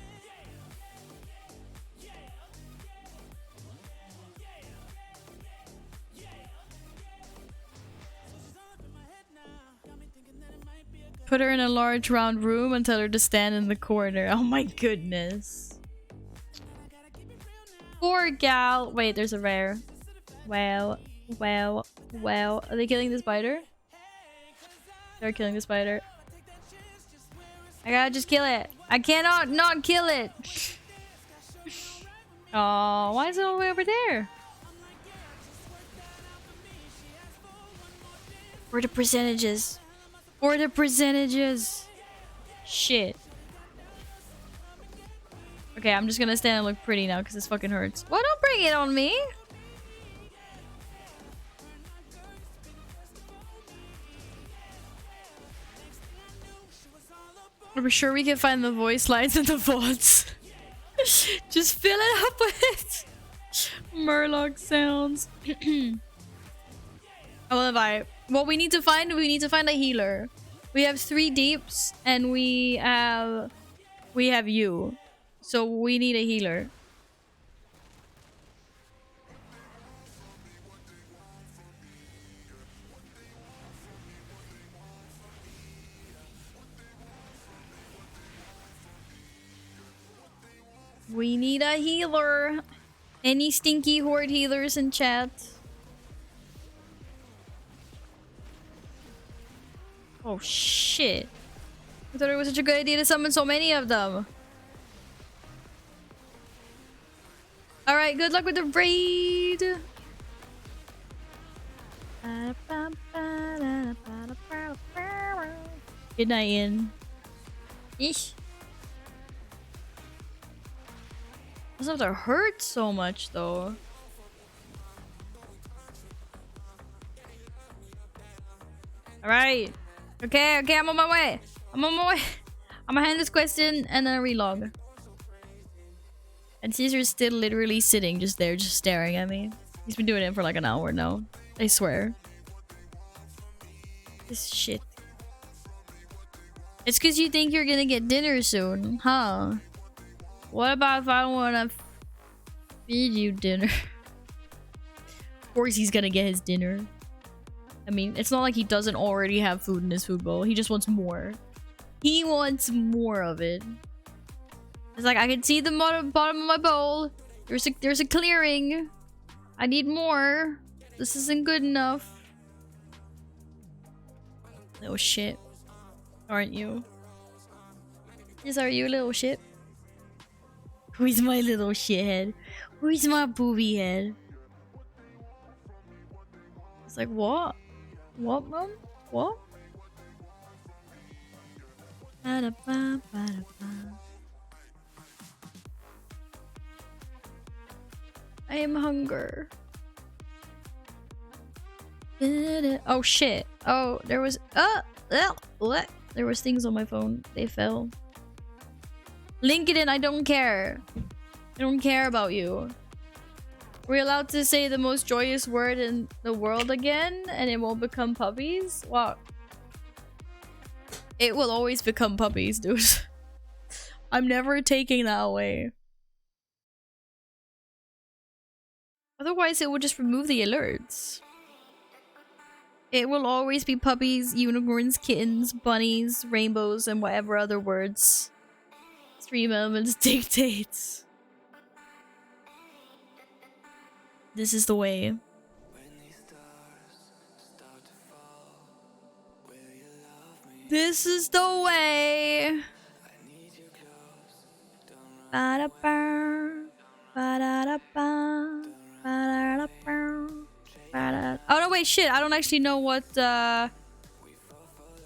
Put her in a large round room and tell her to stand in the corner. Oh my goodness. Poor gal. Wait, there's a rare. Well. Are they killing the spider? They're killing the spider. I gotta just kill it. I cannot not kill it. Oh, why is it all the way over there? Where are the percentages? Or the percentages. Shit. Okay, I'm just gonna stand and look pretty now because this fucking hurts. Well, don't bring it on me. Are we sure we can find the voice lines in the VODs? Just fill it up with Murloc sounds. I love it. What we need to find a healer. We have 3 deeps and we have you. So we need a healer. We need a healer. Any stinky horde healers in chat? Oh shit. I thought it was such a good idea to summon so many of them. Alright, good luck with the raid. Good night, Ian. Eesh. This have to hurt so much though. Alright. Okay, I'm on my way. I'm gonna hand this question and then relog. And Caesar's still literally sitting just there, just staring at me. He's been doing it for like an hour now. I swear. This shit. It's because you think you're gonna get dinner soon, huh? What about if I wanna feed you dinner? course he's gonna get his dinner. I mean, it's not like he doesn't already have food in his food bowl. He just wants more. He wants more of it. It's like, I can see the bottom of my bowl. There's a clearing. I need more. This isn't good enough. Little shit. Aren't you? Yes, are you, little shit? Who's my little shithead? Who's my booby head? It's like, what? What, mom? What? Ba-da-ba, ba-da-ba. I am hunger. Oh shit. Oh, there was there was things on my phone. They fell. LinkedIn, I don't care. I don't care about you. We're allowed to say the most joyous word in the world again, and it won't become puppies? Wow. It will always become puppies, dude. I'm never taking that away. Otherwise, it will just remove the alerts. It will always be puppies, unicorns, kittens, bunnies, rainbows, and whatever other words Stream Elements dictates. This is the way. This is the way. Ba-da-ba, ba-da-da-ba, ba-da-da-ba, ba-da. Oh no, wait, shit! I don't actually know what. Are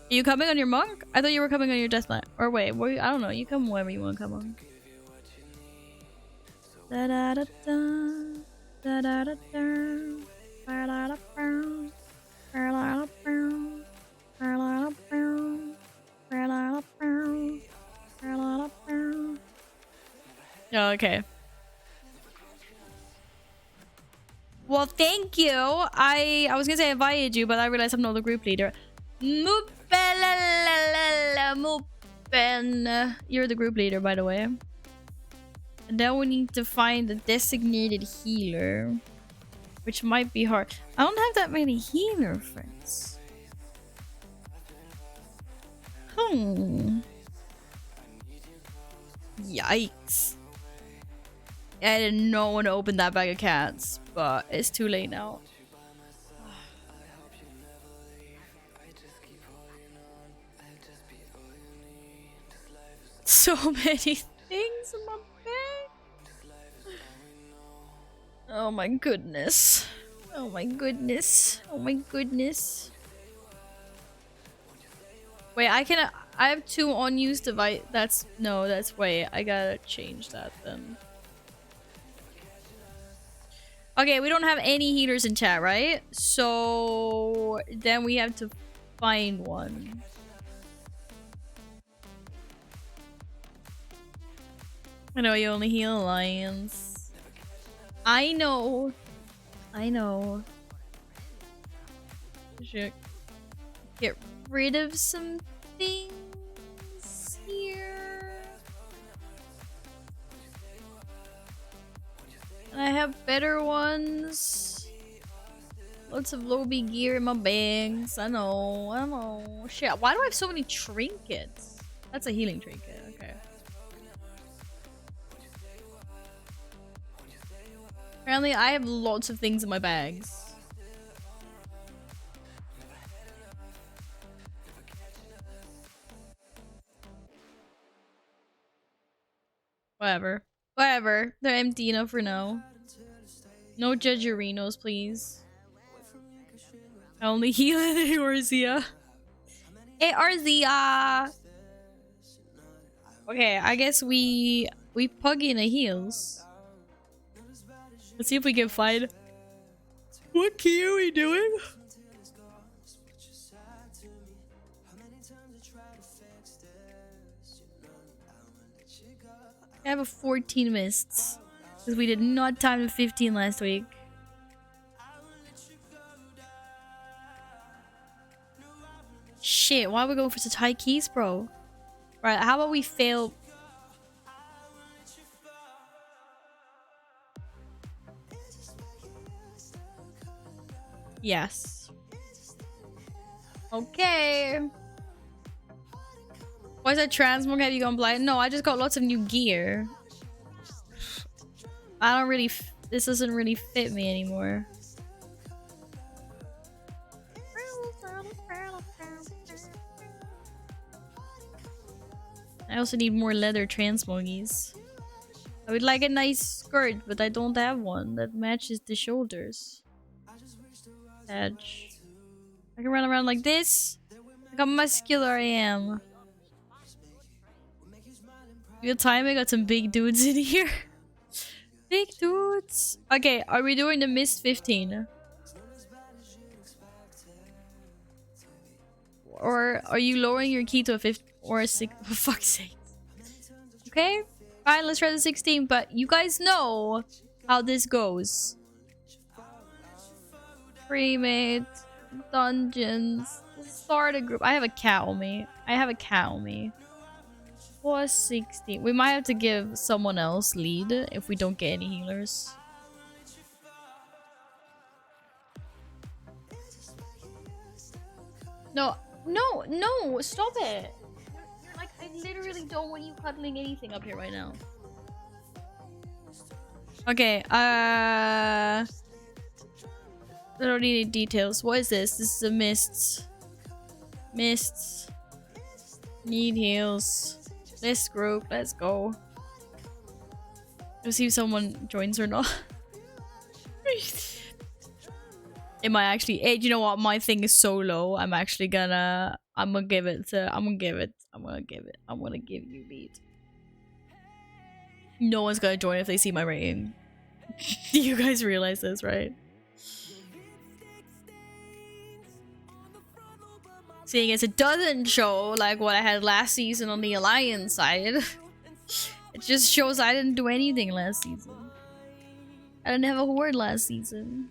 you coming on your monk? I thought you were coming on your deathmatch. Or wait, I don't know. You come wherever you want to come on. Da-da-da-da, da-da-da-da, ba-da-da-ba, ba-da-da-ba. Oh, okay. Well, thank you. I was gonna say I invited you, but I realized I'm not the group leader. Mupen. You're the group leader, by the way. And then we need to find a designated healer, which might be hard. I don't have that many healer friends. Yikes. I didn't know when to open that bag of cats, but it's too late now. So many things in my bag. Oh my goodness. Oh my goodness. Oh my goodness. Wait, I have 2 unused device. That's wait, I gotta change that then. Okay, we don't have any healers in chat, right? So then we have to find one. I know you only heal lions. I know. Should get rid of some things here. I have better ones. Lots of lobby gear in my bags. I know. Shit, why do I have so many trinkets? That's a healing trinket, okay. Apparently I have lots of things in my bags. Whatever. They're empty enough for now. No judgerinos, please. I only heal at Eorzea. Eorzea! Okay, I guess we pug in a heals. Let's see if we can find... What key are we doing? I have a 14 mists. Because we did not time the 15 last week. Shit, why are we going for such high keys, bro? Right, how about we fail... Yes. Okay. Why is that transmog? Have you gone blind? No, I just got lots of new gear. I don't really... this doesn't really fit me anymore. I also need more leather transmogies. I would like a nice skirt, but I don't have one that matches the shoulders. Edge. I can run around like this. Look how muscular I am. Good time, I got some big dudes in here. Big dudes. Okay, are we doing the Mist 15? Or are you lowering your key to a 50 or a 6? For fuck's sake. Okay, fine, let's try the 16, but you guys know how this goes. Premade, dungeons, start a group. I have a cat on me. I have a cat on me. 460. We might have to give someone else lead if we don't get any healers. No, no, no, stop it. You're like, I literally don't want you cuddling anything up here right now. Okay, I don't need any details. What is this? This is a mists. Mists. Need heals. This group, let's go. Let's see if someone joins or not. It might actually. Hey, you know what? My thing is so low. I'm gonna give you lead. No one's gonna join if they see my rating. You guys realize this, right? Seeing as it doesn't show like what I had last season on the Alliance side. It just shows I didn't do anything last season. I didn't have a horde last season.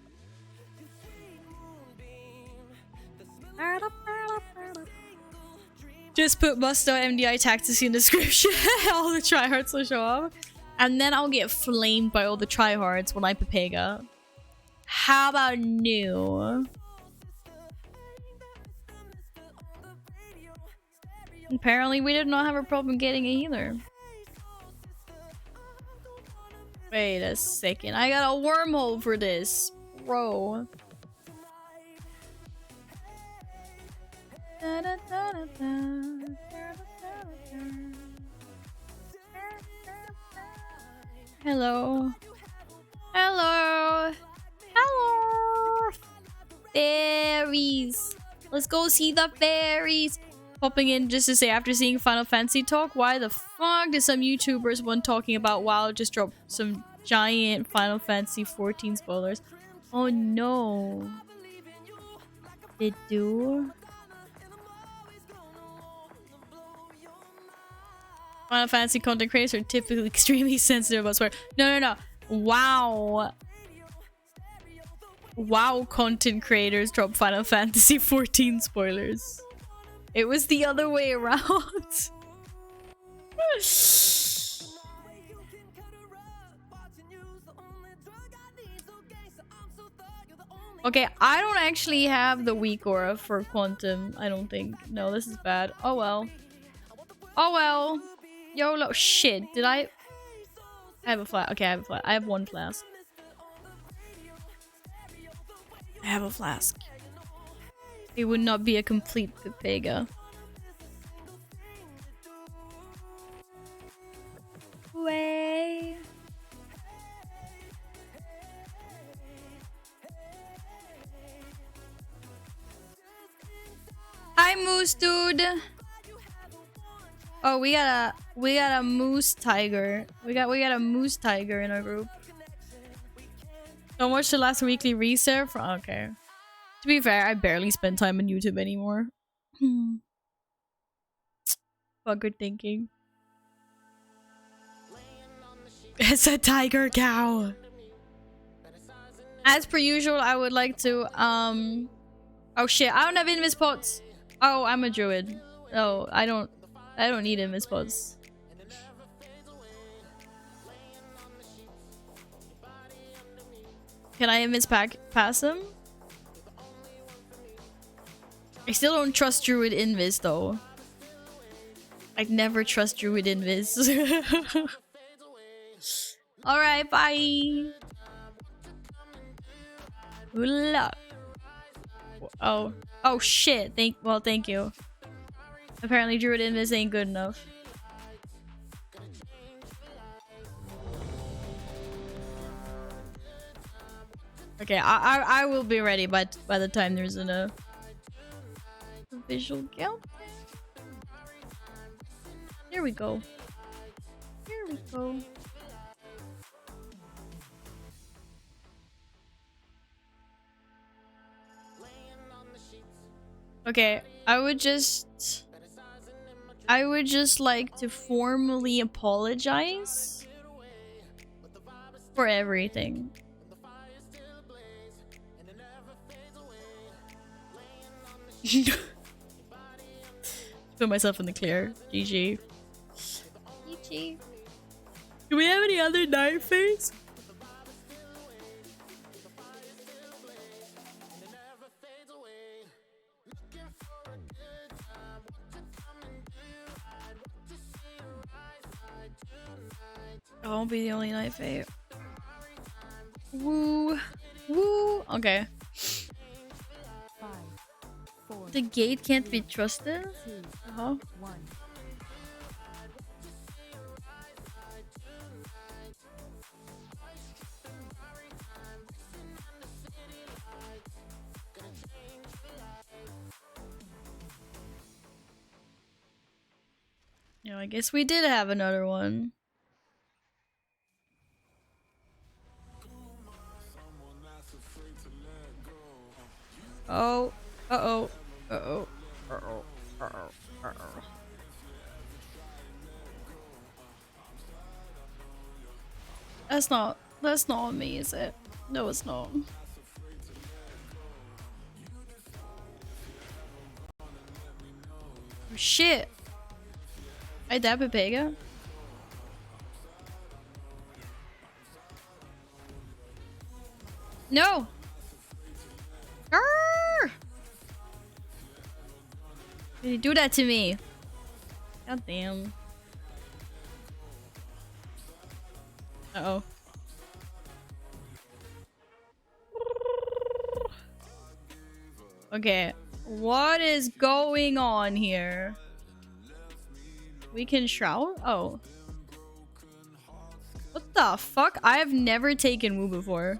Just put Musto MDI Tactics in the description. All the tryhards will show up. And then I'll get flamed by all the tryhards when I Pepega. How about new? Apparently we did not have a problem getting it either. Wait a second. I got a wormhole for this. Bro. Hello. Hello. Hello. Fairies. Let's go see the fairies. Popping in just to say, after seeing Final Fantasy talk, why the fuck did some YouTubers when talking about WoW just drop some giant Final Fantasy 14 spoilers? Oh no. They do? Final Fantasy content creators are typically extremely sensitive about swear. No. WoW. WoW content creators drop Final Fantasy 14 spoilers. It was the other way around. Okay, I don't actually have the weak aura for Quantum, I don't think. No, this is bad. Oh well. Oh well. YOLO. Shit, did I have a flask? Okay, I have a flask. I have one flask. I have a flask. It would not be a complete Pepega. Way. Hi, Moose dude. Oh, we got a moose tiger. We got a moose tiger in our group. Don't watch the last weekly reset. Okay. To be fair, I barely spend time on YouTube anymore. Fuck good thinking. It's a tiger cow. As per usual, I would like to oh shit, I don't have invis pots. Oh, I'm a druid. Oh, I don't need invis pots. Can I invis pass them? I still don't trust Druid Invis though. I'd never trust Druid Invis. Alright, bye. Good luck. Oh. Oh shit. Thank you. Apparently Druid Invis ain't good enough. Okay, I will be ready by the time there's an official count. Here we go. Here we go. Okay, I would just like to formally apologize for everything. Put myself in the clear. GG. GG. Do we have any other knife face? I won't be the only knife fate. Woo. Woo. Okay. 5, 4, The gate can't be trusted? 2, Uh-huh. 1. Yeah, I guess we did have another one. Oh. Uh-oh. Uh-oh. Uh-oh. Uh-oh. Uh-oh. That's not me, is it? No, it's not. Oh, shit. I dab a Pega? No! Arrgh! Did you do that to me? God damn. Uh-oh. Okay. What is going on here? We can shroud? Oh. What the fuck? I have never taken Woo before.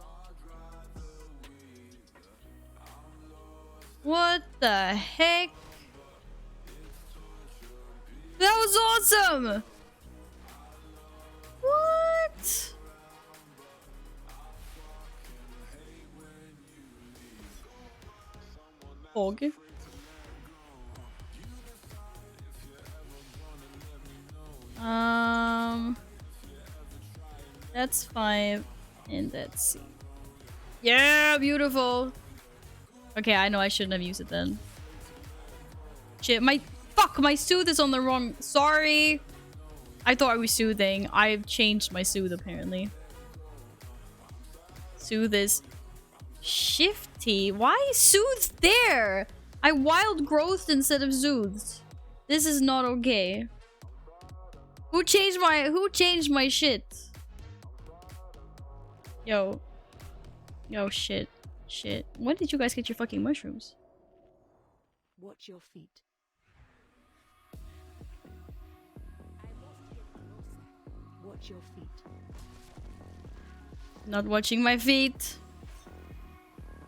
What the heck? That was awesome! What? Okay. That's 5 and that's C. Yeah, beautiful. Okay, I know I shouldn't have used it then. Shit, my soothe is on the wrong. Sorry. I thought I was soothing. I've changed my soothe apparently. Soothe is shifty. Why is soothe there? I wild growth instead of soothed. This is not okay. Who changed my shit? Yo. Yo, shit. Shit. When did you guys get your fucking mushrooms? Watch your feet. Watch your feet. Not watching my feet.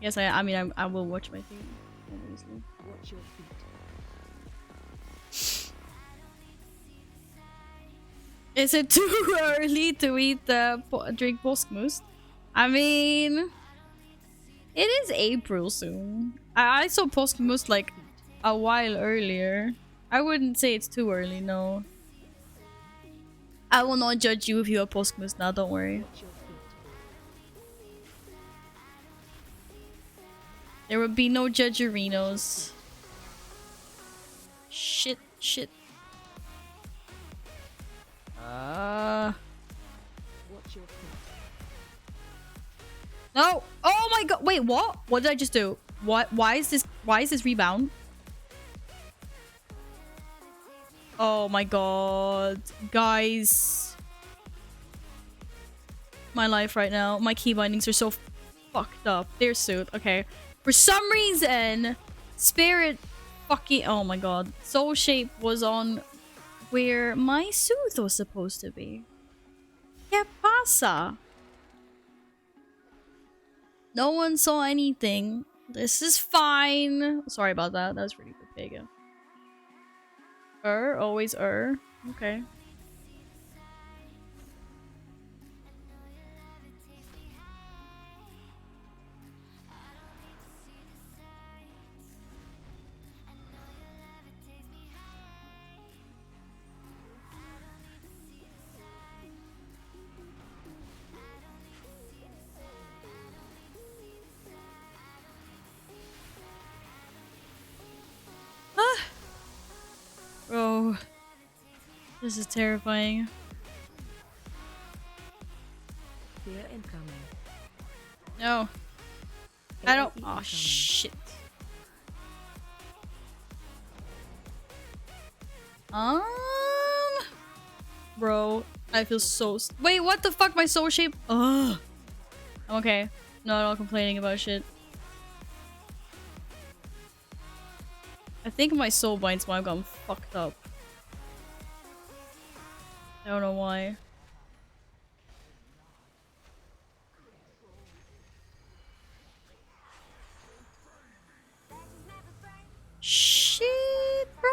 Yes, I mean, I will watch my feet. Obviously. Watch your feet. Is it too early to eat drink Boskmust? I mean, it is April soon. I saw Boskmust like a while earlier. I wouldn't say it's too early, no. I will not judge you if you have Boskmust now, don't worry. Watch your feet. There will be no judgerinos. Shit, shit. Watch your feet. No! Oh my god! Wait, what? What did I just do? What? Why is this rebound? Oh my god. Guys. My life right now. My key bindings are so fucked up. They're suit. Okay. For some reason, Spirit fucking... Oh my god. Soul Shape was on where my suit was supposed to be. ¿Qué pasa? No one saw anything. This is fine. Sorry about that. That was pretty big. Always Okay. Bro. This is terrifying. Fear incoming. No. I don't. AOE Oh incoming. shit. Bro, I feel so. Wait, what the fuck? My soul shape. Ugh. I'm okay. Not all complaining about shit. I think my soul binds might have gotten fucked up. I don't know why. Shit, bro!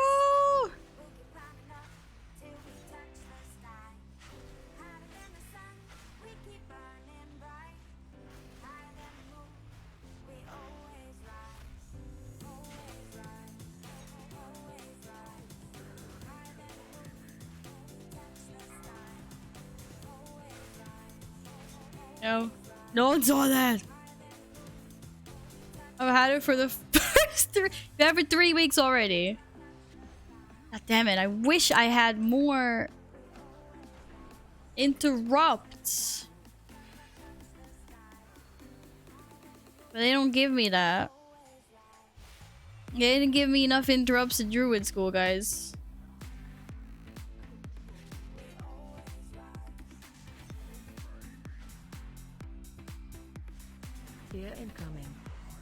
No. No one saw that! I've had it for the first three. I've had it for 3 weeks already. God damn it! I wish I had more interrupts, but they don't give me that. They didn't give me enough interrupts at Druid School, guys. Fear incoming.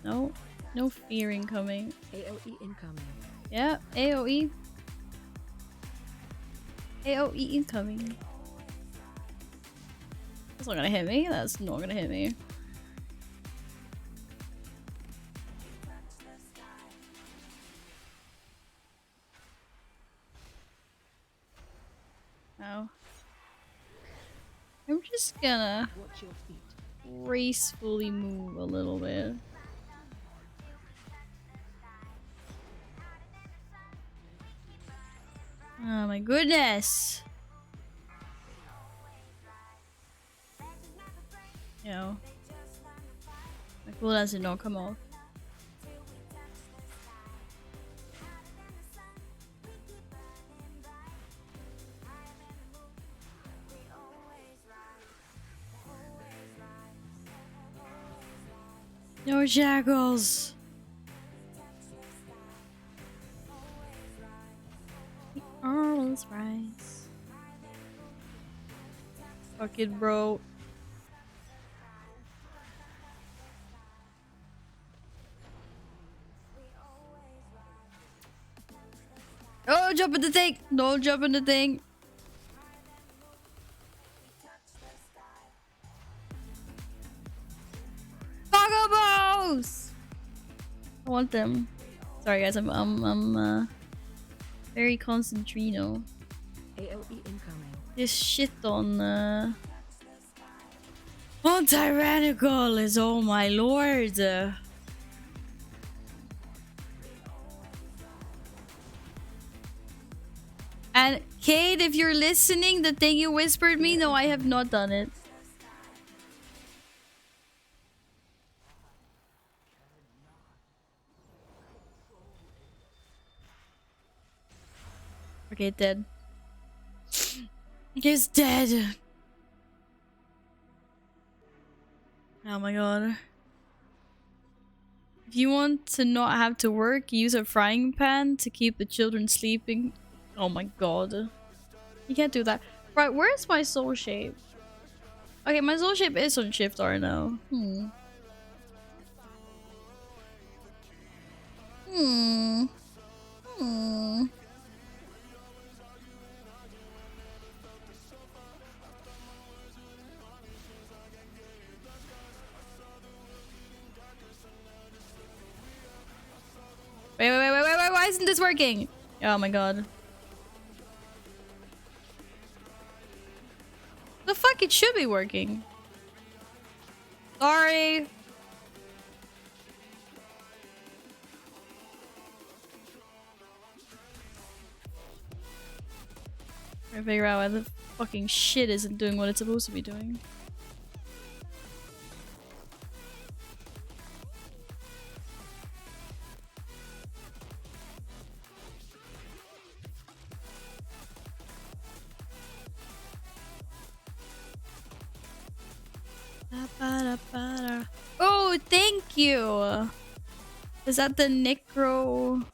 No, no fear incoming. AOE incoming. Yeah, AOE. AOE incoming. That's not gonna hit me. That's not gonna hit me. No. I'm just gonna Watch your feet. gracefully move a little bit. Oh my goodness! Yo. My cool as it not come off. No shackles! We always rise. Fuck it, bro. Oh, jump in the thing! Don't jump in the thing! Bogobos! I want them. Sorry guys, I'm very concentrino. AOE incoming. This shit on Tyrannical is, oh my lord. And Kate, if you're listening, the thing you whispered me, no, I have not done it. Okay, dead. He's dead. Oh my god. If you want to not have to work, use a frying pan to keep the children sleeping. Oh my god. You can't do that. Right, where's my soul shape? Okay, my soul shape is on Shift R now. Hmm. Hmm. Hmm. Wait, why isn't this working? Oh my god. The fuck, it should be working. Sorry. I figure out why the fucking shit isn't doing what it's supposed to be doing. Oh, thank you. Is that the Necro?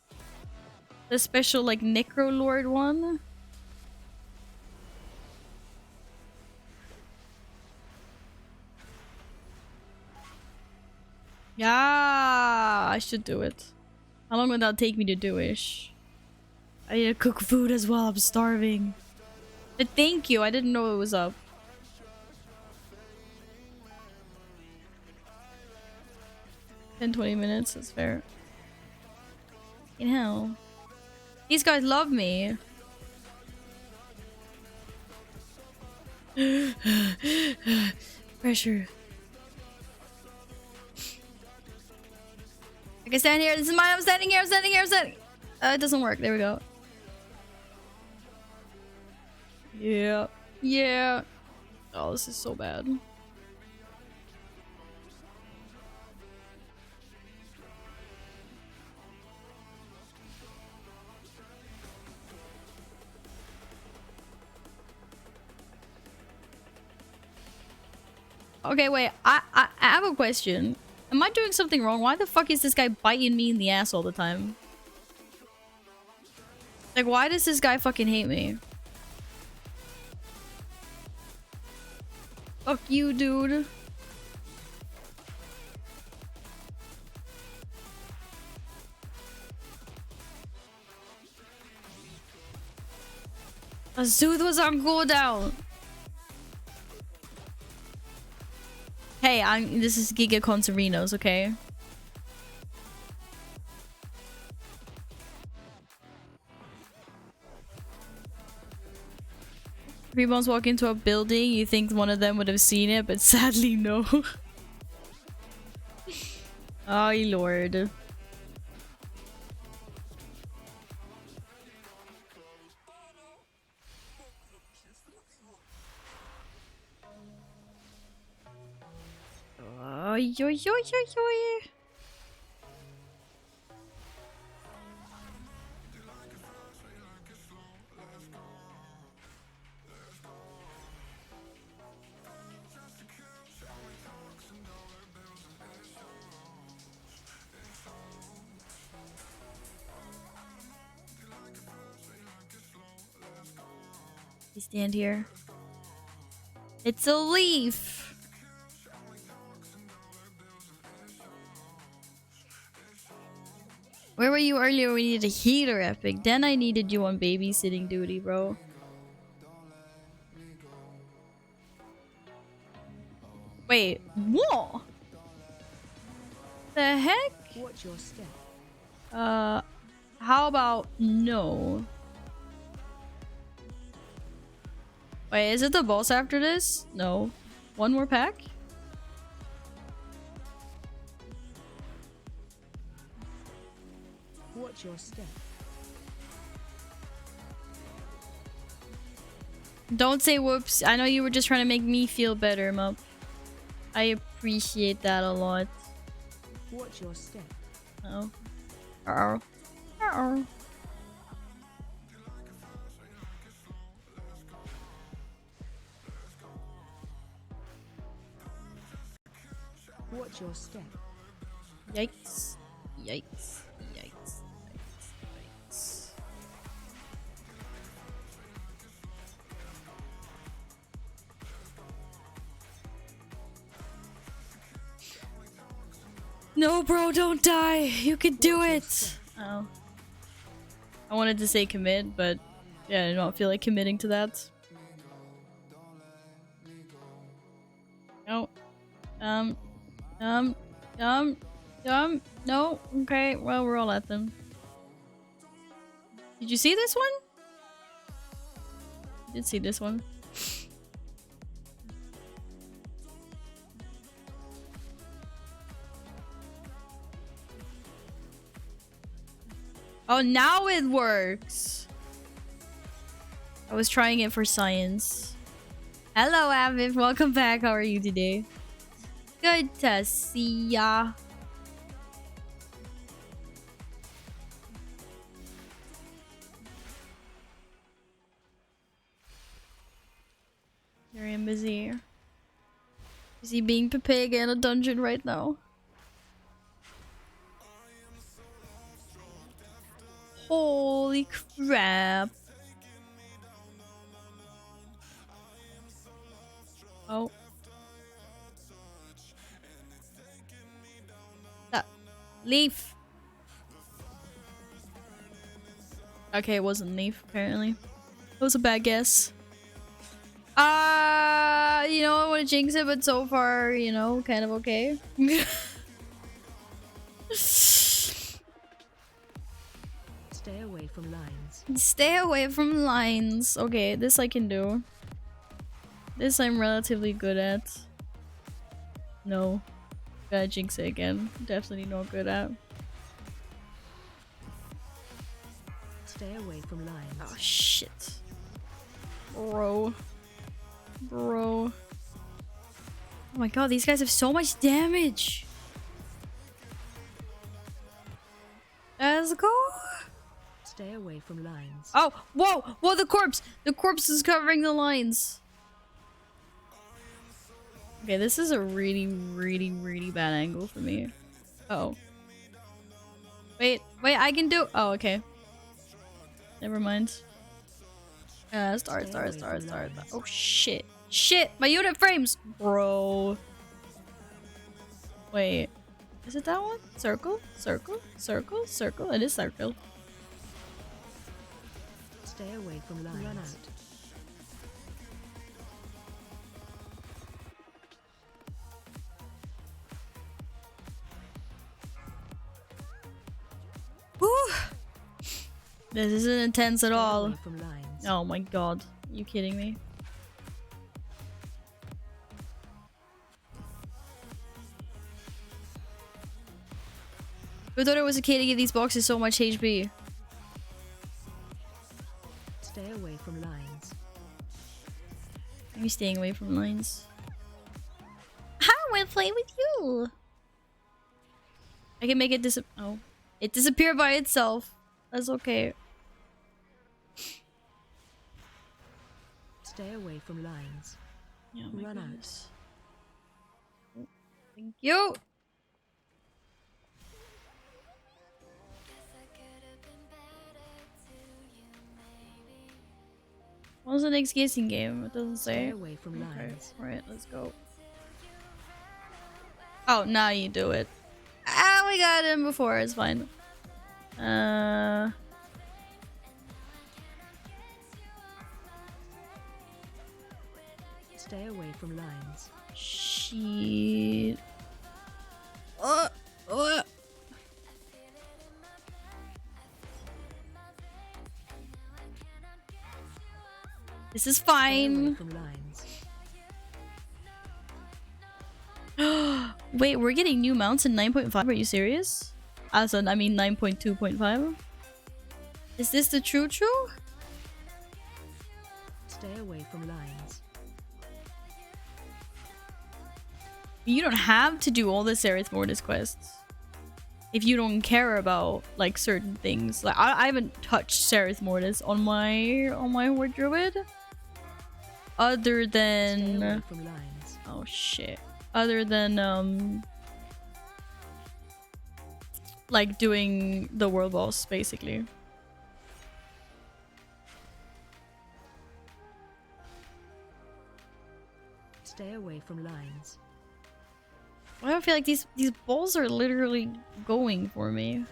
The special, like, Necro Lord one? Yeah, I should do it. How long would that take me to do ish? I need to cook food as well. I'm starving. But thank you. I didn't know it was up. 10-20 minutes. That's fair. In hell. These guys love me. Pressure. I can stand here. This is mine. I'm standing here. I'm standing here. I'm standing. It doesn't work. There we go. Yeah. Yeah. Oh, this is so bad. Okay, wait. I have a question. Am I doing something wrong? Why the fuck is this guy biting me in the ass all the time? Like, why does this guy fucking hate me? Fuck you, dude. Azooth was on cooldown. Hey, this is Giga Conserinos, okay? Pre-bombs walk into a building, you think one of them would have seen it, but sadly no. Oh lord. Oh, yo, yo, yo, yo. You stand here. It's a leaf. Where were you earlier? We needed a healer epic. Then I needed you on babysitting duty, bro. Wait, what? The heck? Watch your step. How about no? Wait, is it the boss after this? No. One more pack? Watch your step. Don't say whoops. I know you were just trying to make me feel better, Mup. I appreciate that a lot. Watch your step. Oh. Uh-oh. Uh-oh. Watch your step. Yikes. Yikes. Yikes. Yikes. Yikes. No, bro, don't die. You can do it. Oh. I wanted to say commit, but yeah, I don't feel like committing to that. No. Um. No. Okay, well, we're all at them. Did you see this one? I did see this one. Oh, now it works. I was trying it for science. Hello, Aviv. Welcome back. How are you today? Good to see ya. Very busy. Busy being Pepega in a dungeon right now. Holy crap. Oh. That leaf. Okay, it wasn't leaf, apparently. It was a bad guess. You know, I want to jinx it, but so far, you know, kind of okay. Stay away from lines. Stay away from lines. Okay, this I can do. This I'm relatively good at. No. Gotta jinx it again. Definitely not good at. Stay away from lines. Oh, shit. Bro. Bro. Oh my god, these guys have so much damage. Let's go. Stay away from lines. Oh, whoa, whoa, the corpse. The corpse is covering the lines. Okay, this is a really, really bad angle for me. Uh oh. Wait, I can do. Oh, okay. Never mind. Start. Oh, shit. Shit, my unit frames. Bro. Wait. Is it that one? Circle? It is circle. Stay away from lines. Run out. Whew. This isn't intense at Stay all. away from lines. Oh my god. Are you kidding me? I thought it was okay to give these boxes so much HP. Stay away from lines. I'm staying away from lines. I will play with you. I can make it oh. It disappeared by itself. That's okay. Stay away from lines. Yeah, Run goodness. Oh, thank you. What's the next guessing game? It doesn't say. Stay away from Okay, lines. alright, let's go. Oh, now you do it. Ah, we got him before. It's fine. Stay away from lines. Shit. This is Stay away fine. from lines. Wait, we're getting new mounts in 9.5. Are you serious? I mean 9.2.5. Is this the true? Stay away from lines. You don't have to do all the Sereth Mortis quests if you don't care about like certain things. Like I haven't touched Sereth Mortis on my Horde Druid, other Stay away than from lines. oh shit, other than like doing the world boss basically. Stay away from lines. Why do I feel like these balls are literally going for me?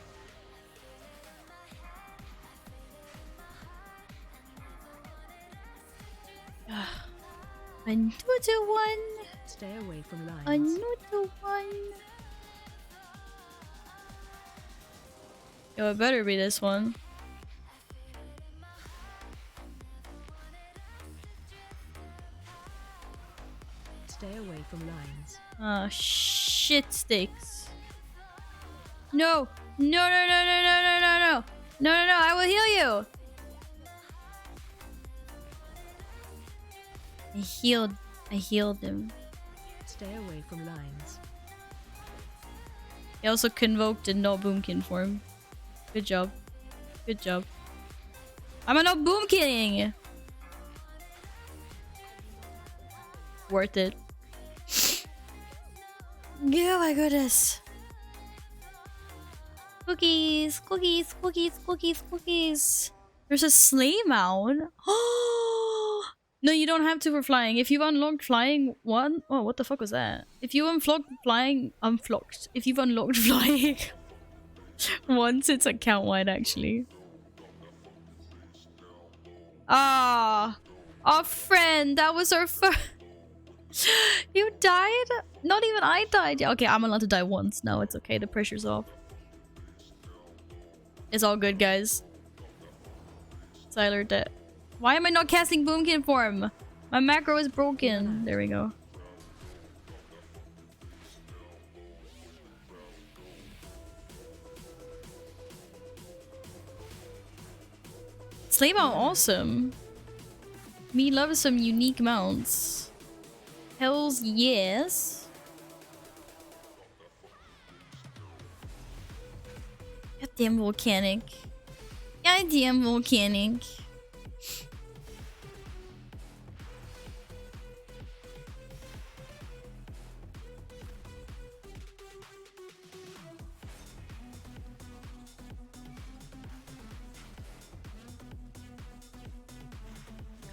Another one. Stay away from lines. Another one. Yo, it better be this one. Stay away from lines. Ah, shit sticks. No! No, no, no, no, no, no, no, no! No, no, no, I will heal you! I healed him. Stay away from lines. He also convoked a no boomkin form. Good job. Good job. I'm a no boomkin! Worth it. Oh my goodness. Cookies, cookies, cookies, cookies, cookies. There's a sleigh mound. Oh no, you don't have to for flying. If you've unlocked flying one, oh, what the fuck was that? If you unlocked flying, If you've unlocked flying once, it's account wide actually. Ah, our friend, that was our first. You died? Not even I died. Okay, I'm allowed to die once. No, it's okay. The pressure's off. It's all good, guys. Tyler dead. Why am I not casting Boomkin form? My macro is broken. There we go. Slay mount awesome. Me loves some unique mounts. Hells yes. Goddamn volcanic. Goddamn volcanic.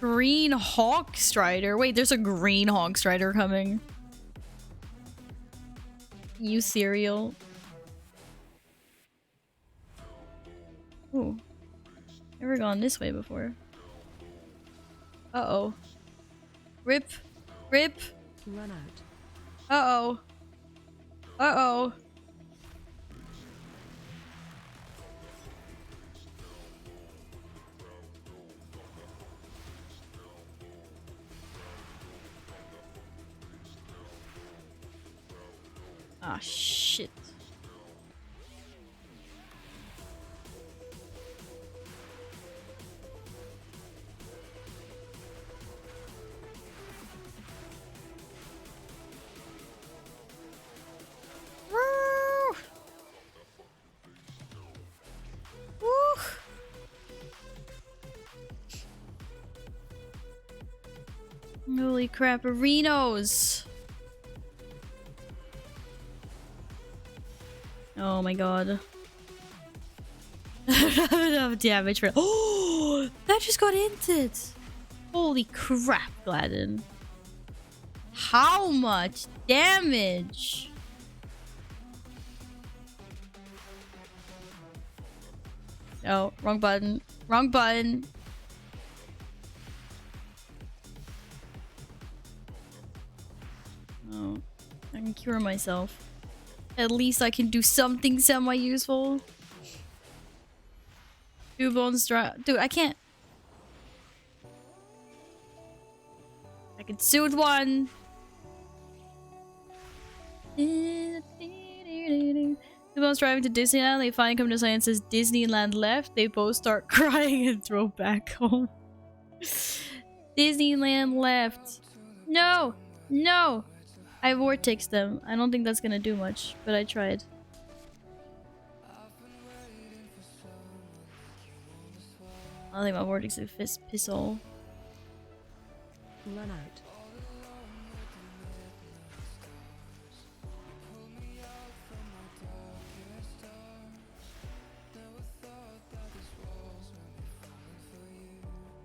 Green Hawk Strider. Wait, there's a Green Hawk Strider coming. You cereal. Ooh. Never gone this way before. Uh-oh. Rip. Rip. Run out. Uh-oh. Uh-oh. Ah, shit. Woo! Woo! Holy crap, arenos! Oh my god. Enough damage for— oh, that just got hinted. Holy crap, Gladden. How much damage? Oh, wrong button. Wrong button. Oh, I can cure myself. At least I can do something semi-useful. 2 bones dry. Dude, I can't. I can soothe one. 2 bones driving to Disneyland. They finally come to sign and says Disneyland left. They both start crying and throw back home. Disneyland left. No! No! I vortexed them. I don't think that's gonna do much, but I tried. I think my vortex is piss all. Run out.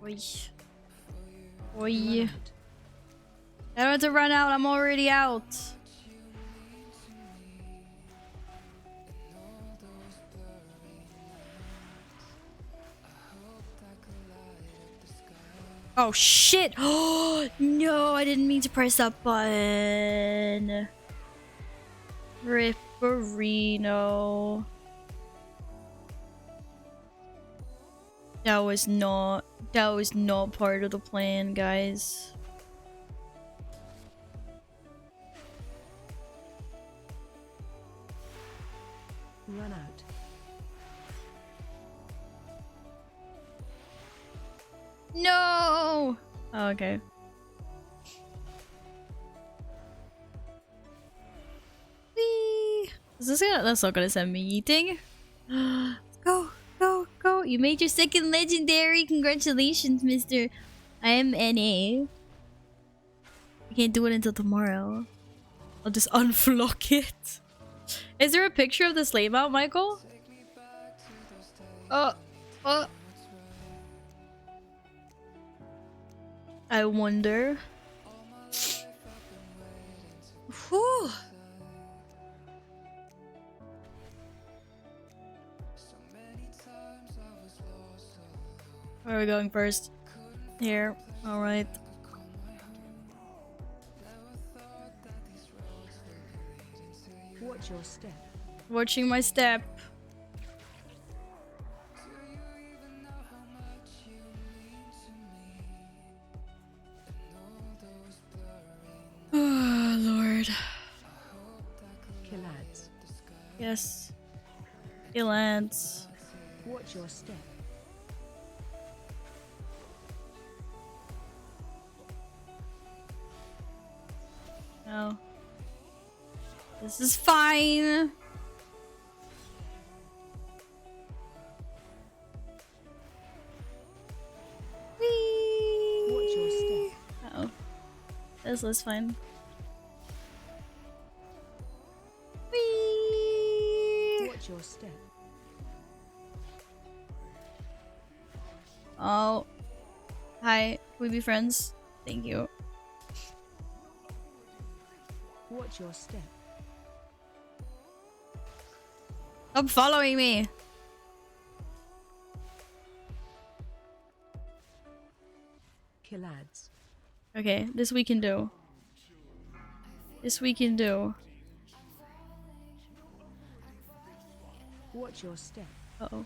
Oi. Oi. I don't have to run out, I'm already out. Oh shit! Oh no, I didn't mean to press that button. Ripperino. That was not part of the plan, guys. Run out. No! Oh, okay. Whee! That's not gonna send me eating. Go, go, go! You made your second legendary. Congratulations, Mr. IMNA. I can't do it until tomorrow. I'll just unflock it. Is there a picture of the slave mount, Michael? I wonder. Whew. Where are we going first? Here. Alright. Watch your step. Watching my step. Oh, Lord. Kill ads. Yes. Kill ants. Watch your step. No. This is fine. Whee! Watch your step. Uh-oh. This is fine. Whee! Watch your step. Oh. Hi. Can we be friends? Thank you. Watch your step. Stop following me. Kill ads. Okay, this we can do. This we can do. Watch your step. Uh-oh.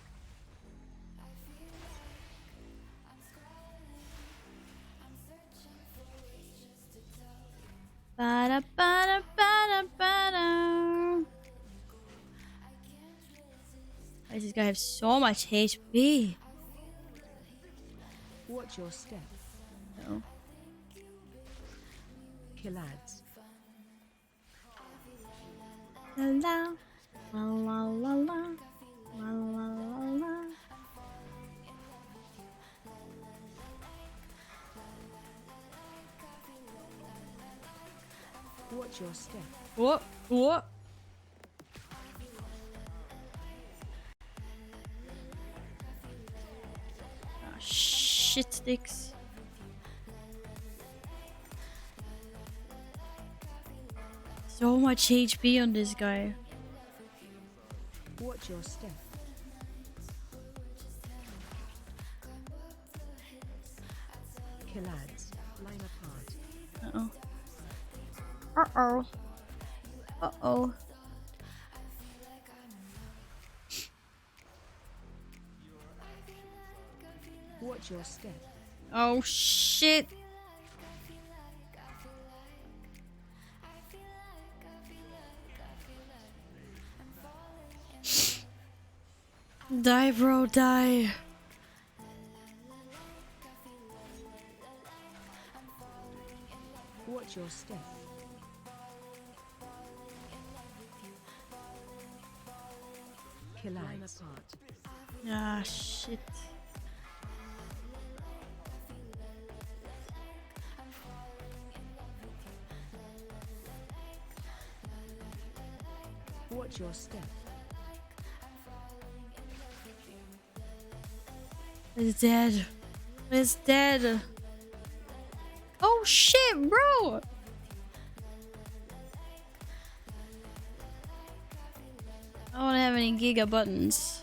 Ba-da, ba-da, ba-da, ba-da. Why does this guy have so much HP? Watch your step. No. Kill ads. La la la la la la la la la. Watch your step. What? What? Ah, shit sticks. So much HP on this guy. Watch your step. Kill ads. Line apart. Uh-oh. Uh-oh. Uh-oh. Watch your step. Oh, shit. Die, bro, die. Watch your step. Kill line apart. Ah, shit. Watch your step. It's dead. It's dead. Oh shit, bro! I don't have any Giga buttons.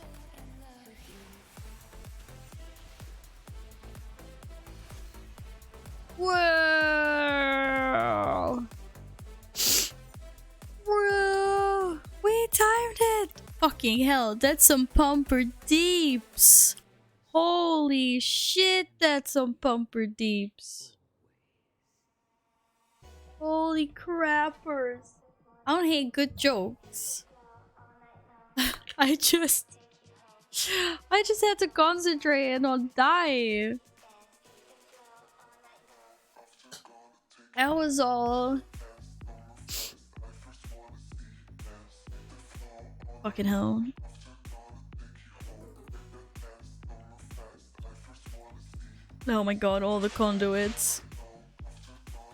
Whoa! Whoa! We timed it! Fucking hell, that's some pumper deeps! Holy shit, that's some pumper deeps! Holy crappers! I don't hate good jokes. I just had to concentrate and not die. That was all. Fucking hell. Oh my god, all the conduits.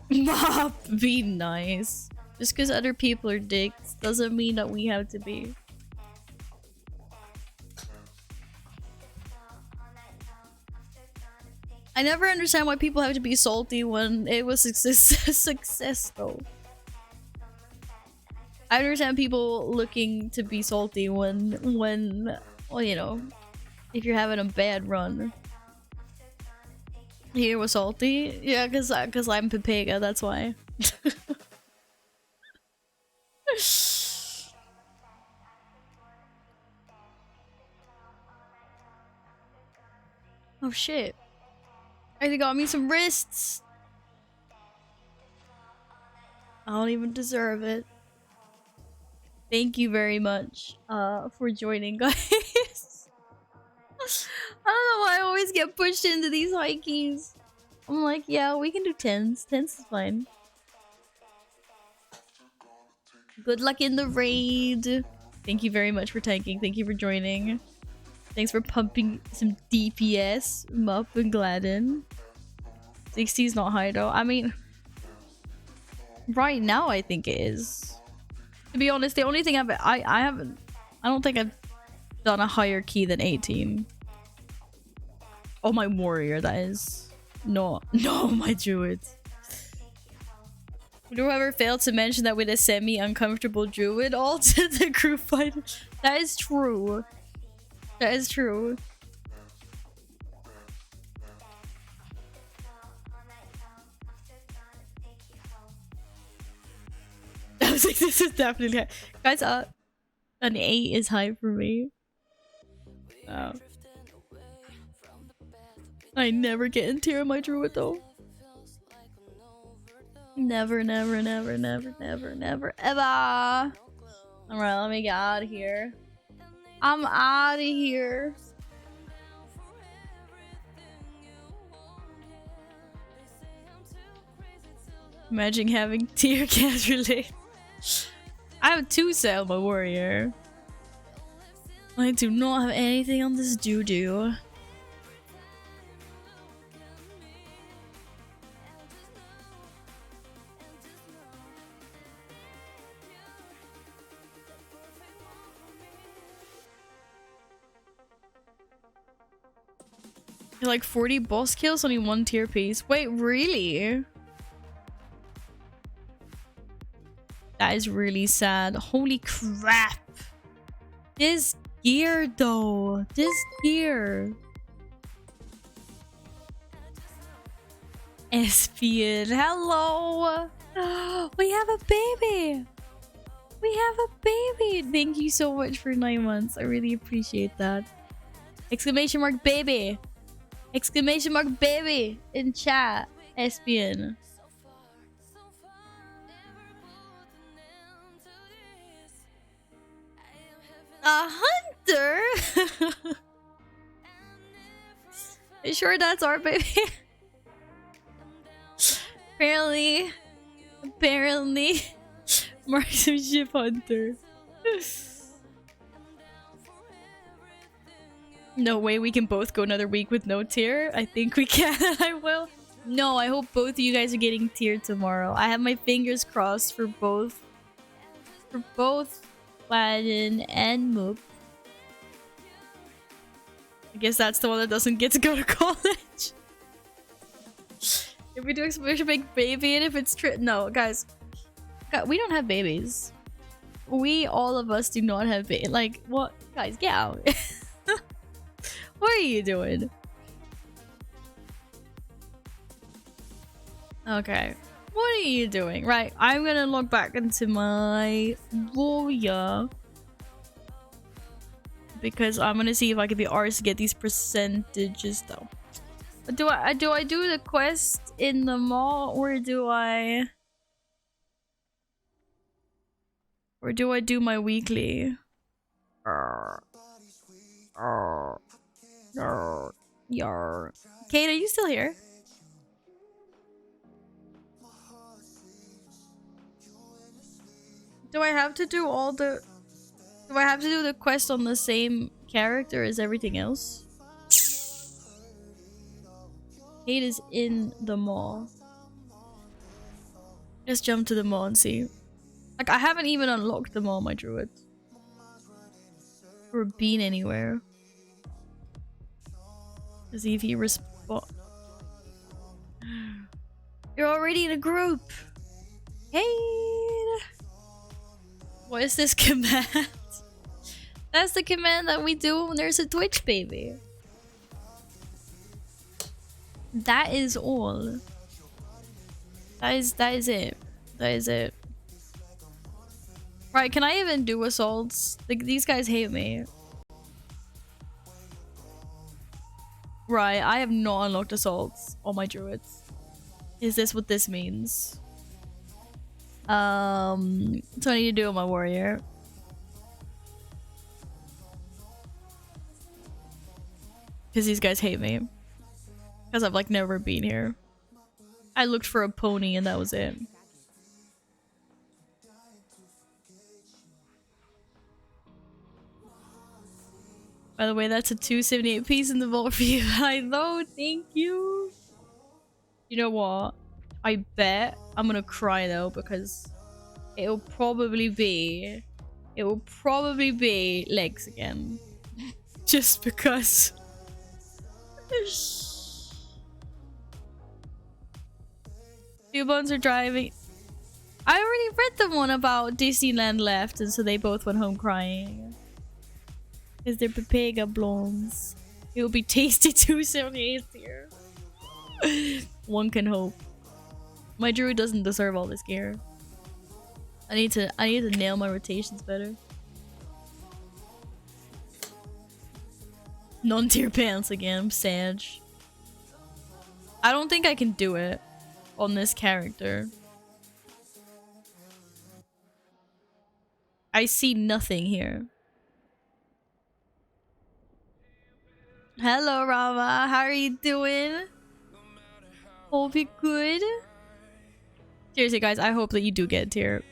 Be nice. Just because other people are dicks doesn't mean that we have to be. I never understand why people have to be salty when it was a success though. I understand people looking to be salty when well, you know, if you're having a bad run. Here was salty? Yeah, cause I'm Pepega, that's why. Oh shit. I got me some wrists. I don't even deserve it. Thank you very much for joining, guys. I don't know why I always get pushed into these high keys. I'm like, yeah, we can do 10s. 10s is fine. Good luck in the raid. Thank you very much for tanking. Thank you for joining. Thanks for pumping some DPS. Mup and Gladden. 60 is not high though. I mean, right now I think it is. To be honest, the only thing I don't think I've done a higher key than 18. Oh, my warrior, that is. No, my druid. Would whoever failed to mention that with a semi-uncomfortable druid ult to the group fight? That is true. That is true. I was like, this is definitely high. Guys, an 8 is high for me. Oh. I never get in tier on my druid though. Never, never, never, never, never, never, ever. Alright, let me get out of here. I'm out of here. Imagine having tier can't relate. I have 2 Selma warrior. I do not have anything on this doo-doo. Like 40 boss kills, only 1 tier piece. Wait, really? That is really sad. Holy crap. This gear though. This gear. Espion, hello. We have a baby. We have a baby. Thank you so much for 9 months. I really appreciate that. Exclamation mark baby. Exclamation mark baby in chat. Espion. A hunter? You sure that's our baby? Apparently, marksmanship hunter. No way we can both go another week with no tier. I think we can. I will. No, I hope both of you guys are getting tiered tomorrow. I have my fingers crossed for both. For both Gladden and Moop. I guess that's the one that doesn't get to go to college. If we do exclamation make baby and if it's no, guys. We don't have babies. We, all of us, do not have babies. Like, what? Guys, get out. What are you doing? Okay. What are you doing? Right, I'm gonna log back into my warrior. Because I'm gonna see if I can be arsed to get these percentages though. Do I do the quest in the mall or do I do my weekly? Yar. Kate, are you still here? Do I have to do all the... Do I have to do the quest on the same character as everything else? Kate is in the mall. Let's jump to the mall and see. Like, I haven't even unlocked the mall, my druid. Or been anywhere. To see if he responds. You're already in a group! Hey! What is this command? That's the command that we do when there's a Twitch baby. That is all. That is it. That is it. Right, can I even do assaults? Like, these guys hate me. Right, I have not unlocked assaults on my druids. Is this what this means? So I need to do with my warrior. Because these guys hate me. Because I've like never been here. I looked for a pony and that was it. By the way, that's a 278 piece in the vault for you. I know, thank you. You know what? I bet I'm gonna cry though because it'll probably be legs again. Just because. Two bones are driving. I already read the one about Disneyland left and so they both went home crying. Is there Pepega blondes? It will be tasty 278 here. One can hope. My druid doesn't deserve all this gear. I need to nail my rotations better. Non-tier pants again, I'm sad. I don't think I can do it on this character. I see nothing here. Hello, Rama. How are you doing? Hope you're good. Seriously, guys, I hope that you do get a tier.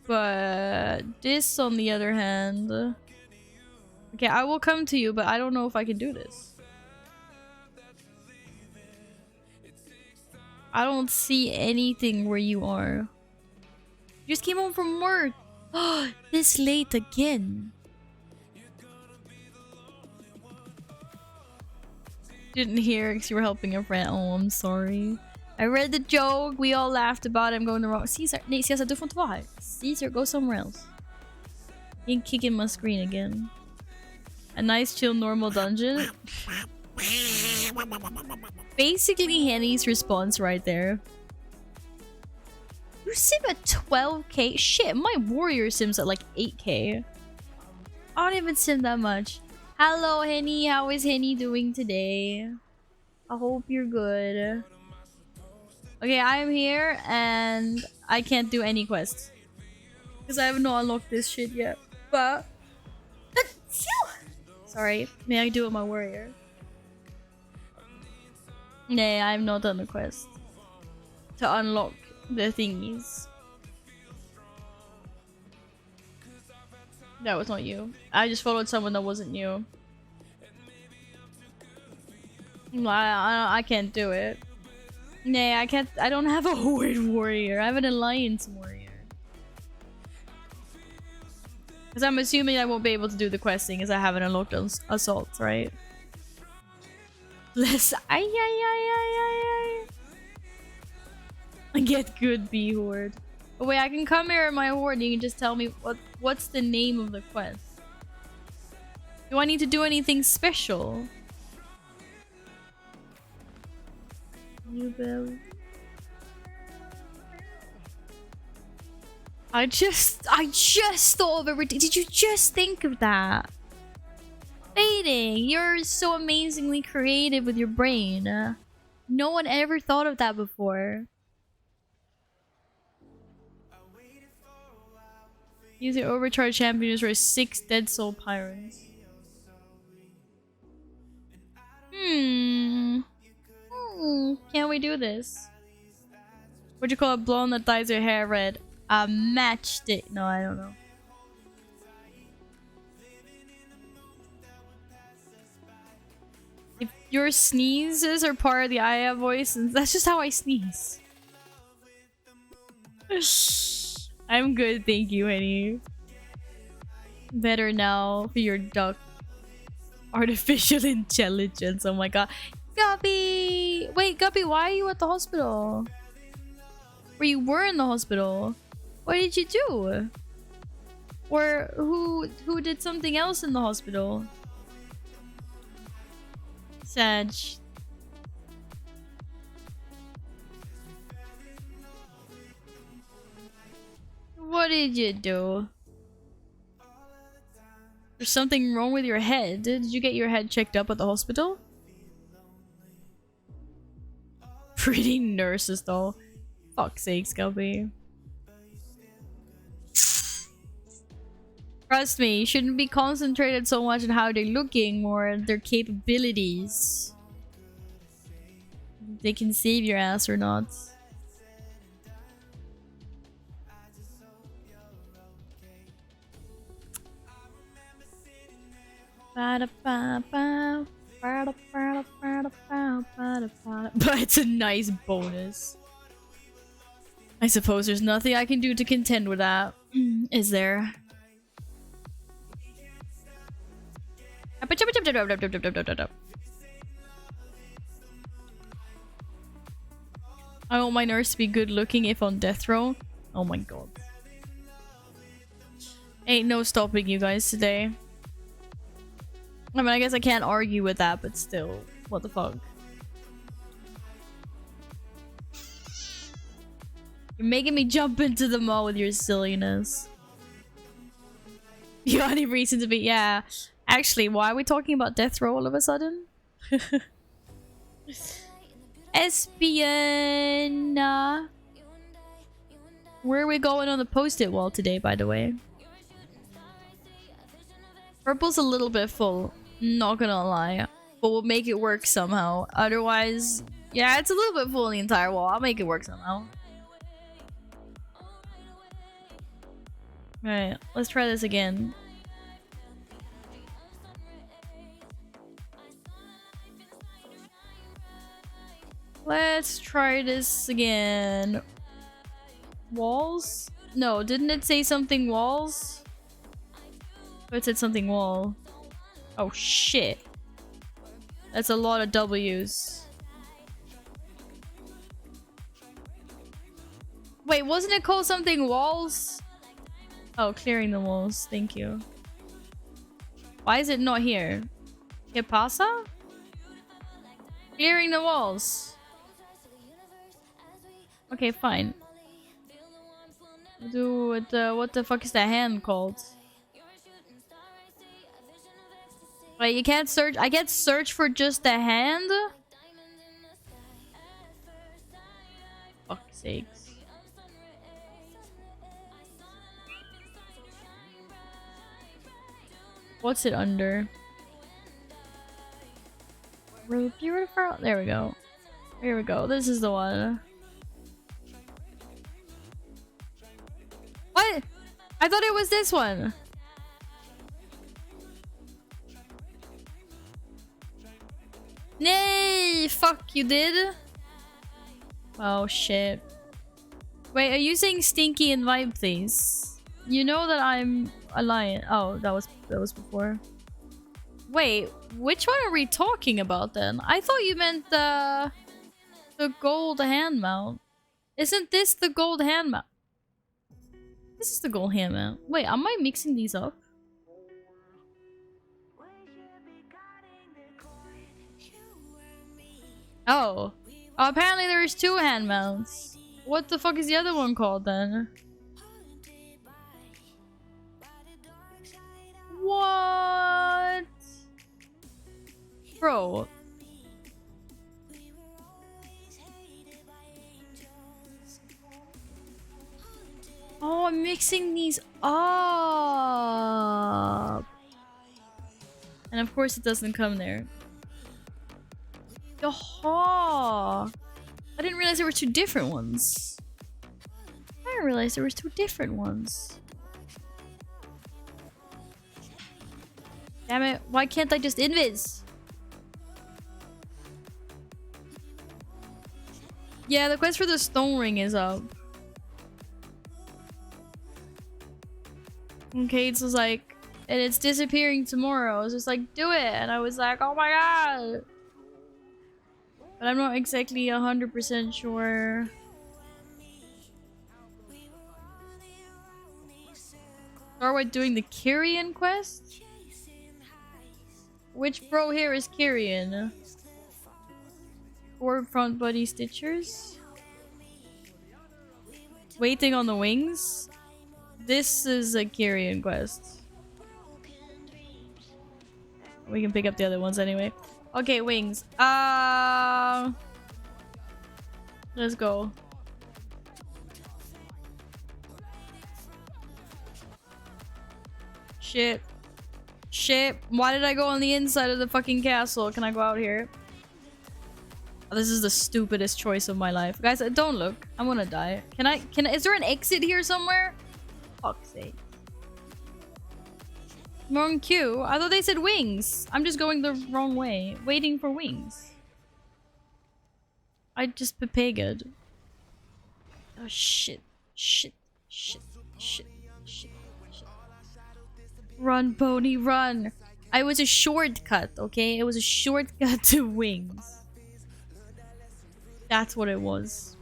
But this, on the other hand... Okay, I will come to you, but I don't know if I can do this. I don't see anything where you are. You just came home from work. Oh, this late again. Didn't hear because you were helping a friend. Oh, I'm sorry. I read the joke. We all laughed about it. I'm going the wrong... Caesar, nej Caesar, du får inte vara här. Caesar, go somewhere else. You can kick in my screen again. A nice chill normal dungeon. Basically Henny's response right there. You sim at 12k? Shit, my warrior sims at like 8k. I don't even sim that much. Hello Henny, how is Henny doing today? I hope you're good. Okay, I'm here and I can't do any quests. Because I have not unlocked this shit yet. But... Sorry, may I do it with my warrior? Nay, I've not done the quest. To unlock the thingies. That was not you. I just followed someone that wasn't you. I can't do it. Nay, I can't. I don't have a horde warrior. I have an alliance warrior. Because I'm assuming I won't be able to do the questing as I haven't unlocked assaults, right? Less. I get good bee horde. But wait, I can come here in my horde and you can just tell me what's the name of the quest. Do I need to do anything special? Bluebell. I just thought of everything. Did you just think of that? Fading, you're so amazingly creative with your brain. No one ever thought of that before. Use your overcharge champions for 6 Dead Soul Pirates. Can we do this? What'd you call a blonde that dyes her hair red? A matchstick. No, I don't know. If your sneezes are part of the Aya voice, and that's just how I sneeze. I'm good, thank you, honey. Better now for your duck. Artificial intelligence, oh my god. Guppy! Wait, Guppy, why are you at the hospital? Or you were in the hospital? What did you do? Or who did something else in the hospital? Sag. What did you do? There's something wrong with your head. Did you get your head checked up at the hospital? Pretty nurses though. Fuck's sakes, Guppy. Trust me, you shouldn't be concentrated so much on how they're looking or their capabilities. They can save your ass or not. But it's a nice bonus. I suppose there's nothing I can do to contend with that. Is there? I want my nurse to be good looking if on death row. Oh my god. Ain't no stopping you guys today. I mean, I guess I can't argue with that, but still. What the fuck? You're making me jump into the mall with your silliness. You got any reason to be? Yeah. Actually, why are we talking about death row all of a sudden? Espion. Where are we going on the post-it wall today, by the way? Purple's a little bit full. Not gonna lie. But we'll make it work somehow. Otherwise, yeah, it's a little bit full in the entire wall. I'll make it work somehow. Alright, let's try this again. Let's try this again. Walls? No, didn't it say something walls? Oh, it said something wall. Oh shit. That's a lot of W's. Wait, wasn't it called something walls? Oh, clearing the walls. Thank you. Why is it not here? ¿Qué pasa? Clearing the walls. Okay, fine. Do what the fuck is that hand called? Wait, you can't search. I can't search for just the hand? Fuck's sakes. What's it under? Real beautiful. There we go. Here we go. This is the one. What? I thought it was this one. Nay! Fuck, you did? Oh shit. Wait, are you saying stinky and vibe, please? You know that I'm a lion. Oh, that was before. Wait, which one are we talking about then? I thought you meant the gold hand mount. Isn't this the gold hand mount? This is the gold hand mount. Wait, am I mixing these up? Oh. Oh, apparently there's 2 hand mounts. What the fuck is the other one called then? What? Bro. Oh, I'm mixing these up. And of course it doesn't come there. Oh, I didn't realize there were 2 different ones. I didn't realize there was 2 different ones. Damn it, why can't I just invis? Yeah, the quest for the stone ring is up. And Kate's was like, and it's disappearing tomorrow. I was just like, do it. And I was like, oh my god. But I'm not exactly 100% sure. Are we doing the Kyrian quest? Which bro here is Kyrian? 4 front body stitchers? Waiting on the wings? This is a Kyrian quest. We can pick up the other ones anyway. Okay, wings. Let's go. Shit. Shit. Why did I go on the inside of the fucking castle? Can I go out here? Oh, this is the stupidest choice of my life. Guys, don't look. I'm gonna die. Is there an exit here somewhere? Fuck's sake. Wrong queue? I thought they said wings. I'm just going the wrong way. Waiting for wings. I just papagoed. Oh shit. Shit. Shit. Shit. Shit. Shit. Run, pony, run. I was a shortcut, okay? It was a shortcut to wings. That's what it was.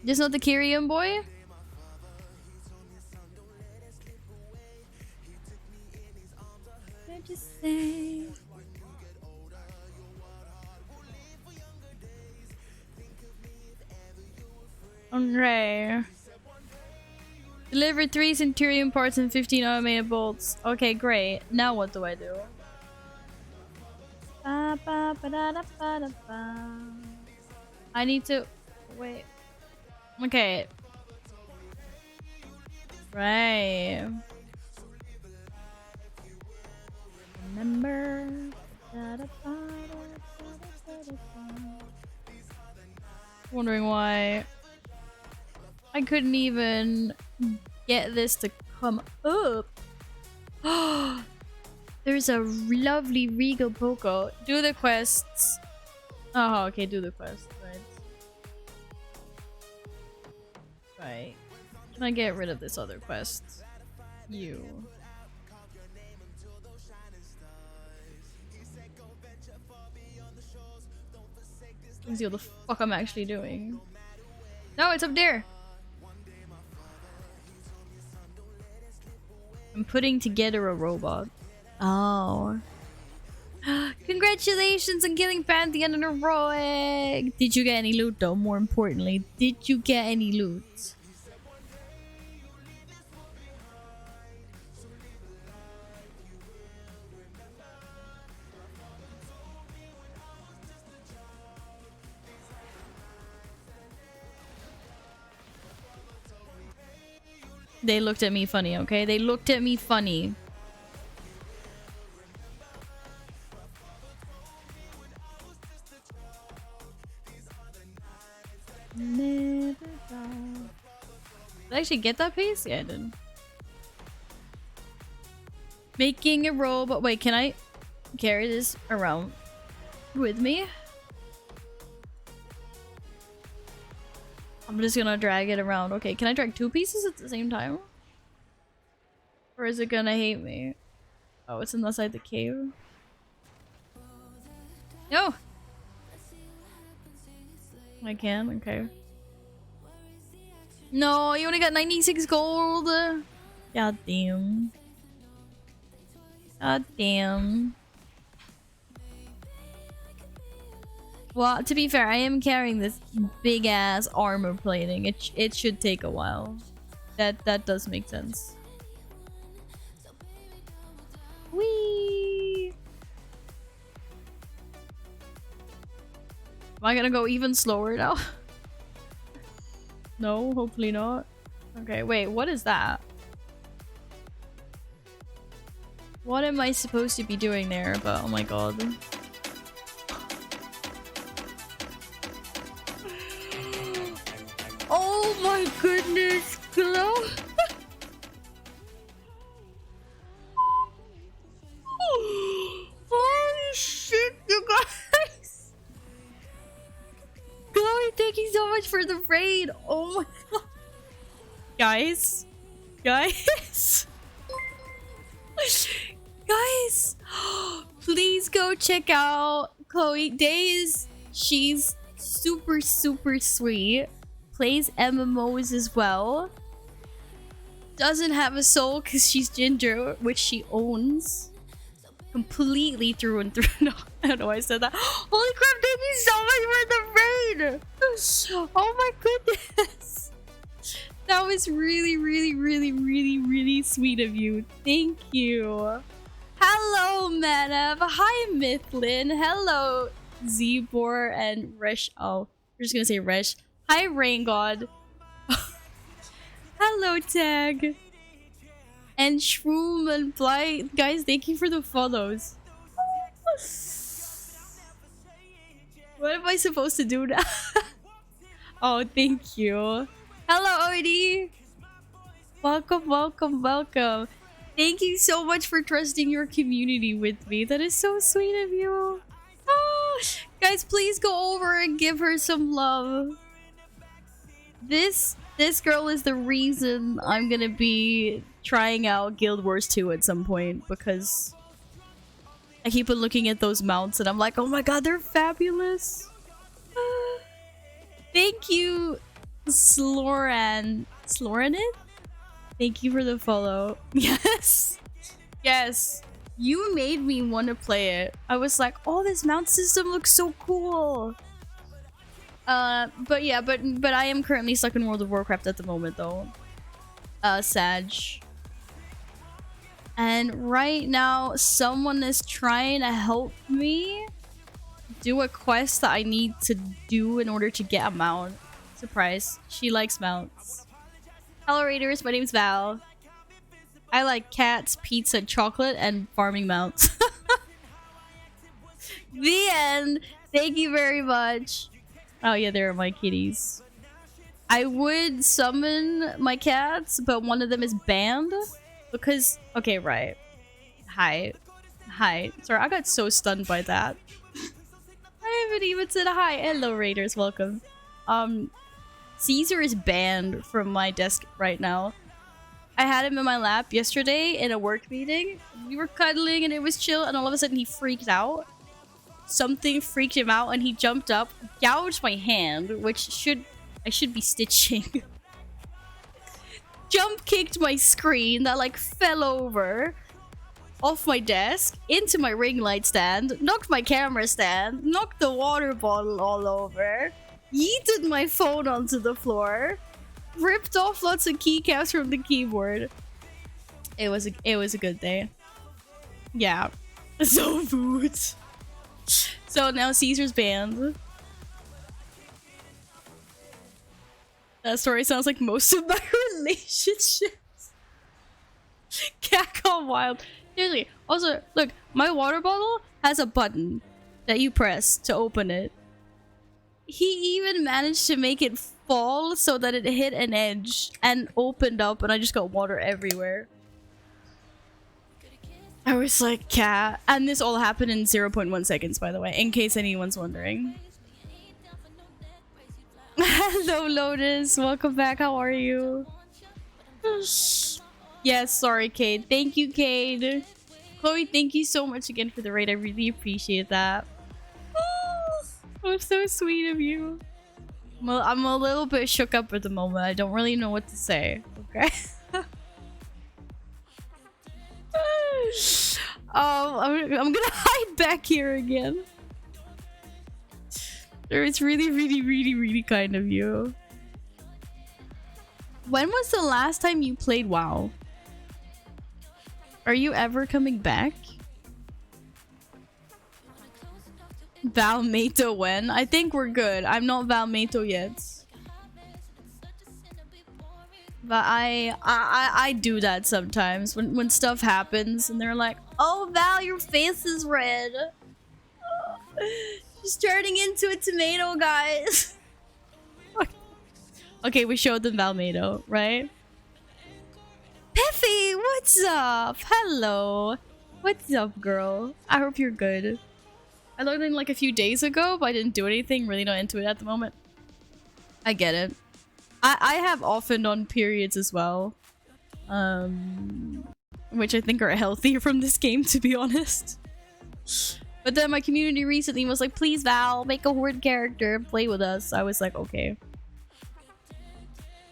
This not the Kyrian boy? Just say. Okay. Deliver 3 Centurion parts and 15 automated bolts. Okay, great. Now what do I do? I need to wait. Okay. Right. Remember. Wondering why I couldn't even get this to come up. There's a lovely regal Poco. Do the quests. Oh, okay, do the quest. Right. Right. Can I get rid of this other quest? You. Let's see what the fuck I'm actually doing. No, it's up there. I'm putting together a robot. Oh. Congratulations on killing Pantheon and Heroic! Did you get any loot though? More importantly, did you get any loot? They looked at me funny, okay? They looked at me funny. Never die. Did I actually get that piece? Yeah, I did. Making a robot. Wait, can I carry this around with me? I'm just gonna drag it around. Okay, can I drag 2 pieces at the same time? Or is it gonna hate me? Oh, it's inside the cave. No! I can? Okay. No, you only got 96 gold! God damn. God damn. Well, to be fair, I am carrying this big ass armor plating. It should take a while. That does make sense. Whee! Am I gonna go even slower now? No, hopefully not. Okay, wait, what is that? What am I supposed to be doing there? But oh my god. Oh my goodness, glow! Holy shit, you guys! Chloe, thank you so much for the raid! Oh my god. Guys? Guys? Guys! Please go check out Chloe Days. She's super, super sweet. Plays MMOs as well. Doesn't have a soul because she's ginger, which she owns. Completely through and through. No, I don't know why I said that. Holy crap, thank you so much for the raid! Oh my goodness! That was really, really, really, really, really sweet of you. Thank you. Hello, Manav. Hi, Mythlin. Hello, Zebor and Resh. Oh, we're just gonna say Resh. Hi, Rain God. Hello, Tag. And Shroom and Blight. Guys, thank you for the follows. What am I supposed to do now? Oh, thank you. Hello, Odie. Welcome, welcome, welcome. Thank you so much for trusting your community with me. That is so sweet of you. Oh, guys, please go over and give her some love. This girl is the reason I'm gonna be trying out Guild Wars 2 at some point, because I keep on looking at those mounts and I'm like, oh my god, they're fabulous. Thank you, Sloranit? Thank you for the follow. Yes. Yes. You made me want to play it. I was like, oh, this mount system looks so cool. But yeah, but I am currently stuck in World of Warcraft at the moment though. Sag. And right now, someone is trying to help me do a quest that I need to do in order to get a mount. Surprise. She likes mounts. Hello Raiders, my name's Val. I like cats, pizza, chocolate, and farming mounts. The end! Thank you very much. Oh yeah, there are my kitties. I would summon my cats, but one of them is banned. Because... Okay, right. Hi. Hi. Sorry, I got so stunned by that. I haven't even said hi. Hello Raiders, welcome. Caesar is banned from my desk right now. I had him in my lap yesterday in a work meeting. We were cuddling and it was chill, and all of a sudden he freaked out. Something freaked him out and he jumped up, gouged my hand, which I should be stitching. Jump kicked my screen that like fell over off my desk into my ring light stand, knocked my camera stand, knocked the water bottle all over, yeeted my phone onto the floor, ripped off lots of keycaps from the keyboard. It was a good day. Yeah. So food. So now Caesar's banned. That story sounds like most of my relationships. Cat gone wild. Seriously. Also, look, my water bottle has a button that you press to open it. He even managed to make it fall so that it hit an edge and opened up, and I just got water everywhere. I was like, cat. And this all happened in 0.1 seconds, by the way, in case anyone's wondering. Hello, Lotus. Welcome back. How are you? Yes, sorry, Cade. Thank you, Cade. Chloe, thank you so much again for the raid. I really appreciate that. Oh, so sweet of you. Well, I'm a little bit shook up at the moment. I don't really know what to say. Okay. I'm gonna hide back here again. It's really, really, really, really kind of you. When was the last time you played WoW? Are you ever coming back? Valmato when? I think we're good. I'm not Valmato yet. But I do that sometimes when stuff happens and they're like, "Oh Val, your face is red. She's turning into a tomato, guys." Okay, we showed them Valmato, right? Peffy, what's up? Hello. What's up, girl? I hope you're good. I logged in like a few days ago, but I didn't do anything. Really not into it at the moment. I get it. I have off and on periods as well. Which I think are healthier from this game, to be honest. But then my community recently was like, please Val, make a horde character and play with us. I was like, okay.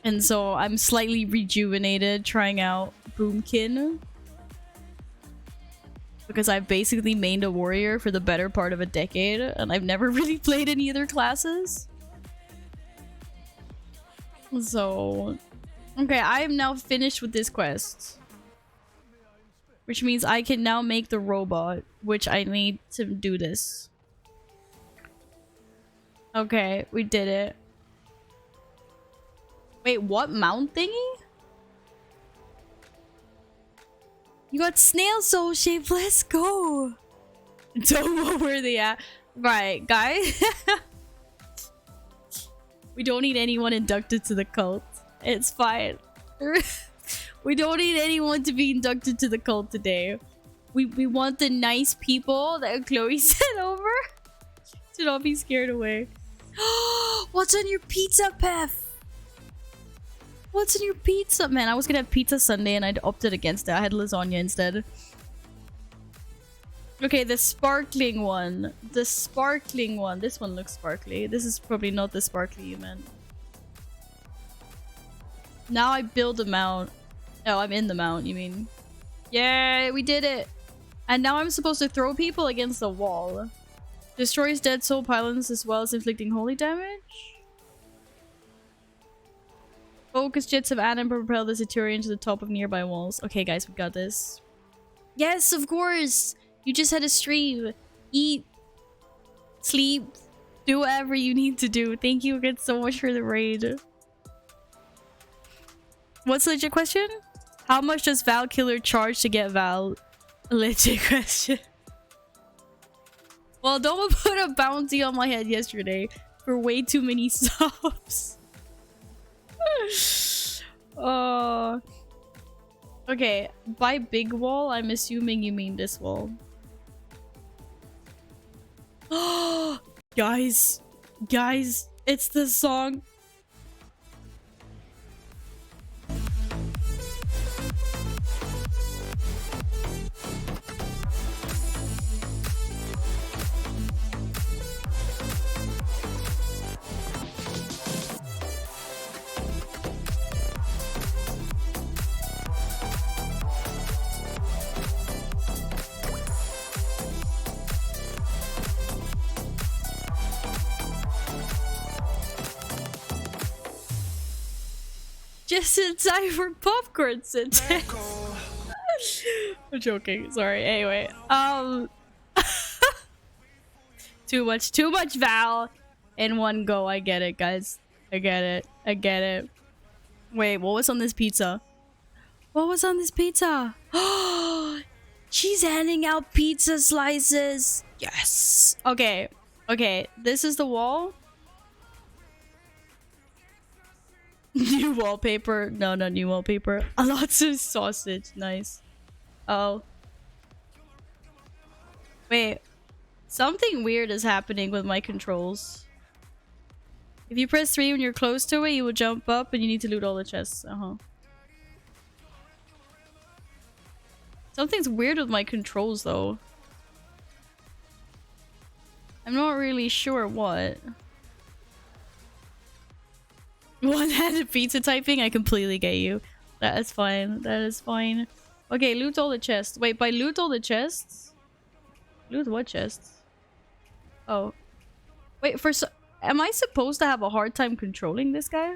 And so I'm slightly rejuvenated trying out Boomkin. Because I've basically mained a warrior for the better part of a decade. And I've never really played any other classes. So... okay, I am now finished with this quest. Which means I can now make the robot. Which I need to do this. Okay, we did it. Wait, what mount thingy? You got snail soul shape, let's go! Don't know where they at. Right, guys. We don't need anyone inducted to the cult. It's fine. We don't need anyone to be inducted to the cult today. We want the nice people that Chloe sent over to not be scared away. What's on your pizza, Pef? What's in your pizza? Man, I was gonna have pizza Sunday and I'd opted against it. I had lasagna instead. Okay, the sparkling one. The sparkling one. This one looks sparkly. This is probably not the sparkly you meant. Now I build a mount. Oh, I'm in the mount, you mean. Yay, we did it! And now I'm supposed to throw people against the wall. Destroys dead soul pylons as well as inflicting holy damage. Focus jets of Adam propel the Centurion to the top of nearby walls. Okay, guys, we got this. Yes, of course! You just had a stream. Eat. Sleep. Do whatever you need to do. Thank you again so much for the raid. What's the legit question? How much does Val Killer charge to get Val? Legit question. Well, Doma put a bounty on my head yesterday for way too many subs. Oh. Okay, by big wall, I'm assuming you mean this wall. Guys, it's the song. Just in time for popcorn syntax. I'm joking, sorry. Anyway, too much Val in one go. I get it, guys. I get it. Wait, what was on this pizza? What was on this pizza? She's handing out pizza slices. Yes. Okay, this is the wall. New wallpaper. No, new wallpaper. Lots of sausage. Nice. Oh. Wait. Something weird is happening with my controls. If you press 3 when you're close to it, you will jump up and you need to loot all the chests. Something's weird with my controls, though. I'm not really sure what. One-handed pizza typing? I completely get you. That is fine. That is fine. Okay, loot all the chests. Wait, by loot all the chests? Loot what chests? Oh. Wait, am I supposed to have a hard time controlling this guy?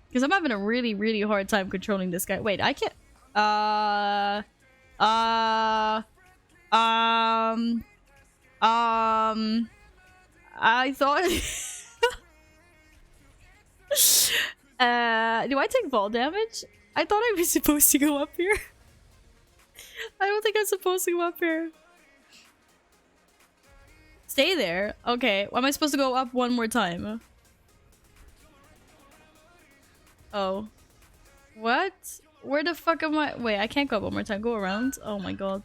Because I'm having a really, really hard time controlling this guy. Wait, I can't... I thought... do I take fall damage? I thought I was supposed to go up here. I don't think I'm supposed to go up here. Stay there? Okay. Am I supposed to go up one more time? Oh. What? Where the fuck am I? Wait, I can't go up one more time. Go around? Oh my god.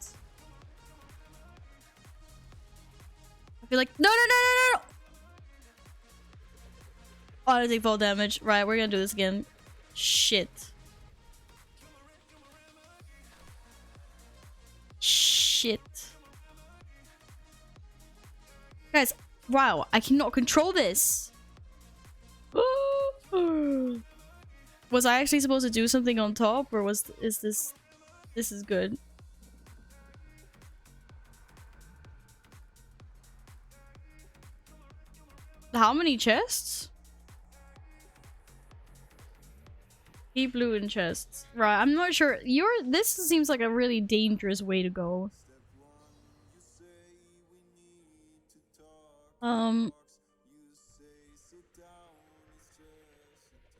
I feel like... No, no, no, no, no! Oh, I take fall damage. Right, we're gonna do this again. Shit. Shit. Guys, wow, I cannot control this. Was I actually supposed to do something on top, or is this is good? How many chests? Keep looting chests. Right, I'm not sure. This seems like a really dangerous way to go.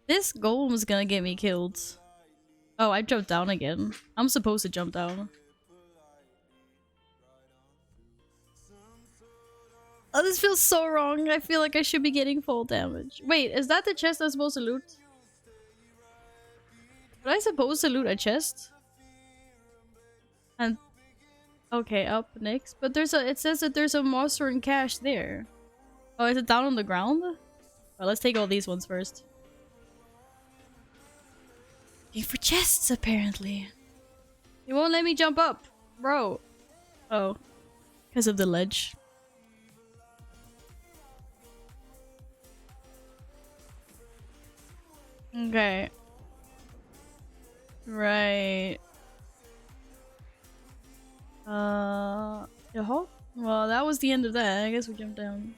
This golem is gonna get me killed. Oh, I jumped down again. I'm supposed to jump down. Oh, this feels so wrong. I feel like I should be getting full damage. Wait, is that the chest I'm supposed to loot? Was I supposed to loot a chest? And okay, up next. But it says that there's a monster and cache there. Oh, is it down on the ground? Well, let's take all these ones first. Looking for chests, apparently. It won't let me jump up, bro. Oh, because of the ledge. Okay. Right. Yeah. Well, that was the end of that. I guess we jumped down.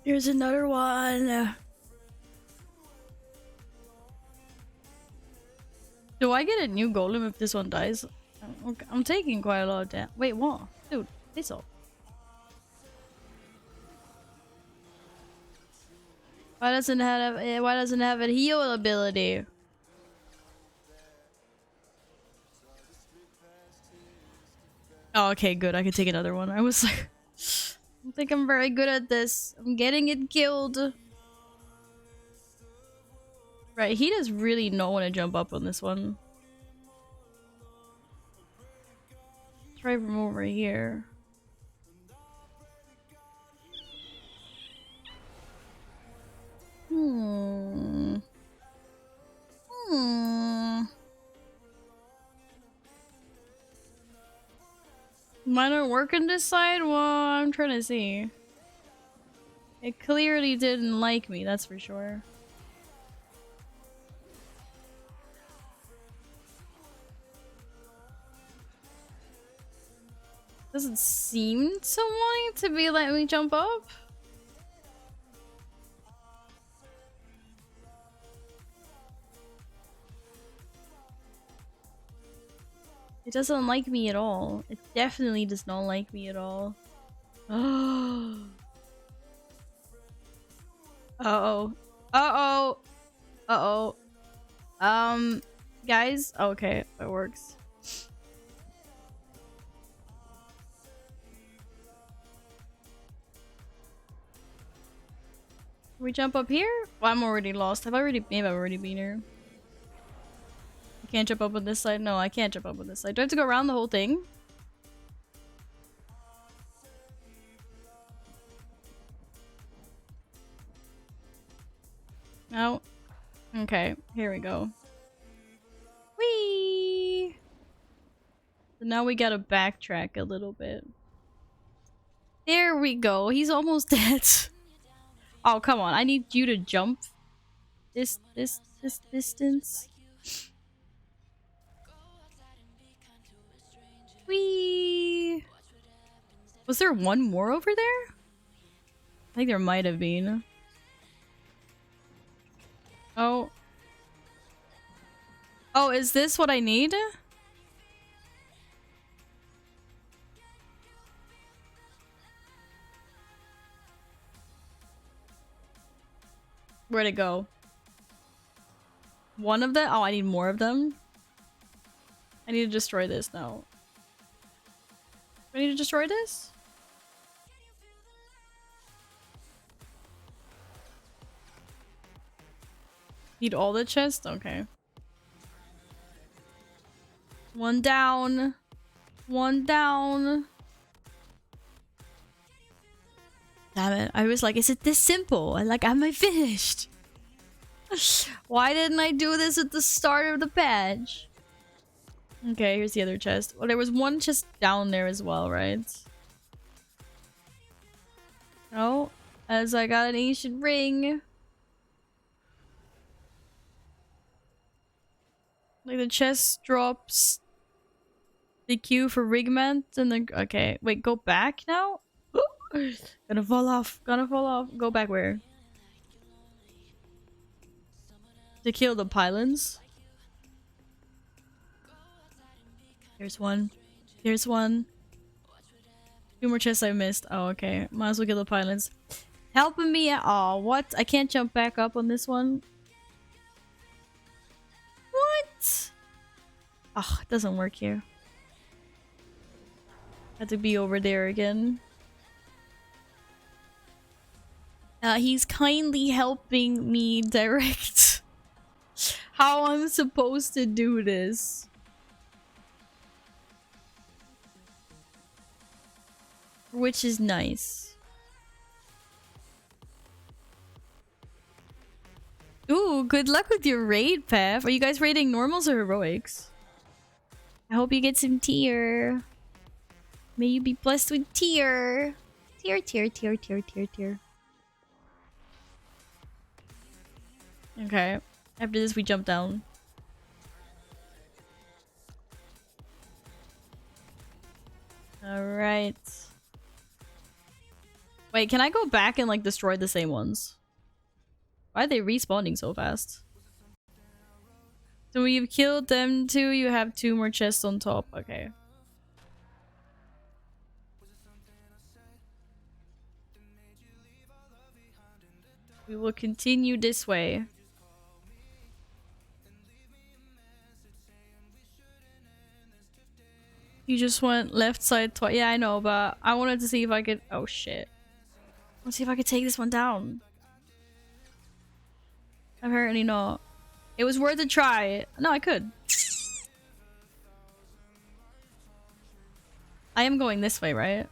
Here's another one. Do I get a new golem if this one dies? I'm taking quite a lot of damage. Wait, what? Dude, face off. Why doesn't it have a heal ability? Oh, okay, good. I can take another one. I was like, I don't think I'm very good at this. I'm getting it killed. Right, he does really not want to jump up on this one. Try from over here. Mine aren't working this side? Well, I'm trying to see. It clearly didn't like me, that's for sure. Doesn't seem to wanting to be letting me jump up. It doesn't like me at all. It definitely does not like me at all. Uh-oh. Uh-oh. Uh-oh. Guys? Okay, it works. Can we jump up here? Well, I'm already lost. Maybe I've already been here. I can't jump up on this side? No, I can't jump up on this side. Do I have to go around the whole thing? No. Okay, here we go. Whee! So now we gotta backtrack a little bit. There we go. He's almost dead. Oh, come on. I need you to jump this distance. Whee! Was there one more over there? I think there might have been. Oh. Oh, is this what I need? Where'd it go? One of them? Oh, I need more of them. I need to destroy this now. I need to destroy this? Need all the chests? Okay. One down. One down. Damn it. I was like, is it this simple? And like, am I finished? Why didn't I do this at the start of the patch? Okay, here's the other chest. Well, there was one chest down there as well, right? Oh, as I got an ancient ring. Like the chest drops the queue for Rigment and then okay. Wait, go back now? Gonna fall off. Gonna fall off. Go back where? To kill the pylons. Here's one. Here's one. Two more chests I missed. Oh, okay. Might as well kill the pylons. Helping me at all. What? I can't jump back up on this one. What? Oh, it doesn't work here. Had to be over there again. He's kindly helping me direct how I'm supposed to do this. Which is nice. Ooh, good luck with your raid, Path. Are you guys raiding normals or heroics? I hope you get some tier. May you be blessed with tier. Tier, tier, tier, tier, tier, tier. Okay. After this, we jump down. Alright. Wait, can I go back and like destroy the same ones? Why are they respawning so fast? So when you've killed them two, you have two more chests on top. Okay. We will continue this way. You just went left side twice. Yeah, I know, but I wanted to see if I could... Oh, shit. Let's see if I could take this one down. Apparently not. It was worth a try. No, I could. I am going this way, right?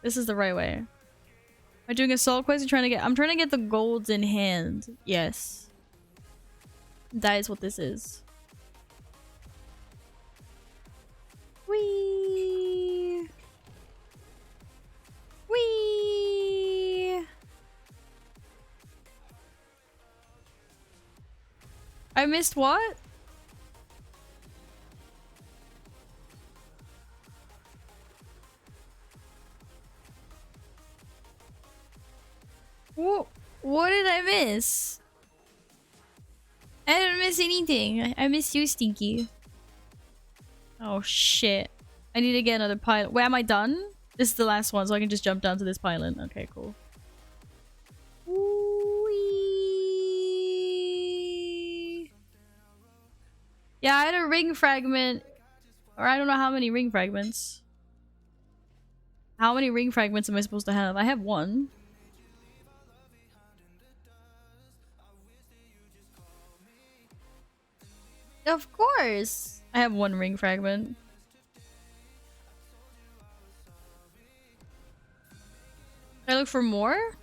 This is the right way. Am I doing a soul quest? I'm trying to get the golds in hand. Yes. That is what this is. Whee! Whee! I missed what? What did I miss? I didn't miss anything. I missed you, Stinky. Oh shit. I need to get another pilot. Wait, am I done? This is the last one, so I can just jump down to this pylon. Okay, cool. Whee! Yeah, I had a ring fragment. Or I don't know how many ring fragments. How many ring fragments am I supposed to have? I have one. Of course! I have one ring fragment. Can I look for more?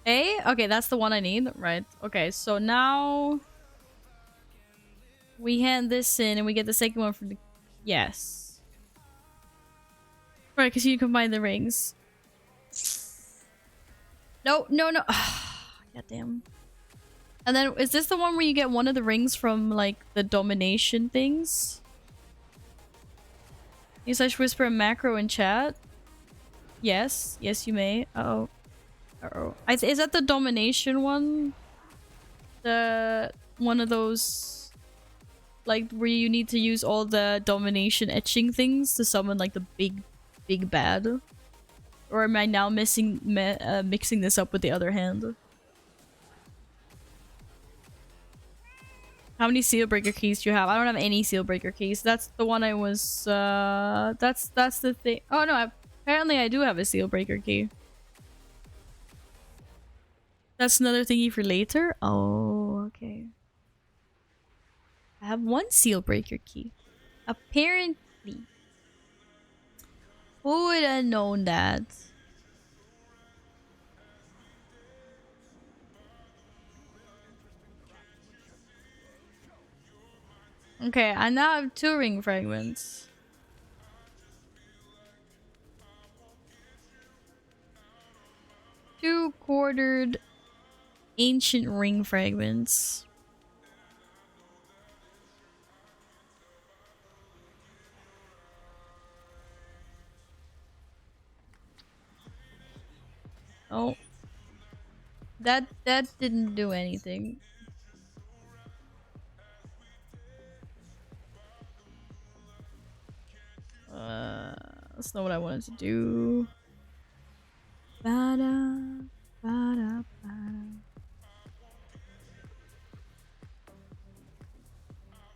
A? Okay, that's the one I need. Right. Okay, so now... we hand this in and we get the second one from the... Yes. Right, because you combine the rings. No, no, no. God damn. And then, is this the one where you get one of the rings from, like, the domination things? You slash whisper a macro in chat? Yes. Yes, you may. Uh-oh. Uh-oh. Is that the domination one? The one of those like where you need to use all the domination etching things to summon like the big bad? Or am I now mixing this up with the other hand? How many seal breaker keys do you have? I don't have any seal breaker keys. That's the one I was that's the thing. Oh no, apparently I do have a seal breaker key. That's another thingy for later? Oh, okay. I have one seal breaker key. Apparently. Who would have known that? Okay, I now have 2 ring fragments. 2 quartered ancient ring fragments. Oh. That didn't do anything. That's not what I wanted to do. Bada, bada, bada.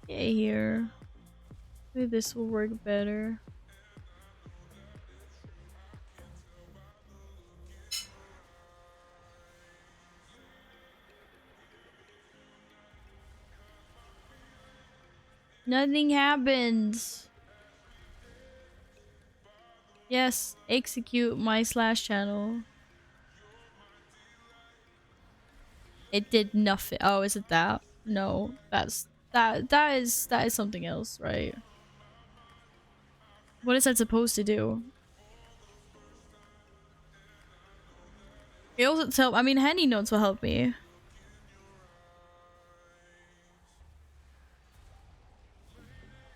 Okay, here. Maybe this will work better. Nothing happens. Yes, execute my slash channel. It did nothing. Oh, is it that? No, that is something else, right? What is that supposed to do? It also help. I mean, handy notes will help me.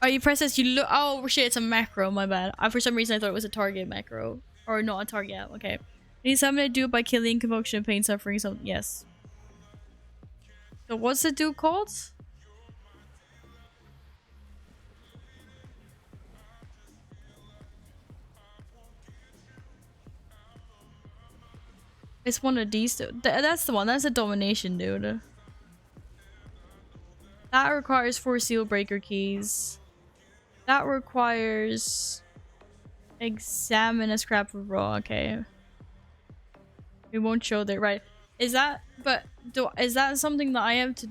Oh, you press this, you look. Oh shit, it's a macro. My bad. For some reason I thought it was a target macro, or not a target. Yeah, okay. Need something to do it by killing, convulsion, pain, suffering. Something. Yes. So what's the dude called? It's one of these two. That's the one. That's a domination dude. That requires 4 seal breaker keys. That requires examine a scrap of raw. Okay. It won't show there, right? Is that is that something that I have to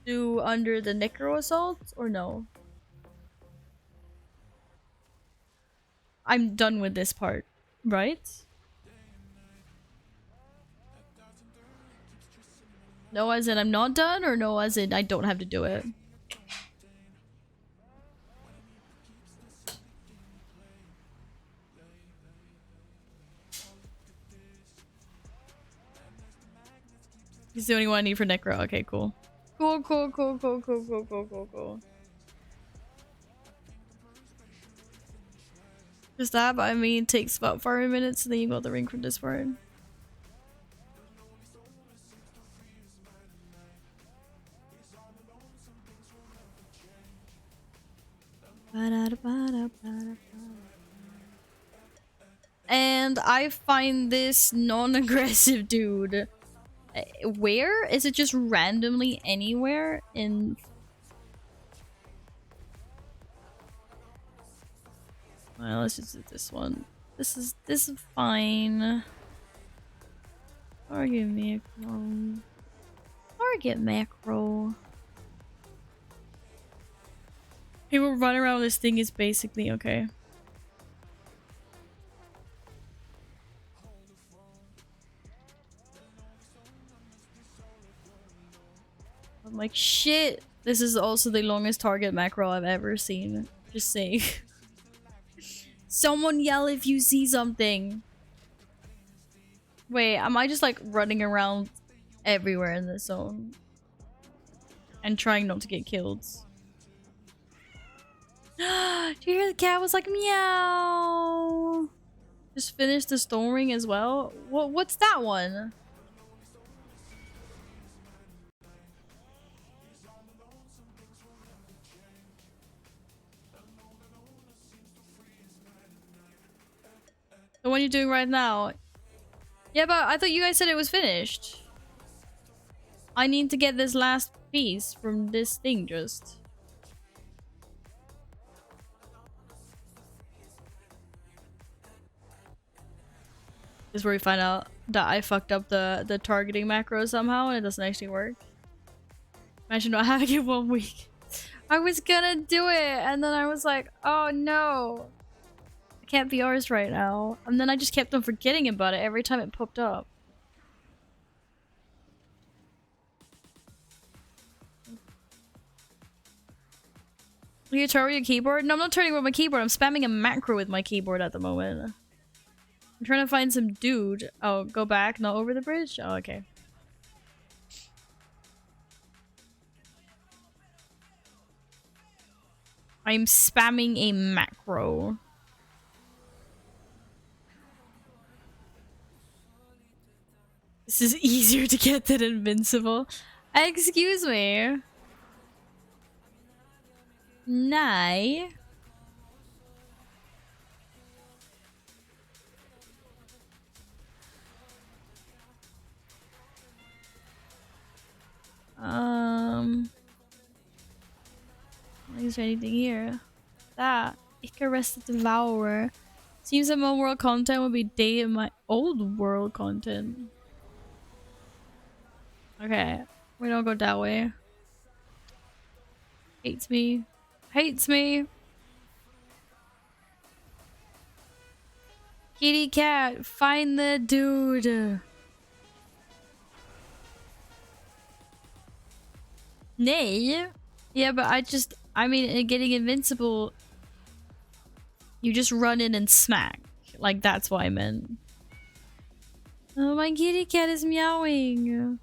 do under the Necro Assault or no? I'm done with this part, right? No as in I'm not done, or no as in I don't have to do it? He's the only one I need for Necro. Okay, cool. Cool. Just that, I mean, it takes about 5 minutes and then you got the ring from this part. And I find this non-aggressive dude. Where? Is it just randomly anywhere in... Well, let's just do this one. This is fine. Target macro. Target macro. People run around this thing is basically okay. I'm like, shit! This is also the longest target macro I've ever seen. Just saying. Someone yell if you see something! Wait, am I just like running around everywhere in this zone? And trying not to get killed? Do you hear the cat was like meow? Just finished the stone ring as well. What's that one? The one you're doing right now. Yeah, but I thought you guys said it was finished. I need to get this last piece from this thing just. This is where we find out that I fucked up the targeting macro somehow and it doesn't actually work. Imagine not having it 1 week. I was gonna do it and then I was like, oh no. I can't be ours right now. And then I just kept on forgetting about it every time it popped up. Are you turning your keyboard? No, I'm not turning with my keyboard. I'm spamming a macro with my keyboard at the moment. I'm trying to find some dude. Oh, go back, not over the bridge? Oh, okay. I'm spamming a macro. This is easier to get than invincible. Excuse me. Nay. Is there anything here? That Icarus the Devourer. Seems that my world content would be dated my old world content. Okay, we don't go that way. Hates me. Hates me. Kitty cat, find the dude. Nay. Yeah, but I mean, getting invincible, you just run in and smack. Like, that's what I meant. Oh, my kitty cat is meowing.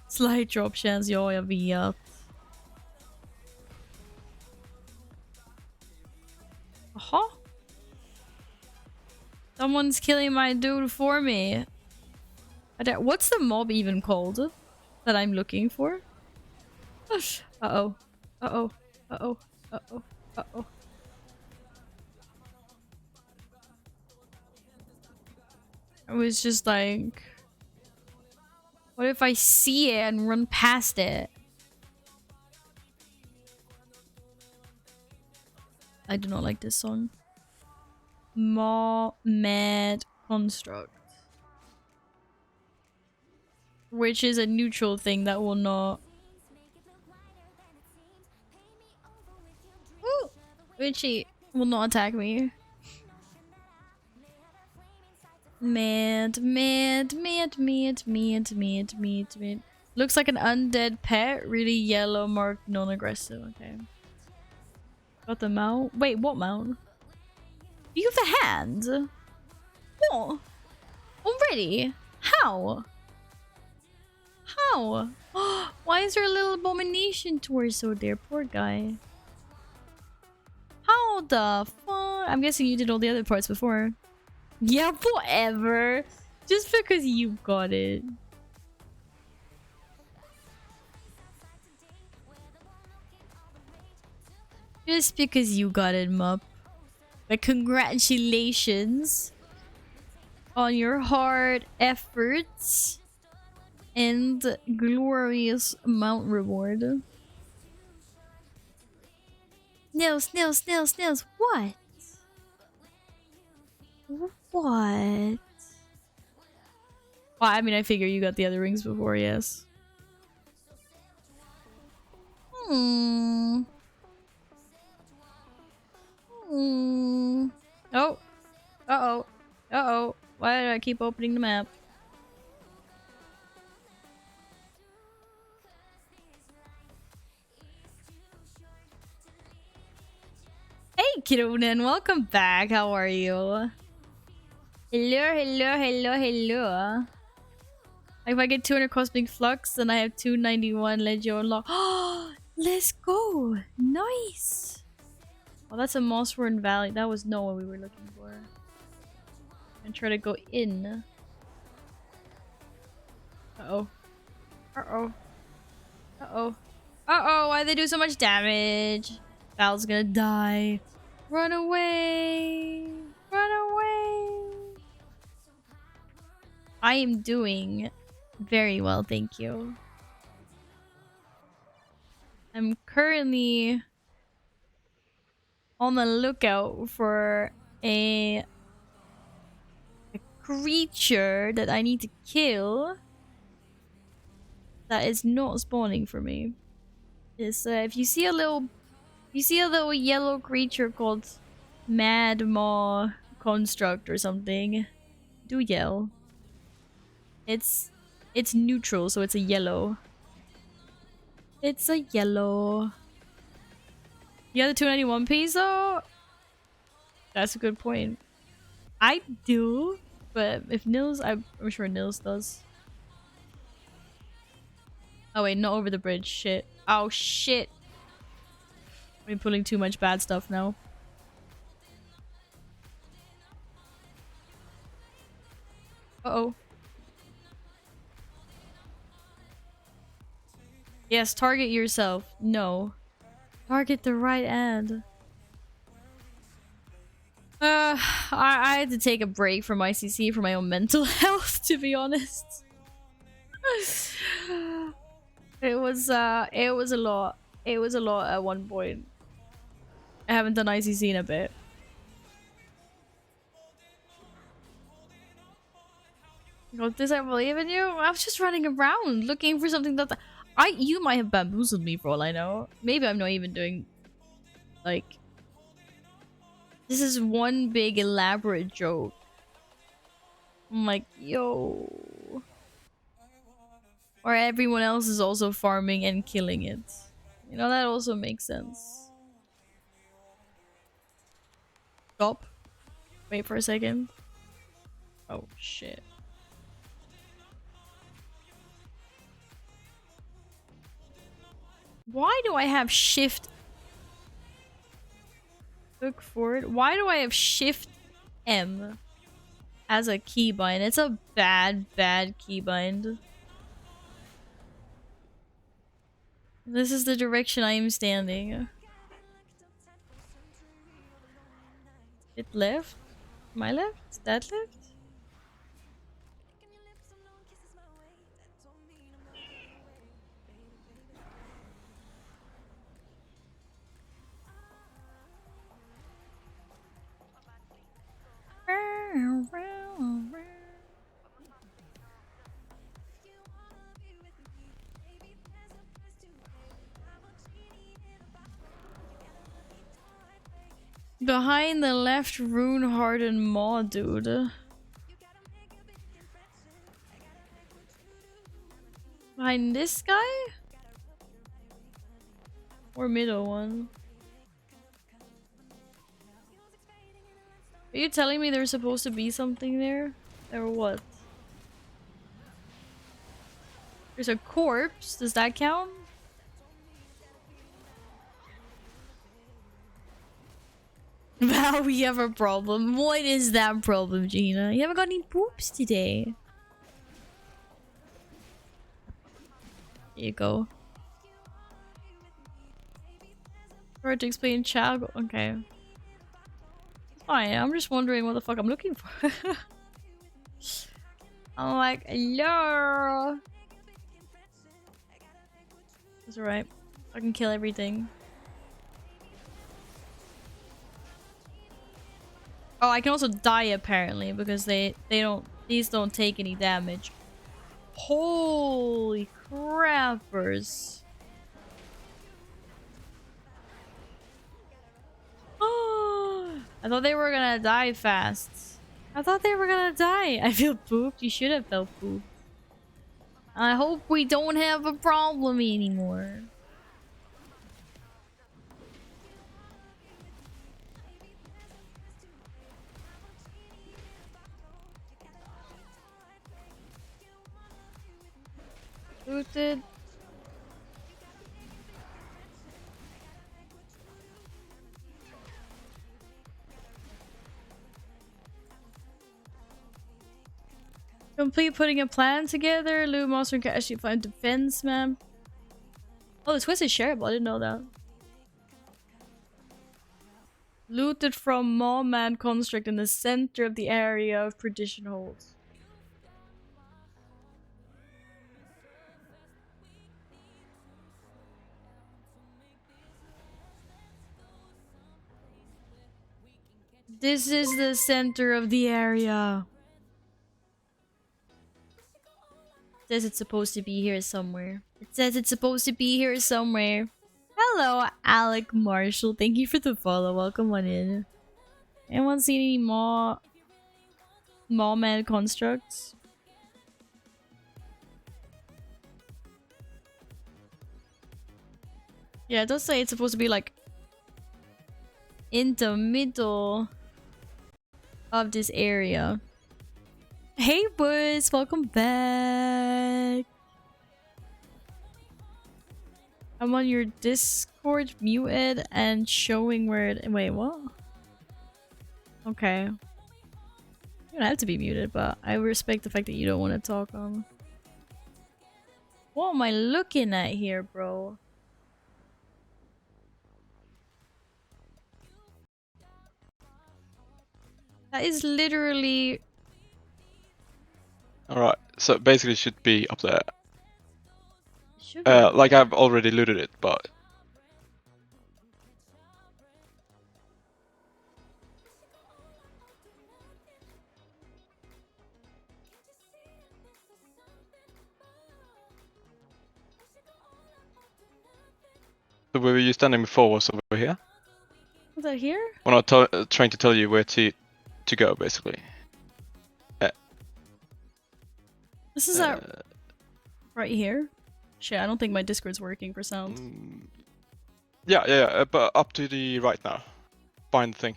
Slight drop chance, jag vet. Aha. Someone's killing my dude for me. What's the mob even called that I'm looking for? Uh-oh. Uh-oh. Uh-oh. Uh-oh. Uh-oh. I was just like... What if I see it and run past it? I do not like this song. Maw Mad Construct. Which is a neutral thing that will not... Ooh! Which will not attack me. Mad. Looks like an undead pet. Really yellow, marked, non-aggressive. Okay. Got the mount. Wait, what mount? You have the hand? What? Already? How? How? Why is there a little abomination torso there? Poor guy. How the fuck? I'm guessing you did all the other parts before. Yeah, whatever. Just because you got it. Just because you got it, Mup. But congratulations on your hard efforts and glorious mount reward. Snails. What? What? Well, I mean, I figure you got the other rings before, yes. Oh. Uh-oh. Why did I keep opening the map? Hey, Kironen, welcome back. How are you? Hello. If I get 200 Cosmic Flux, then I have 291 Legio unlocked. Oh, let's go! Nice! Oh, that's a Mossworn Valley. That was not what we were looking for. And try to go in. Uh-oh. Uh-oh. Uh-oh. Uh-oh, why'd they do so much damage? Val's gonna die. Run away! Run away! I am doing very well, thank you. I'm currently on the lookout for a creature that I need to kill that is not spawning for me. Is if you see a little yellow creature called Mad Maw Construct or something, do yell. It's neutral, so it's a yellow. It's a yellow. You have the 291 peso? That's a good point. I do, but if Nils, I'm sure Nils does. Oh wait, not over the bridge. Shit. Oh shit. I'm pulling too much bad stuff now. Uh-oh. Yes, target yourself. No. Target the right end. I had to take a break from ICC for my own mental health, to be honest. It was a lot. It was a lot at one point. I haven't done ICC in a bit. God, does I believe in you? I was just running around looking for something that you might have bamboozled me for all I know. Maybe I'm not even doing like this is one big elaborate joke. I'm like, yo. Or everyone else is also farming and killing it. You know, that also makes sense. Stop. Wait for a second. Oh, shit. Why do I have shift? Look forward. Why do I have shift M as a keybind? It's a bad keybind. This is the direction I am standing. It left? My left? That left? Behind the left rune-hardened maw, dude. Behind this guy? Or middle one? Are you telling me there's supposed to be something there? Or what? There's a corpse. Does that count? Wow, we have a problem. What is that problem, Gina? You haven't got any poops today. Here you go. Hard to explain child. Okay. Fine, I'm just wondering what the fuck I'm looking for. I'm like, hello. That's alright. I can kill everything. Oh, I can also die apparently because these don't take any damage. Holy crappers. Oh, I thought they were gonna die fast. I thought they were gonna die. I feel pooped. You should have felt pooped. I hope we don't have a problem anymore. Booted. Complete putting a plan together. Loot monster can actually find defense map. Oh, this quest is shareable. I didn't know that. Looted from Maw Mount construct in the center of the area of perdition holds. This is the center of the area. It says it's supposed to be here somewhere. It says it's supposed to be here somewhere. Hello, Alec Marshall. Thank you for the follow. Welcome on in. Anyone see any Maw Mount constructs? Yeah, it does say it's supposed to be like in the middle of this area. Hey boys, welcome back. I'm on your Discord muted and showing where it— wait, what? Okay. You don't have to be muted, but I respect the fact that you don't want to talk on. What am I looking at here, bro? That is literally... Alright, so basically it should be up there. Should be up Like there. I've already looted it, but... So where were you standing before was over here? Was that here? When I was trying to tell you where to go, basically. This is right here. Shit, I don't think my Discord's working for sound. Yeah, but up to the right now. Find the thing.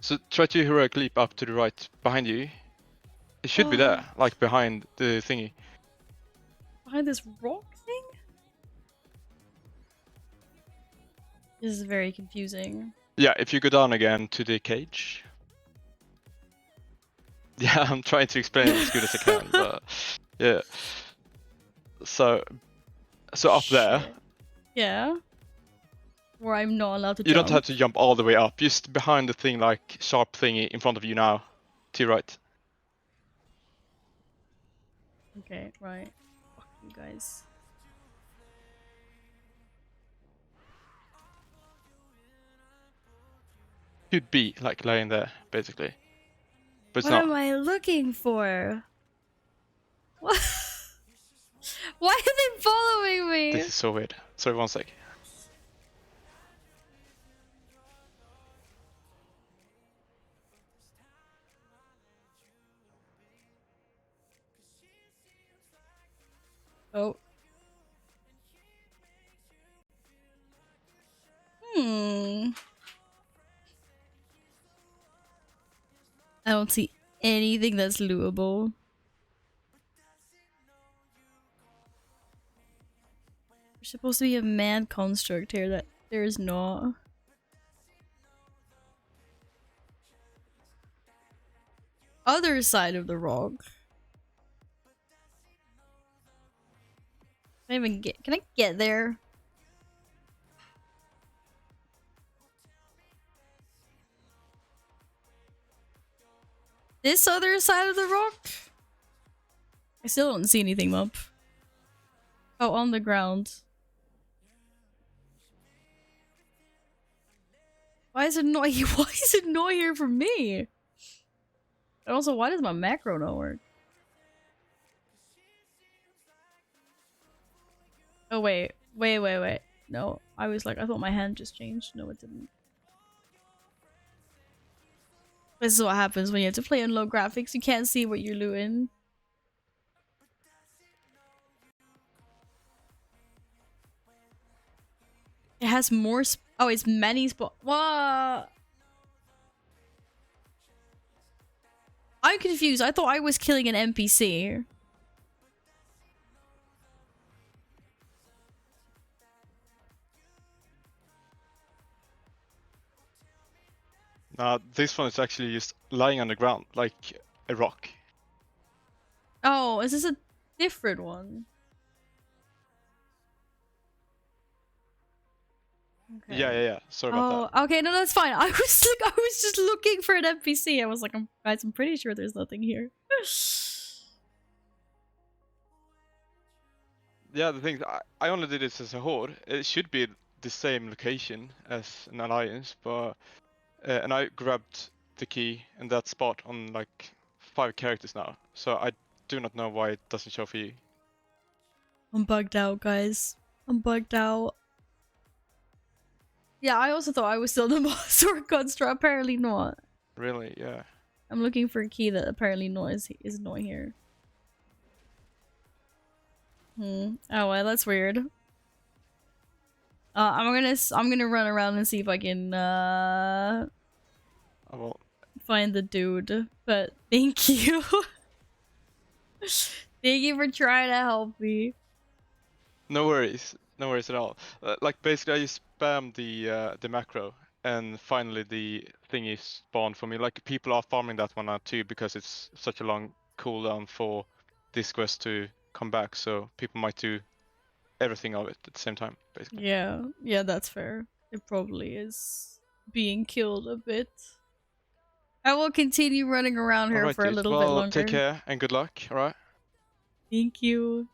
So try to heroic leap up to the right, behind you. It should be there, like behind the thingy. Behind this rock thing? This is very confusing. Yeah, if you go down again to the cage. Yeah, I'm trying to explain it as good as I can, but yeah. So up there. Shit. Yeah. Where I'm not allowed to You jump. don't have to jump all the way up, just behind the thing, like sharp thingy in front of you now. To your right. Okay, right. Fuck you guys. Should be like laying there, basically. But it's What not. am I looking for? What? Why are they following me? This is so weird. Sorry, one sec. Oh. I don't see anything that's lootable. There's supposed to be a man construct here that there is not. Other side of the rock. Can I get there? This other side of the rock? I still don't see anything up. Oh, on the ground. Why is it not here? Why is it not here for me? And also, why does my macro not work? Oh, wait. Wait. No, I thought my hand just changed. No, it didn't. This is what happens when you have to play on low graphics. You can't see what you're looting. It has more oh, it's many spots. What? I'm confused. I thought I was killing an NPC. This one is actually just lying on the ground, like a rock. Oh, is this a different one? Okay. Yeah. Sorry about that. Oh, okay, no, that's fine. I was just looking for an NPC. I was like, guys, I'm pretty sure there's nothing here. Yeah, the thing is, I only did this as a horde. It should be the same location as an alliance, but and I grabbed the key in that spot on like 5 characters now, so I do not know why it doesn't show for you. I'm bugged out, guys. I'm bugged out. Yeah, I also thought I was still the sword construct. Apparently not. Really? Yeah. I'm looking for a key that apparently is not here. Oh well, that's weird. I'm gonna run around and see if I can I will. find the dude. But thank you. Thank you for trying to help me. No worries at all. Like basically, I just spammed the macro, and finally the thingy spawned for me. Like people are farming that one out too because it's such a long cooldown for this quest to come back. So people might do everything of it at the same time, basically. Yeah, that's fair. It probably is being killed a bit. I will continue running around here Alright, for a dude. little Well, bit longer. take care and good luck. All right. Thank you.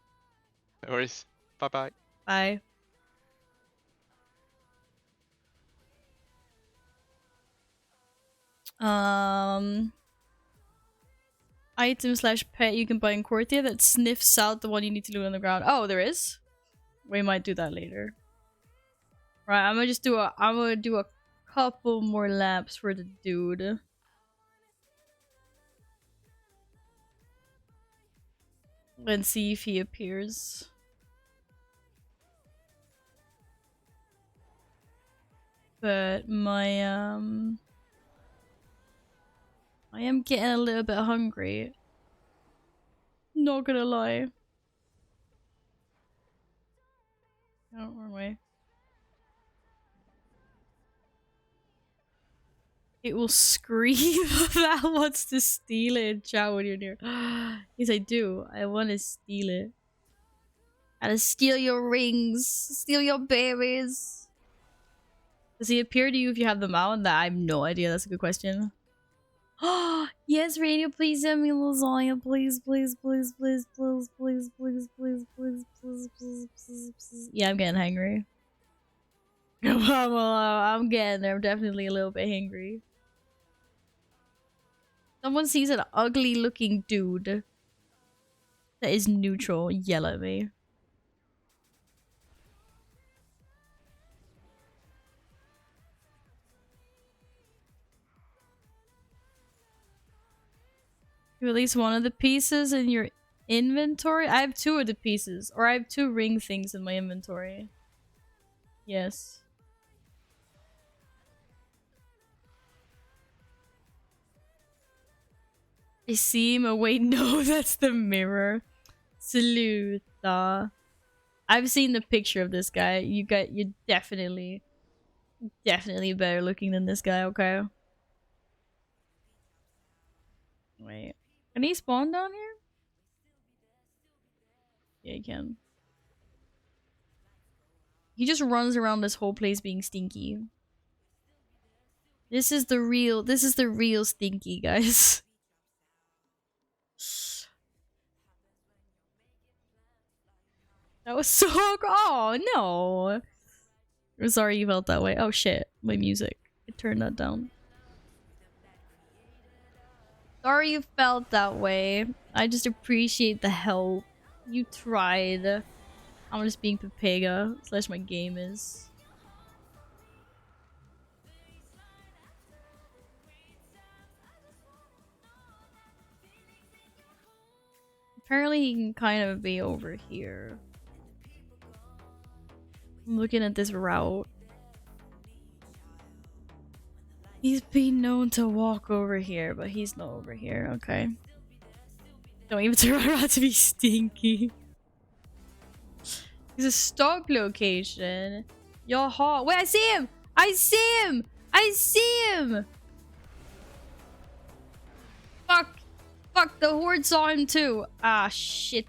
No worries. Bye bye. Bye. Item/pet you can buy in Courtier that sniffs out the one you need to loot on the ground. Oh, there is? We might do that later. Right, I'm gonna do a couple more laps for the dude. And see if he appears. But I am getting a little bit hungry. Not gonna lie. Oh, wrong way. It will scream that wants to steal it in chat when you're near. Yes, I do. I want to steal it. I to steal your rings. Steal your berries. Does he appear to you if you have them out? That I have no idea. That's a good question. Yes, Radio, please send me lasagna. Please, please, please, please, please, please, please, please, please, please, please, please. Yeah, I'm getting hungry. I'm getting there. I'm definitely a little bit hungry. Someone sees an ugly looking dude that is neutral, yell at me. You release one of the pieces in your inventory? I have 2 of the pieces. Or I have 2 ring things in my inventory. Yes. I see him. Oh wait, no, that's the mirror. Saluta. I've seen the picture of this guy. You're definitely better looking than this guy, okay? Wait. Can he spawn down here? Yeah, he can. He just runs around this whole place being stinky. This is the real stinky, guys. That was so oh no. I'm sorry you felt that way. Oh shit, my music. I turned that down. Sorry you felt that way. I just appreciate the help. You tried. I'm just being Pepega / my game is. Apparently he can kind of be over here. I'm looking at this route. He's been known to walk over here, but he's not over here. Okay. Don't even turn around to be stinky. He's a stock location. Your hot. Wait, I see him! I see him! I see him! Fuck, the horde saw him too. Ah, shit.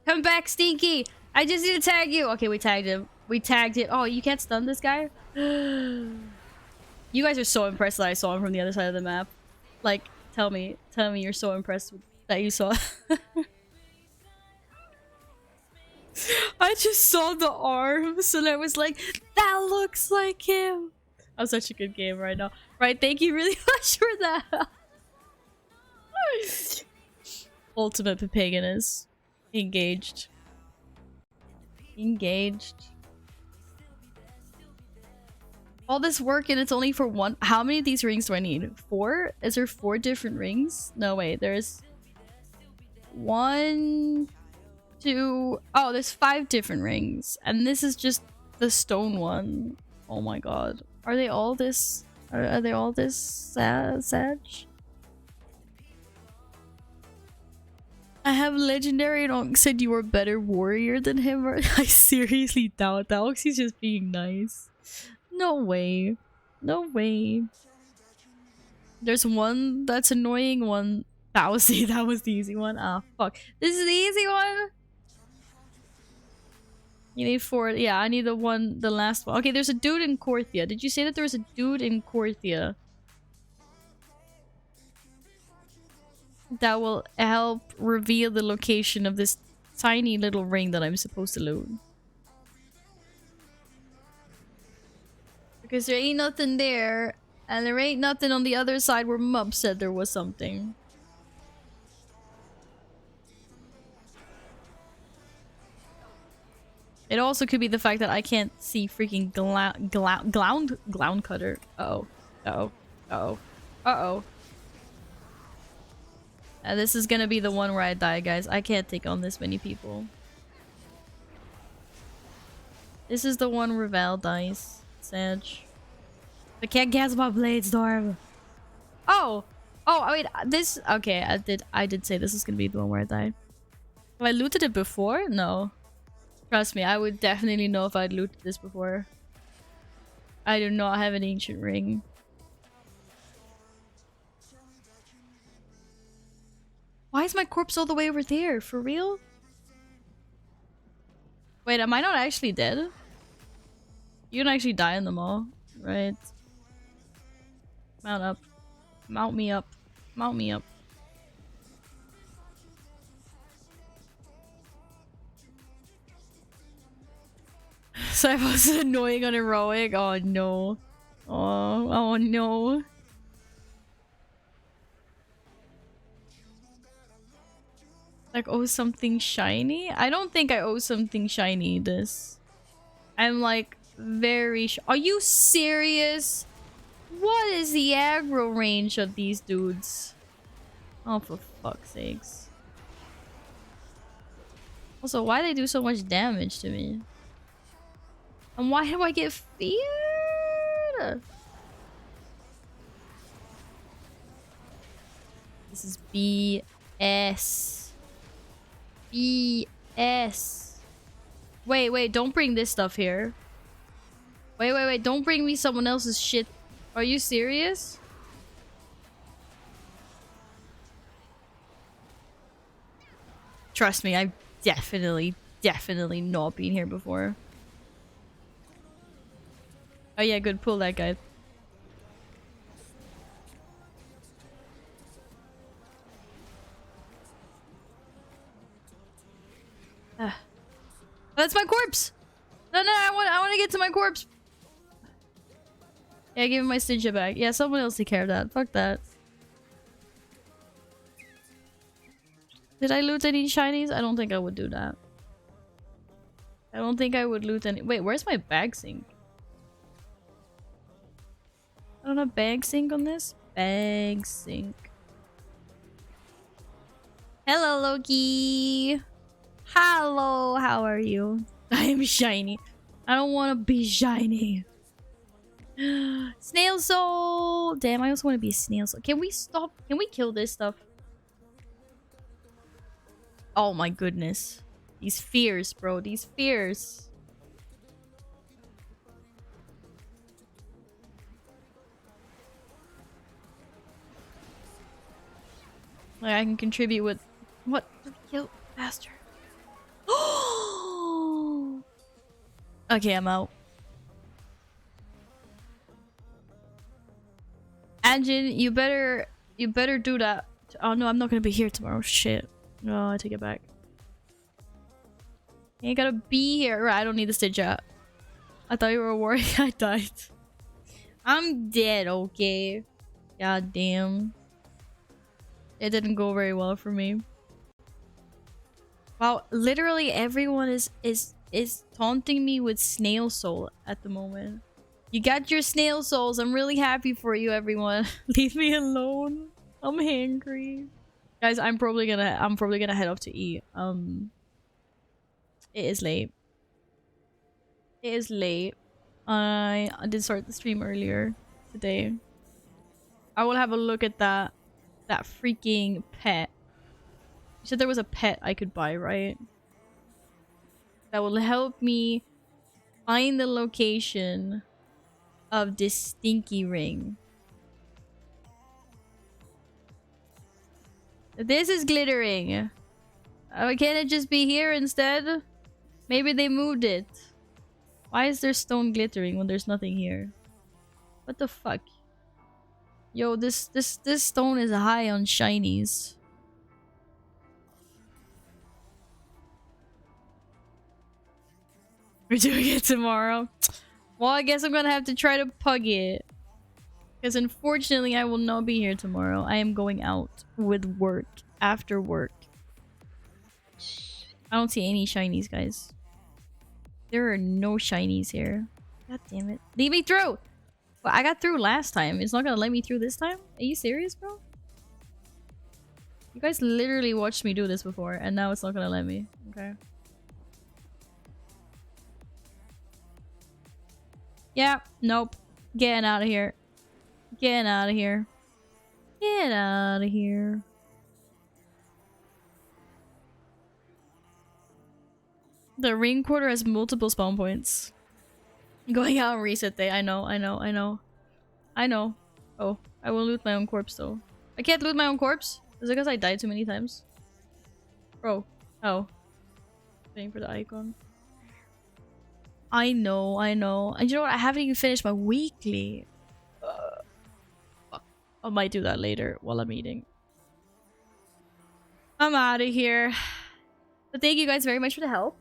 Come back, Stinky. I just need to tag you. Okay, we tagged him. We tagged it. Oh, you can't stun this guy? You guys are so impressed that I saw him from the other side of the map. Like, tell me you're so impressed that you saw. I just saw the arms and I was like, that looks like him. I'm such a good game right now. Right, thank you really much for that. Ultimate Papagan is engaged. Engaged. All this work and it's only for one. How many of these rings do I need? 4? Is there 4 different rings? No, wait. There's 1, 2. Oh, there's 5 different rings. And this is just the stone one. Oh my god. Are they all this? Are they all this Sag? I have legendary and Onk said you were a better warrior than him. I seriously doubt that. Oxy's just being nice. No way. No way. There's one that's annoying, one that was the easy one. Ah, fuck. This is the easy one. You need 4. Yeah, I need the last one. Okay, there's a dude in Korthia. Did you say that there was a dude in Korthia that will help reveal the location of this tiny little ring that I'm supposed to loot? Because there ain't nothing there, and there ain't nothing on the other side where Mub said there was something. It also could be the fact that I can't see freaking ground cutter. Uh-oh. Uh-oh. Uh-oh. Uh-oh. This is gonna be the one where I die, guys. I can't take on this many people. This is the one where Val dies. Sag. I can't guess my blades, Dorm. Oh! Oh, I mean, this... Okay, I did say this is gonna be the one where I die. Have I looted it before? No. Trust me, I would definitely know if I'd looted this before. I do not have an ancient ring. Why is my corpse all the way over there? For real? Wait, am I not actually dead? You can actually die in them all, right? Mount up. Mount me up. Mount me up. So I was annoying on heroic. Oh no. Oh no. Like, owe something shiny? I don't think I owe something shiny this. I'm like very Are you serious? What is the aggro range of these dudes? Oh, for fuck's sakes. Also, why do they do so much damage to me? And why do I get feared? This is BS. BS. Wait, don't bring this stuff here. Wait, don't bring me someone else's shit. Are you serious? Trust me, I've definitely not been here before. Oh yeah, good, pull that guy. That's my corpse! No, I want to get to my corpse! Yeah, give him my Stinja back. Yeah, someone else take care of that. Fuck that. Did I loot any shinies? I don't think I would do that. I don't think I would loot any- Wait, where's my bag sync? I don't have bag sync on this? Bag sync. Hello, Loki! Hello, how are you? I am shiny. I don't want to be shiny. Snail soul! Damn, I also want to be a snail soul. Can we stop? Can we kill this stuff? Oh my goodness. These fears, bro. These fears. Like I can contribute with what? Yo, bastard. Okay, I'm out. Anjin, you better do that. Oh no, I'm not gonna be here tomorrow. Shit. No, I take it back. You ain't gotta be here. Right, I don't need the stitch out. I thought you were worried I died. I'm dead, okay. God damn. It didn't go very well for me. Wow, literally everyone is taunting me with snail soul at the moment. You got your snail souls. I'm really happy for you, everyone. Leave me alone. I'm hungry. Guys, I'm probably gonna head off to eat. It is late. It is late. I did start the stream earlier today. I will have a look at that freaking pet. You said there was a pet I could buy, right? That will help me find the location of this stinky ring. This is glittering. Can't it just be here instead? Maybe they moved it. Why is there stone glittering when there's nothing here? What the fuck? Yo, this stone is high on shinies. We're doing it tomorrow. Well, I guess I'm gonna have to try to pug it. Because unfortunately, I will not be here tomorrow. I am going out with work. After work. I don't see any shinies, guys. There are no shinies here. God damn it. Leave me through! Well, I got through last time. It's not gonna let me through this time? Are you serious, bro? You guys literally watched me do this before, and now it's not gonna let me. Okay. Yeah, nope. Getting out of here. Getting out of here. Get out of here. The ring quarter has multiple spawn points. Going out on reset day. I know. Oh, I will loot my own corpse though. I can't loot my own corpse? Is it because I died too many times? Bro. Oh. Waiting for the icon. I know. And you know what? I haven't even finished my weekly. I might do that later while I'm eating. I'm out of here. But thank you guys very much for the help.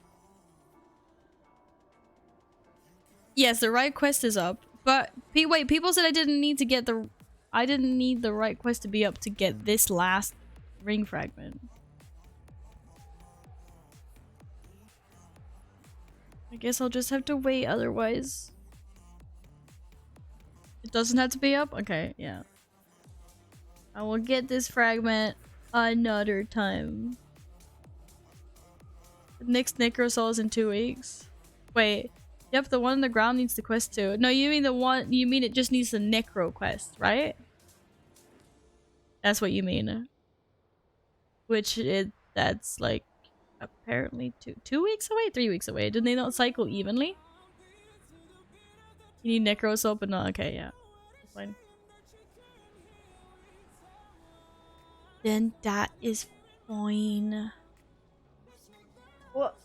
Yes, the right quest is up. But wait, people said I didn't need the right quest to be up to get this last ring fragment. I guess I'll just have to wait otherwise. It doesn't have to be up? Okay, yeah. I will get this fragment another time. The next Necrosol is in 2 weeks. Wait. Yep, the one on the ground needs the quest too. No, you mean it just needs the Necro quest, right? That's what you mean. That's like apparently 2 weeks away? 3 weeks away. Did they not cycle evenly? You need Necrosol, but no, okay, yeah. That's fine. Then that is fine. What?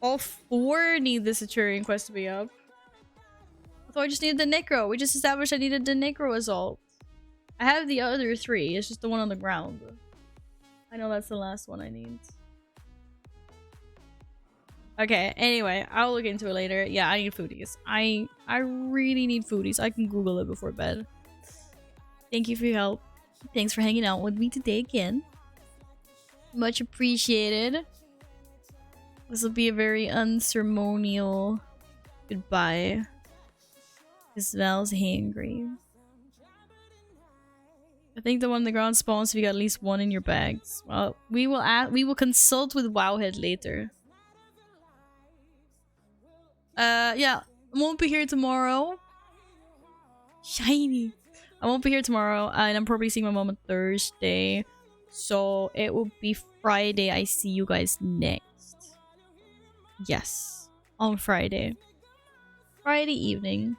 All 4 need the Centurion quest to be up. I thought I just needed the Necro. We just established I needed the Necro Assault. I have the other 3. It's just the one on the ground. I know that's the last one I need. Okay, anyway, I'll look into it later. Yeah, I need foodies. I really need foodies. I can Google it before bed. Thank you for your help. Thanks for hanging out with me today again. Much appreciated. This will be a very unceremonial goodbye. Because Val's hangry. I think the one on the ground spawns if you got at least 1 in your bags. Well, we will consult with Wowhead later. Yeah, I won't be here tomorrow. Shiny. I won't be here tomorrow, and I'm probably seeing my mom on Thursday. So it will be Friday. I see you guys next. Yes, on Friday. Friday evening.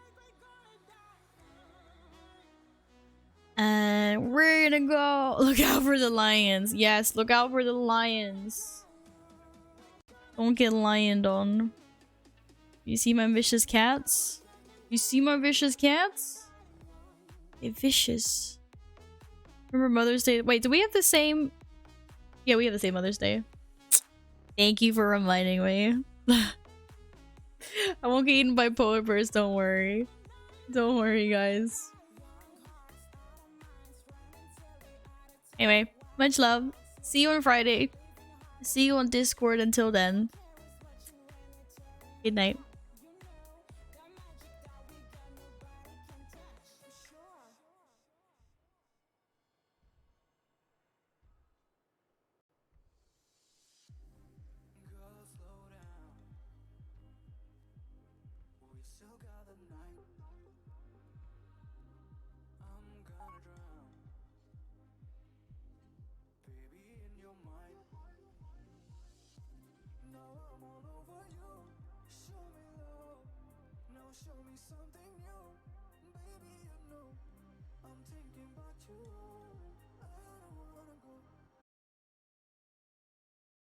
And we're gonna go look out for the lions. Yes, look out for the lions. Don't get lioned on. You see my vicious cats? You see my vicious cats? They're vicious. Remember Mother's Day? Wait, do we have the same? Yeah, we have the same Mother's Day. Thank you for reminding me. I won't get eaten by polar bears, don't worry. Don't worry, guys. Anyway, much love. See you on Friday. See you on Discord until then. Good night. Show me something new, baby. You know I'm thinking about you.